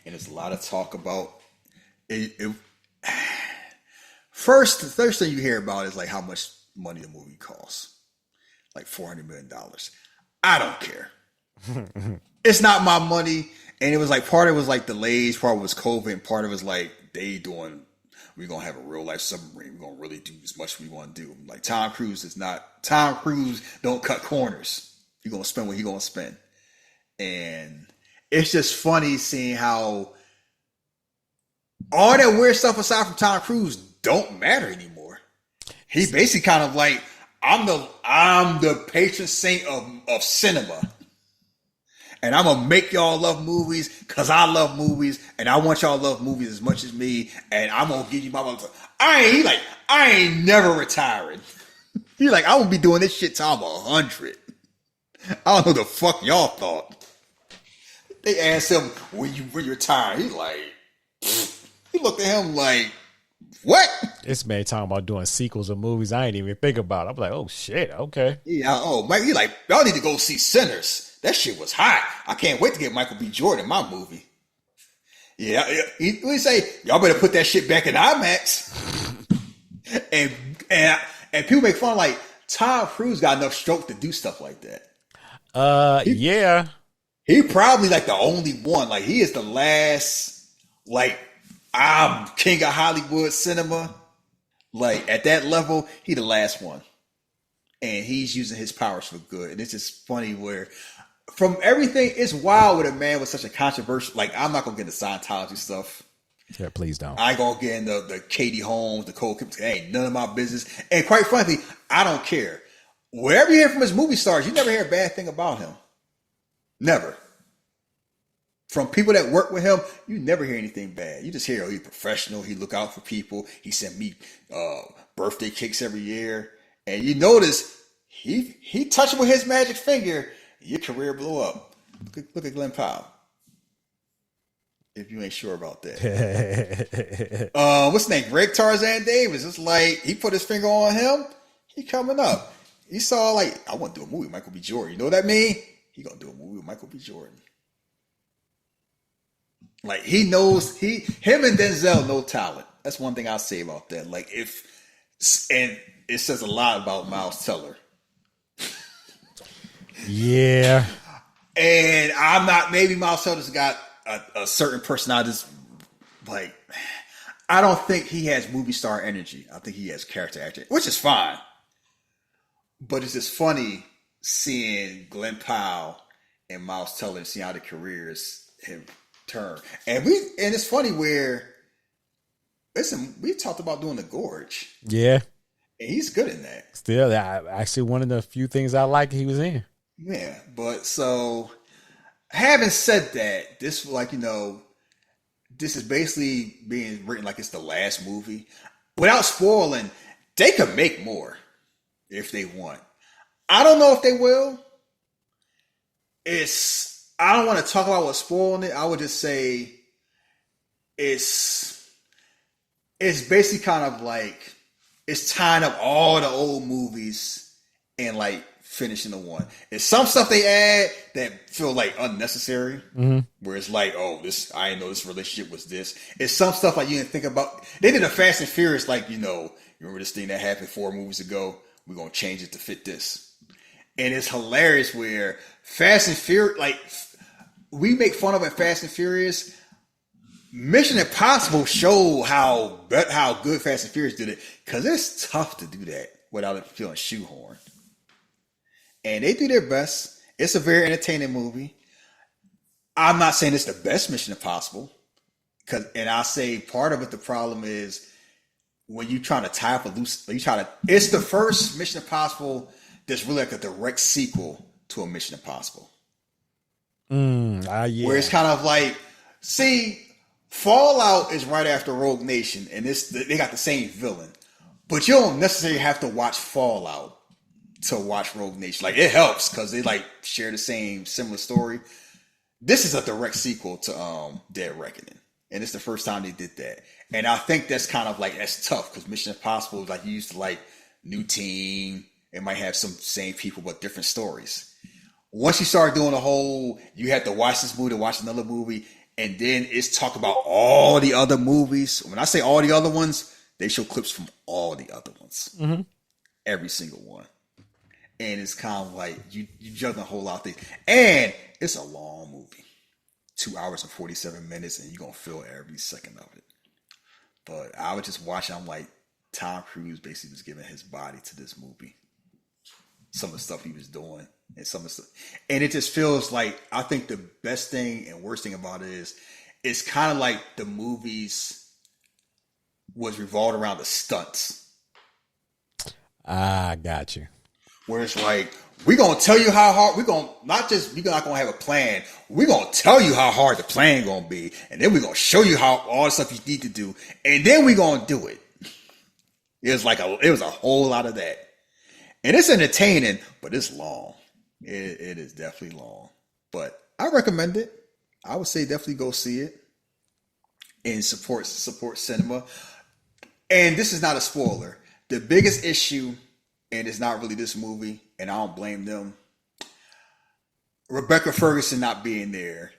And there's a lot of talk about it. First, the first thing you hear about is like how much money the movie costs. Like $400 million. I don't care. It's not my money. And it was like, part of it was like delays, part of it was COVID, and part of it was like we're going to have a real life submarine. We're going to really do as much as we want to do. Like Tom Cruise don't cut corners. He's going to spend what he's going to spend. And it's just funny seeing how all that weird stuff aside from Tom Cruise don't matter anymore. He basically kind of like, I'm the patron saint of cinema. And I'm going to make y'all love movies because I love movies. And I want y'all to love movies as much as me. And I'm going to give you my love. I ain't never retiring. He's like, I won't be doing this shit till I'm 100. I don't know the fuck y'all thought. They asked him, when you retire? He's like, he looked at him like, what? This man talking about doing sequels of movies I ain't even think about. I'm like, oh shit, okay. Yeah, Mike, he like, y'all need to go see Sinners. That shit was hot. I can't wait to get Michael B. Jordan in my movie. Yeah, we say, y'all better put that shit back in IMAX. and people make fun like Tom Cruise got enough stroke to do stuff like that. Yeah. He probably like the only one. Like he is the last, like, I'm king of Hollywood cinema. Like at that level, he the last one. And he's using his powers for good. And it's just funny where from everything, it's wild with a man with such a controversial, like I'm not going to get into Scientology stuff. Yeah, please don't. I ain't going to get into the Katie Holmes, the Cole Kipps. Ain't none of my business. And quite frankly, I don't care. Wherever you hear from his movie stars, you never hear a bad thing about him. Never. From people that work with him, you never hear anything bad. You just hear, oh, he's professional. He look out for people. He sent me birthday cakes every year. And you notice he touched it with his magic finger. Your career blew up. Look at Glenn Powell. If you ain't sure about that. What's his name? Greg Tarzan Davis. It's like he put his finger on him. He coming up. He saw like, I want to do a movie with Michael B. Jordan. You know what that mean? He gonna do a movie with Michael B. Jordan. Like he knows him and Denzel know talent. That's one thing I'll say about that. Like and it says a lot about Miles Teller. Yeah. And I'm not, maybe Miles Teller's got a certain personality. Like, I don't think he has movie star energy. I think he has character acting, which is fine. But it's just funny seeing Glenn Powell and Miles Teller and seeing how the careers have turned. And it's funny where, listen, we talked about doing the Gorge. Yeah. And he's good in that. Still, actually one of the few things I like he was in. Yeah, but so having said that, this like, this is basically being written like it's the last movie. Without spoiling, they could make more if they want. I don't know if they will. I don't want to talk about what's spoiling it. I would just say it's basically kind of like it's tying up all the old movies and like finishing the one. It's some stuff they add that feel like unnecessary. Mm-hmm. Where it's like, oh, I didn't know this relationship was this. It's some stuff like you didn't think about. They did a Fast and Furious, like, you remember this thing that happened 4 movies ago? We're gonna change it to fit this. And it's hilarious where Fast and Furious, like we make fun of it, Fast and Furious. Mission Impossible showed how good Fast and Furious did it, because it's tough to do that without it feeling shoehorned. And they do their best. It's a very entertaining movie. I'm not saying it's the best Mission Impossible, and I'll say part of it, the problem is when you trying to tie up a loose, you try to. It's the first Mission Impossible that's really like a direct sequel to a Mission Impossible. Yeah. Where it's kind of like, see, Fallout is right after Rogue Nation, and they got the same villain, but you don't necessarily have to watch Fallout to watch Rogue Nation. Like, it helps because they like share the same similar story. This is a direct sequel to Dead Reckoning, and it's the first time they did that. And I think that's kind of like, that's tough because Mission Impossible is like, you used to like new team. It might have some same people but different stories. Once you start doing a whole, you have to watch this movie to watch another movie, and then it's talk about all the other movies. When I say all the other ones, they show clips from all the other ones. Mm-hmm. Every single one. And it's kind of like, you juggling a whole lot of things. And it's a long movie. 2 hours and 47 minutes, and you're going to feel every second of it. But I was just watching, I'm like, Tom Cruise basically was giving his body to this movie. Some of the stuff he was doing. And some of the stuff. And it just feels like, I think the best thing and worst thing about it is, it's kind of like the movies was revolved around the stunts. I got you. Where it's like, we're going to tell you how hard, we're not going to have a plan. We're going to tell you how hard the plan going to be. And then we're going to show you how all the stuff you need to do. And then we're going to do it. It was a whole lot of that. And it's entertaining, but it's long. It is definitely long. But I recommend it. I would say definitely go see it. And support cinema. And this is not a spoiler. The biggest issue, and it's not really this movie, and I don't blame them, Rebecca Ferguson not being there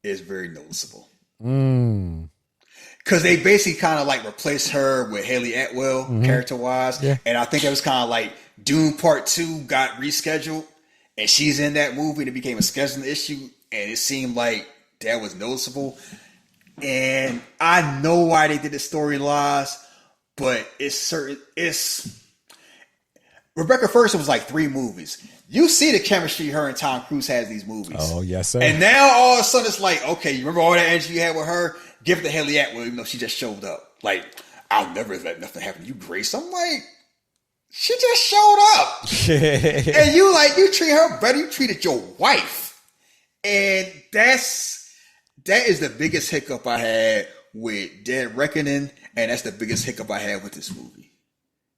is very noticeable. Because they basically kind of like replaced her with Haley Atwell, character-wise. Yeah. And I think it was kind of like Dune Part 2 got rescheduled, and she's in that movie, and it became a scheduling issue, and it seemed like that was noticeable. And I know why they did the storylines, but it's Rebecca Ferguson was like 3 movies. You see the chemistry her and Tom Cruise has these movies. Oh, yes, sir. And now all of a sudden it's like, okay, you remember all that energy you had with her? Give it to Haley Atwell, even though she just showed up. Like, I'll never let nothing happen to you, Grace. I'm like, she just showed up. And you treat her better. You treated your wife. And that is the biggest hiccup I had with Dead Reckoning. And that's the biggest hiccup I had with this movie.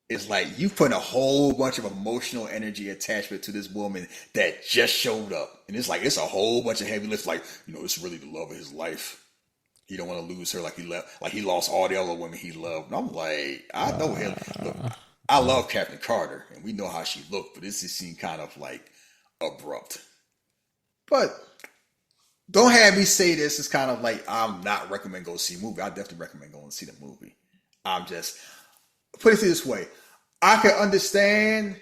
It's like you put a whole bunch of emotional energy attachment to this woman that just showed up. And it's like, it's a whole bunch of heavy lifts. Like, it's really the love of his life. He don't want to lose her like he lost all the other women he loved. And I'm like, I know him. Look, I love Captain Carter, and we know how she looked, but this just seemed kind of like abrupt. But don't have me say this. It's kind of like, I'm not recommend go see a movie. I definitely recommend going to see the movie. I'm just, put it this way. I can understand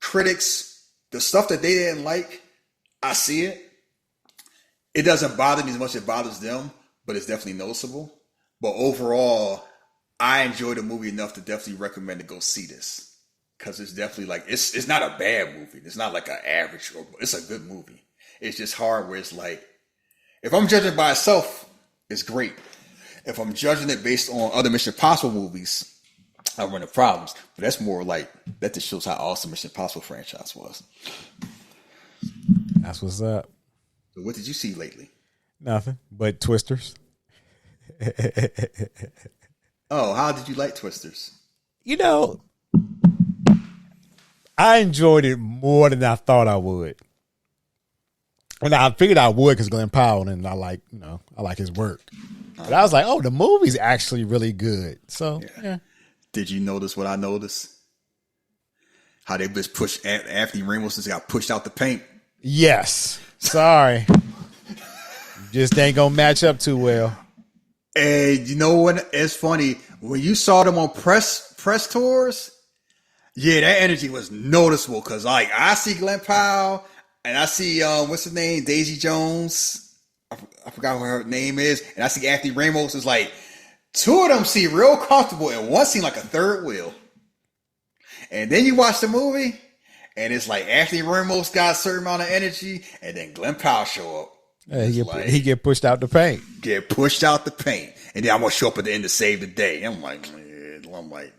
critics, the stuff that they didn't like. I see it. It doesn't bother me as much as it bothers them, but it's definitely noticeable. But overall, I enjoyed the movie enough to definitely recommend to go see this. Because it's definitely like, it's not a bad movie. It's not like an average, it's a good movie. It's just hard where it's like, if I'm judging it by itself, it's great. If I'm judging it based on other Mission Impossible movies, I run into problems. But that's more like, that just shows how awesome Mission Impossible franchise was. That's what's up. So what did you see lately? Nothing but Twisters. Oh, how did you like Twisters? I enjoyed it more than I thought I would. And I figured I would because Glenn Powell, and I like his work. But I was like, oh, the movie's actually really good. So, yeah. Did you notice what I noticed? How they just pushed Anthony Ramos just got pushed out the paint? Yes. Sorry. Just ain't gonna match up too well. And you know what? It's funny. When you saw them on press tours, yeah, that energy was noticeable. Because like I see Glenn Powell and I see what's his name, Daisy Jones. I forgot what her name is, and I see Anthony Ramos. Is like 2 of them seem real comfortable, and one seemed like a third wheel. And then you watch the movie, and it's like Anthony Ramos got a certain amount of energy, and then Glenn Powell show up. He get pushed out the paint. Get pushed out the paint. And then I'm going to show up at the end to save the day. I'm like, man. I'm like,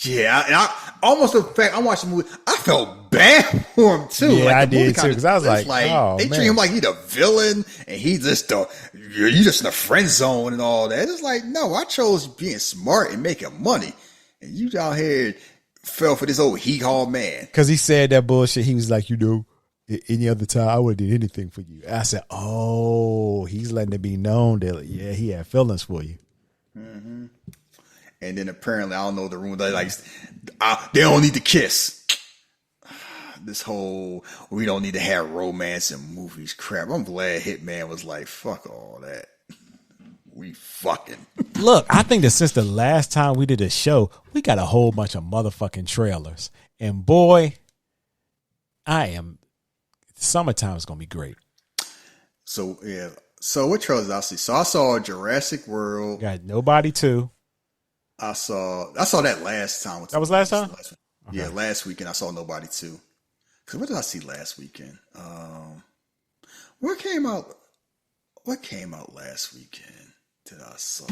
yeah, and I almost the fact I'm watching the movie, I felt bad for him too. Yeah, like, I did too, because I was like, oh, they man. treat him like he's the villain, and he's just you just in the friend zone and all that. It's like, no, I chose being smart and making money, and you out here fell for this old hee-haw man. Because he said that bullshit. He was like, any other time I would have did anything for you. I said, oh, he's letting it be known that, yeah, he had feelings for you. Mm-hmm. And then apparently, I don't know the rumor that they don't need to kiss. This whole we don't need to have romance in movies crap. I'm glad Hitman was like, fuck all that. We fucking. Look, I think that since the last time we did a show, we got a whole bunch of motherfucking trailers. And boy, summertime is going to be great. So, yeah. So, what trailers did I see? So, I saw Jurassic World. Got Nobody 2. I saw that last time. That was last time? Okay. Yeah, last weekend I saw Nobody 2. Because what did I see last weekend? What came out last weekend that I saw?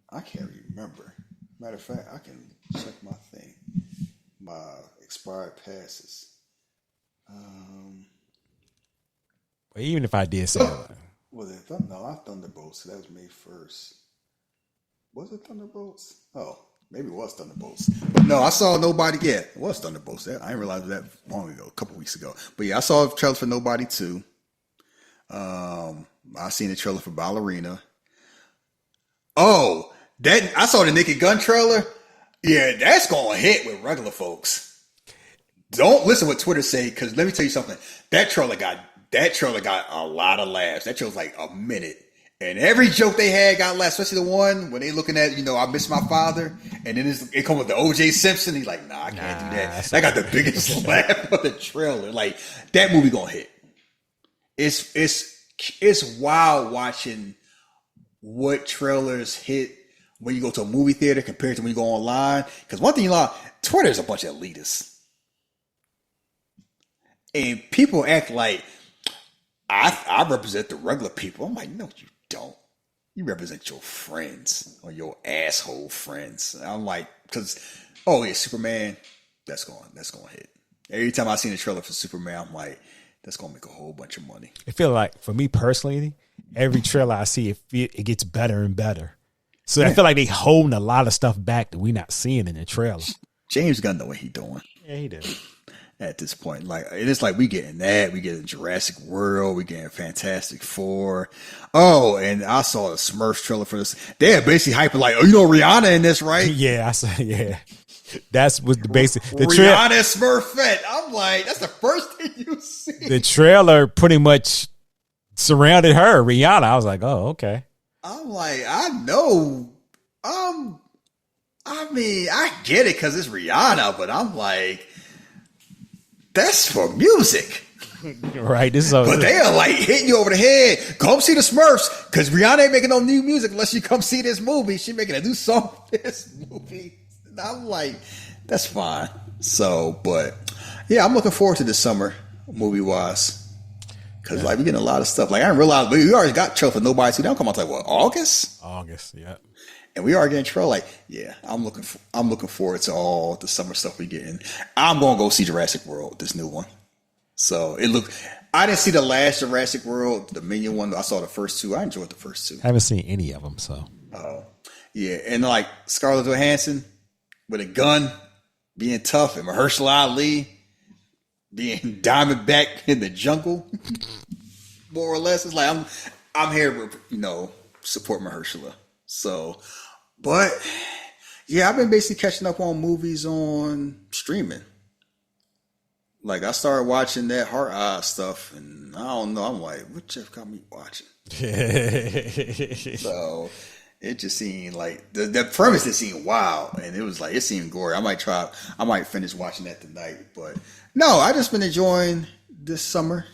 I can't remember. Matter of fact, I can check my thing. My expired passes. Well, even if I did say that. Was it? No, not Thunderbolts. That was May 1st. Was it Thunderbolts? Oh, maybe it was Thunderbolts. But no, I saw Nobody. Yeah, it was Thunderbolts. I didn't realize that long ago, a couple weeks ago. But yeah, I saw a trailer for Nobody 2. I seen the trailer for Ballerina. Oh, I saw the Naked Gun trailer. Yeah, that's going to hit with regular folks. Don't listen what Twitter say, because let me tell you something. That trailer got a lot of laughs. That trailer was like a minute. And every joke they had got laughs, especially the one when they looking at, I miss my father. And then it come with the O.J. Simpson. He's like, nah, I can't do that. That got the biggest laugh of the trailer. Like, that movie gonna hit. It's wild watching what trailers hit when you go to a movie theater compared to when you go online. Because one thing Twitter is a bunch of elitists. And people act like I represent the regular people. I'm like, no, you don't. You represent your friends or your asshole friends. I'm like, because Superman, that's going to hit. Every time I seen a trailer for Superman, I'm like, that's going to make a whole bunch of money. I feel like, for me personally, every trailer I see, it gets better and better. So I feel like they holding a lot of stuff back that we're not seeing in the trailer. James Gunn know what he doing. Yeah, he did. At this point, like it's like we getting that, we getting Jurassic World, we getting Fantastic Four. Oh, and I saw the Smurfs trailer for this. They're basically hyping like, Rihanna in this, right? Yeah, I saw. Yeah, that's what the basic. The Rihanna Smurfette. I'm like, that's the first thing you see. The trailer pretty much surrounded her, Rihanna. I was like, oh, okay. I'm like, I know. I mean, I get it because it's Rihanna, but I'm like, that's for music. Right. But they are like hitting you over the head. Come see the Smurfs, because Rihanna ain't making no new music unless you come see this movie. She making a new song for this movie. And I'm like, that's fine. So, but yeah, I'm looking forward to this summer, movie wise. Because like we getting a lot of stuff. Like I didn't realize we already got trailer for Nobody 2. They don't come out like what, August? August, yeah. And we are getting trailer. Like, yeah, I'm looking forward to all the summer stuff we getting. I'm gonna go see Jurassic World, this new one. So I didn't see the last Jurassic World, the Minion one. I saw the first two. I enjoyed the first two. I haven't seen any of them, so. Oh, yeah, and like Scarlett Johansson with a gun, being tough, and Mahershala Ali being Diamondback in the jungle, more or less. It's like I'm here to support Mahershala. So, but yeah, I've been basically catching up on movies on streaming. Like I started watching that Heart Eye stuff, and I don't know. I'm like, what Jeff got me watching? So it just seemed like the premise just seemed wild, and it seemed gory. I might finish watching that tonight. But no, I just been enjoying this summer,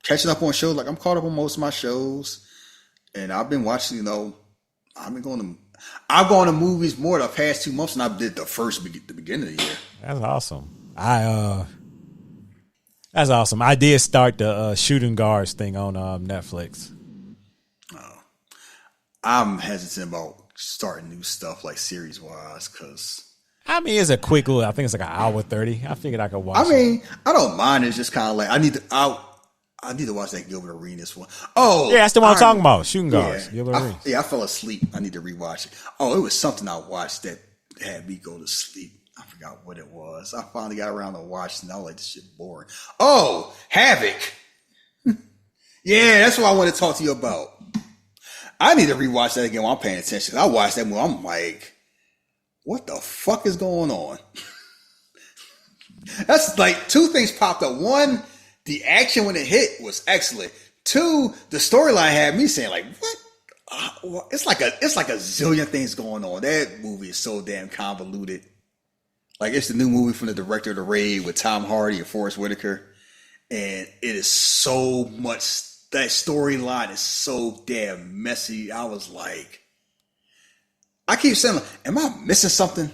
catching up on shows. Like I'm caught up on most of my shows. And I've been watching, I've gone to movies more the past 2 months than I did the beginning of the year. That's awesome. That's awesome. I did start the Shooting Guards thing on Netflix. I'm hesitant about starting new stuff like series wise because. I mean, it's a quick little. I think it's like an hour 30. I figured I could watch. I mean, I don't mind. It's just kind of like I need to watch that Gilbert Arenas one. Oh, yeah, that's the one I'm talking about. Shooting guards. Gilbert I Arenas. fell asleep. I need to rewatch it. Oh, it was something I watched that had me go to sleep. I forgot what it was. I finally got around to watching. I was like, this shit boring. Oh, Havoc. Yeah, that's what I want to talk to you about. I need to rewatch that again while I'm paying attention. I watched that movie. I'm like, what the fuck is going on? That's like two things popped up. One, the action when it hit was excellent. Two, the storyline had me saying like, what? It's like a zillion things going on. That movie is so damn convoluted. Like it's the new movie from the director of The Raid with Tom Hardy and Forrest Whitaker. And it is so much, that storyline is so damn messy. I was like, I keep saying, am I missing something?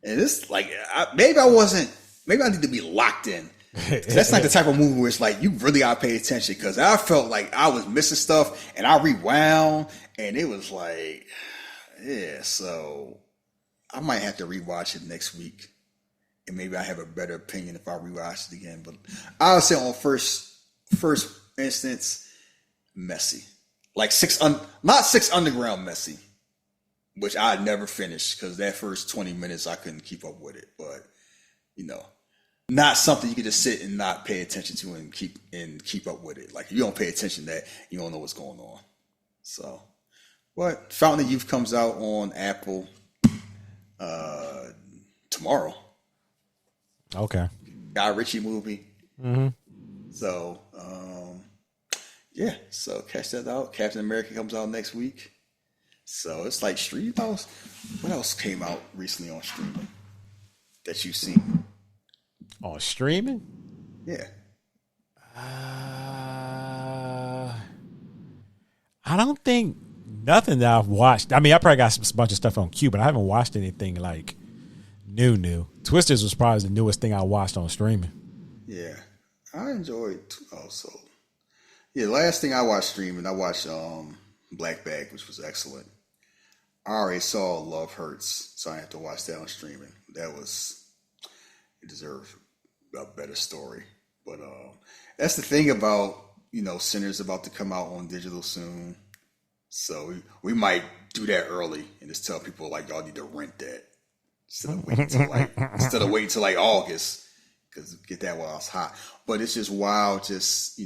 And it's like, maybe I need to be locked in. That's not the type of movie where it's like, you really got to pay attention. Because I felt like I was missing stuff and I rewound and it was like, yeah, so I might have to rewatch it next week. And maybe I have a better opinion if I rewatch it again. But I would say on first instance, messy. Like not Six Underground messy, which I never finished because that first 20 minutes I couldn't keep up with it. But not something you can just sit and not pay attention to and keep up with it. Like if you don't pay attention to that, you don't know what's going on. So, but Fountain of Youth comes out on Apple tomorrow. Okay. Guy Ritchie movie. Mm-hmm. So, yeah. So catch that out. Captain America comes out next week. So it's like streaming. What else came out recently on streaming that you've seen? On streaming? Yeah. I don't think nothing that I've watched. I mean, I probably got a bunch of stuff on queue, but I haven't watched anything like new. Twisters was probably the newest thing I watched on streaming. Yeah. I enjoyed also. Yeah, the last thing I watched streaming, I watched Black Bag, which was excellent. I already saw Love Hurts, so I had to watch that on streaming. It deserved a better story. But that's the thing about, Sinner's about to come out on digital soon. So we might do that early and just tell people like y'all need to rent that instead of waiting till like August because get that while it's hot. But it's just wild, just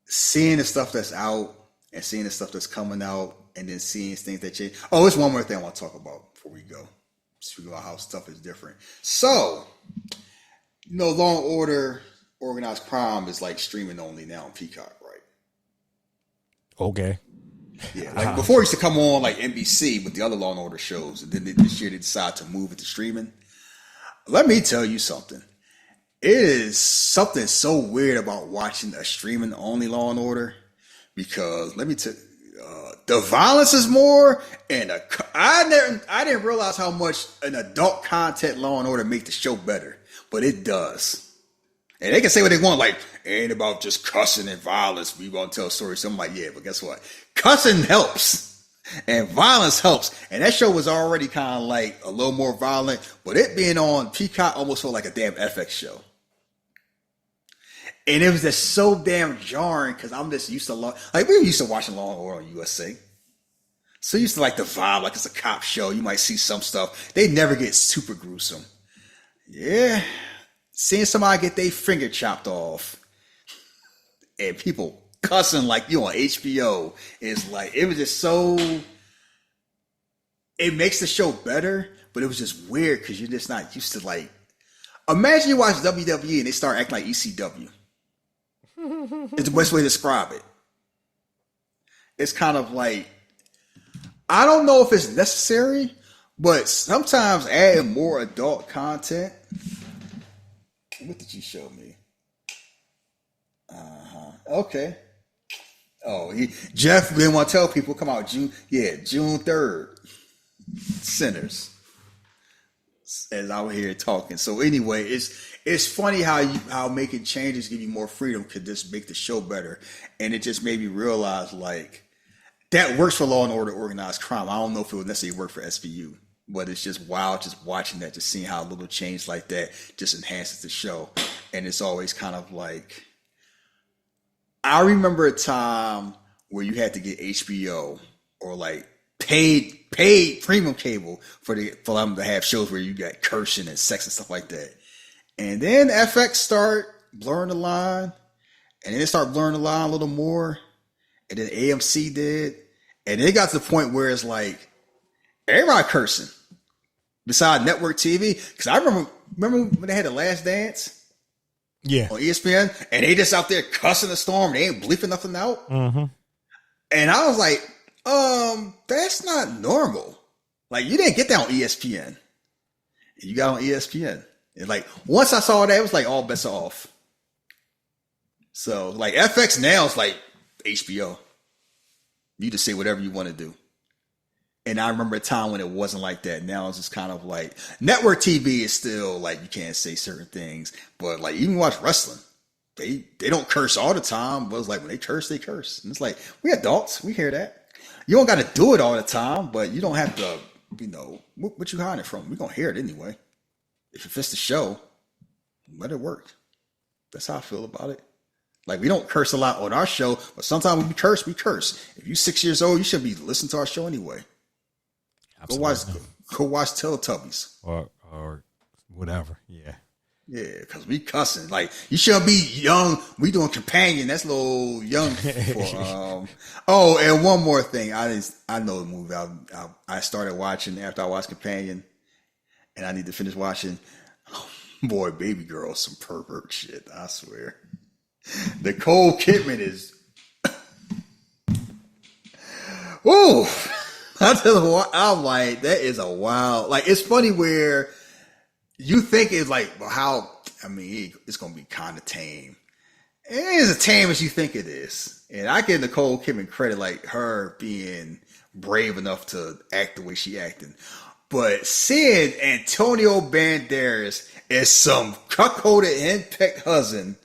seeing the stuff that's out and seeing the stuff that's coming out and then seeing things that change. Oh, there's one more thing I want to talk about before we go. Speak about how stuff is different. So, Law and Order, Organized Crime is like streaming only now on Peacock, right? Okay. Yeah, like before it used to come on like NBC with the other Law and Order shows, and then this year they decided to move it to streaming. Let me tell you something. It is something so weird about watching a streaming only Law and Order because let me tell you, the violence is more, and I didn't realize how much an adult content Law and Order make the show better, but it does. And they can say what they want, like, it ain't about just cussing and violence. We won't tell stories. So I'm like, yeah, but guess what? Cussing helps. And violence helps. And that show was already kind of like a little more violent. But it being on Peacock almost felt like a damn FX show. And it was just so damn jarring because I'm just used to, we were used to watching Law and Order on USA. So used to like the vibe, like it's a cop show. You might see some stuff. They never get super gruesome. Yeah. Seeing somebody get their finger chopped off and people cussing like you on HBO is like, it was just so, it makes the show better, but it was just weird because you're just not used to like, imagine you watch WWE and they start acting like ECW. It's the best way to describe it. It's kind of like, I don't know if it's necessary, but sometimes adding more adult content. What did you show me? Okay. Oh, Jeff didn't want to tell people, come out June 3rd. Sinners. As I was here talking. So anyway, it's funny how making changes give you more freedom could just make the show better. And it just made me realize, like, that works for Law and Order Organized Crime. I don't know if it would necessarily work for SVU, but it's just wild just watching that, just seeing how a little change like that just enhances the show. And it's always kind of like, I remember a time where you had to get HBO or like paid premium cable for them to have shows where you got cursing and sex and stuff like that. And then FX start blurring the line, and then it started blurring the line a little more. And then AMC did. And then it got to the point where it's like, everybody cursing besides network TV. Because I remember when they had The Last Dance on ESPN, and they just out there cussing the storm. They ain't bleeping nothing out. Mm-hmm. And I was like, that's not normal. Like, you didn't get that on ESPN. You got on ESPN. And like, once I saw that, it was like all bets are off. So like FX now is like HBO. You just say whatever you want to do. And I remember a time when it wasn't like that. Now it's just kind of like network TV is still like you can't say certain things. But like even watch wrestling. They don't curse all the time, but it's like when they curse, they curse. And it's like, we adults, we hear that. You don't got to do it all the time, but you don't have to, what you hiding it from? We're going to hear it anyway. If it fits the show, let it work. That's how I feel about it. Like, we don't curse a lot on our show, but sometimes when we curse, we curse. If you're 6 years old, you should be listening to our show anyway. Absolutely. Go watch Teletubbies. Or whatever, yeah. Yeah, because we cussing. Like, you shouldn't be young. We doing Companion. That's a little young for, oh, and one more thing. I know the movie I started watching after I watched Companion, and I need to finish watching. Oh, boy, Baby Girl, some pervert shit, I swear. Nicole Kidman is... Woo! I tell you what, I'm like, that is a wild... Like, it's funny where you think it's like, well, how... I mean, it's going to be kind of tame. It ain't as tame as you think it is. And I give Nicole Kidman credit, like, her being brave enough to act the way she acted. But seeing Antonio Banderas as some cuckolded henpecked husband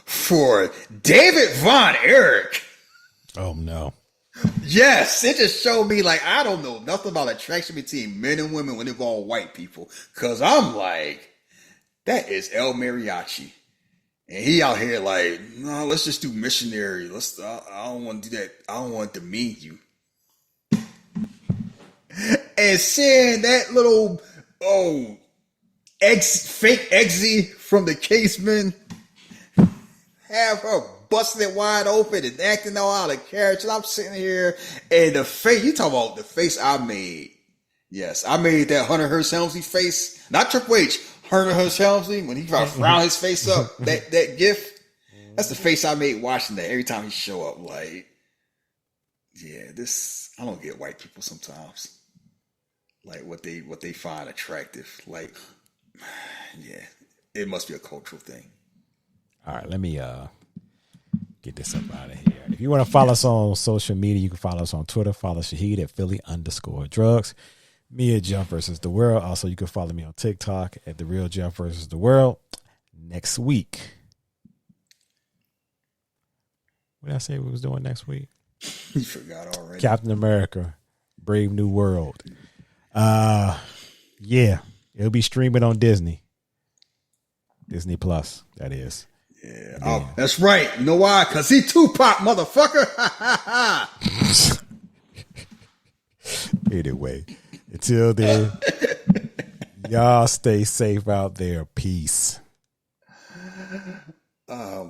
for David Von Erich. Oh, no. Yes, it just showed me, like, I don't know nothing about attraction between men and women when it involves white people. Because I'm like, that is El Mariachi. And he out here like, no, let's just do missionary. I don't want to do that. I don't want to demean you. And seeing that little, fake Eggsy from the Casement have her busting it wide open and acting all out of character. I'm sitting here and the face, you talking about the face I made. Yes, I made that Hunter Hearst Helmsley face. Not Triple H. Hunter Hearst Helmsley, when he tried to round his face up, that gif. That's the face I made watching that every time he show up. Like, yeah, I don't get white people sometimes. Like what they find attractive. Like, yeah, it must be a cultural thing. All right, let me get this up out of here. If you want to follow us on social media, you can follow us on Twitter. Follow Shahid at Philly_drugs. Me at Jump versus the World. Also, you can follow me on TikTok at The Real Jump versus the World. Next week. What did I say we was doing next week? You forgot already. Captain America, Brave New World. Yeah, it'll be streaming on Disney Plus, that is. Yeah. Oh, that's right. You know why? Because he Tupac, motherfucker. Anyway, until then, y'all stay safe out there. Peace. Oh,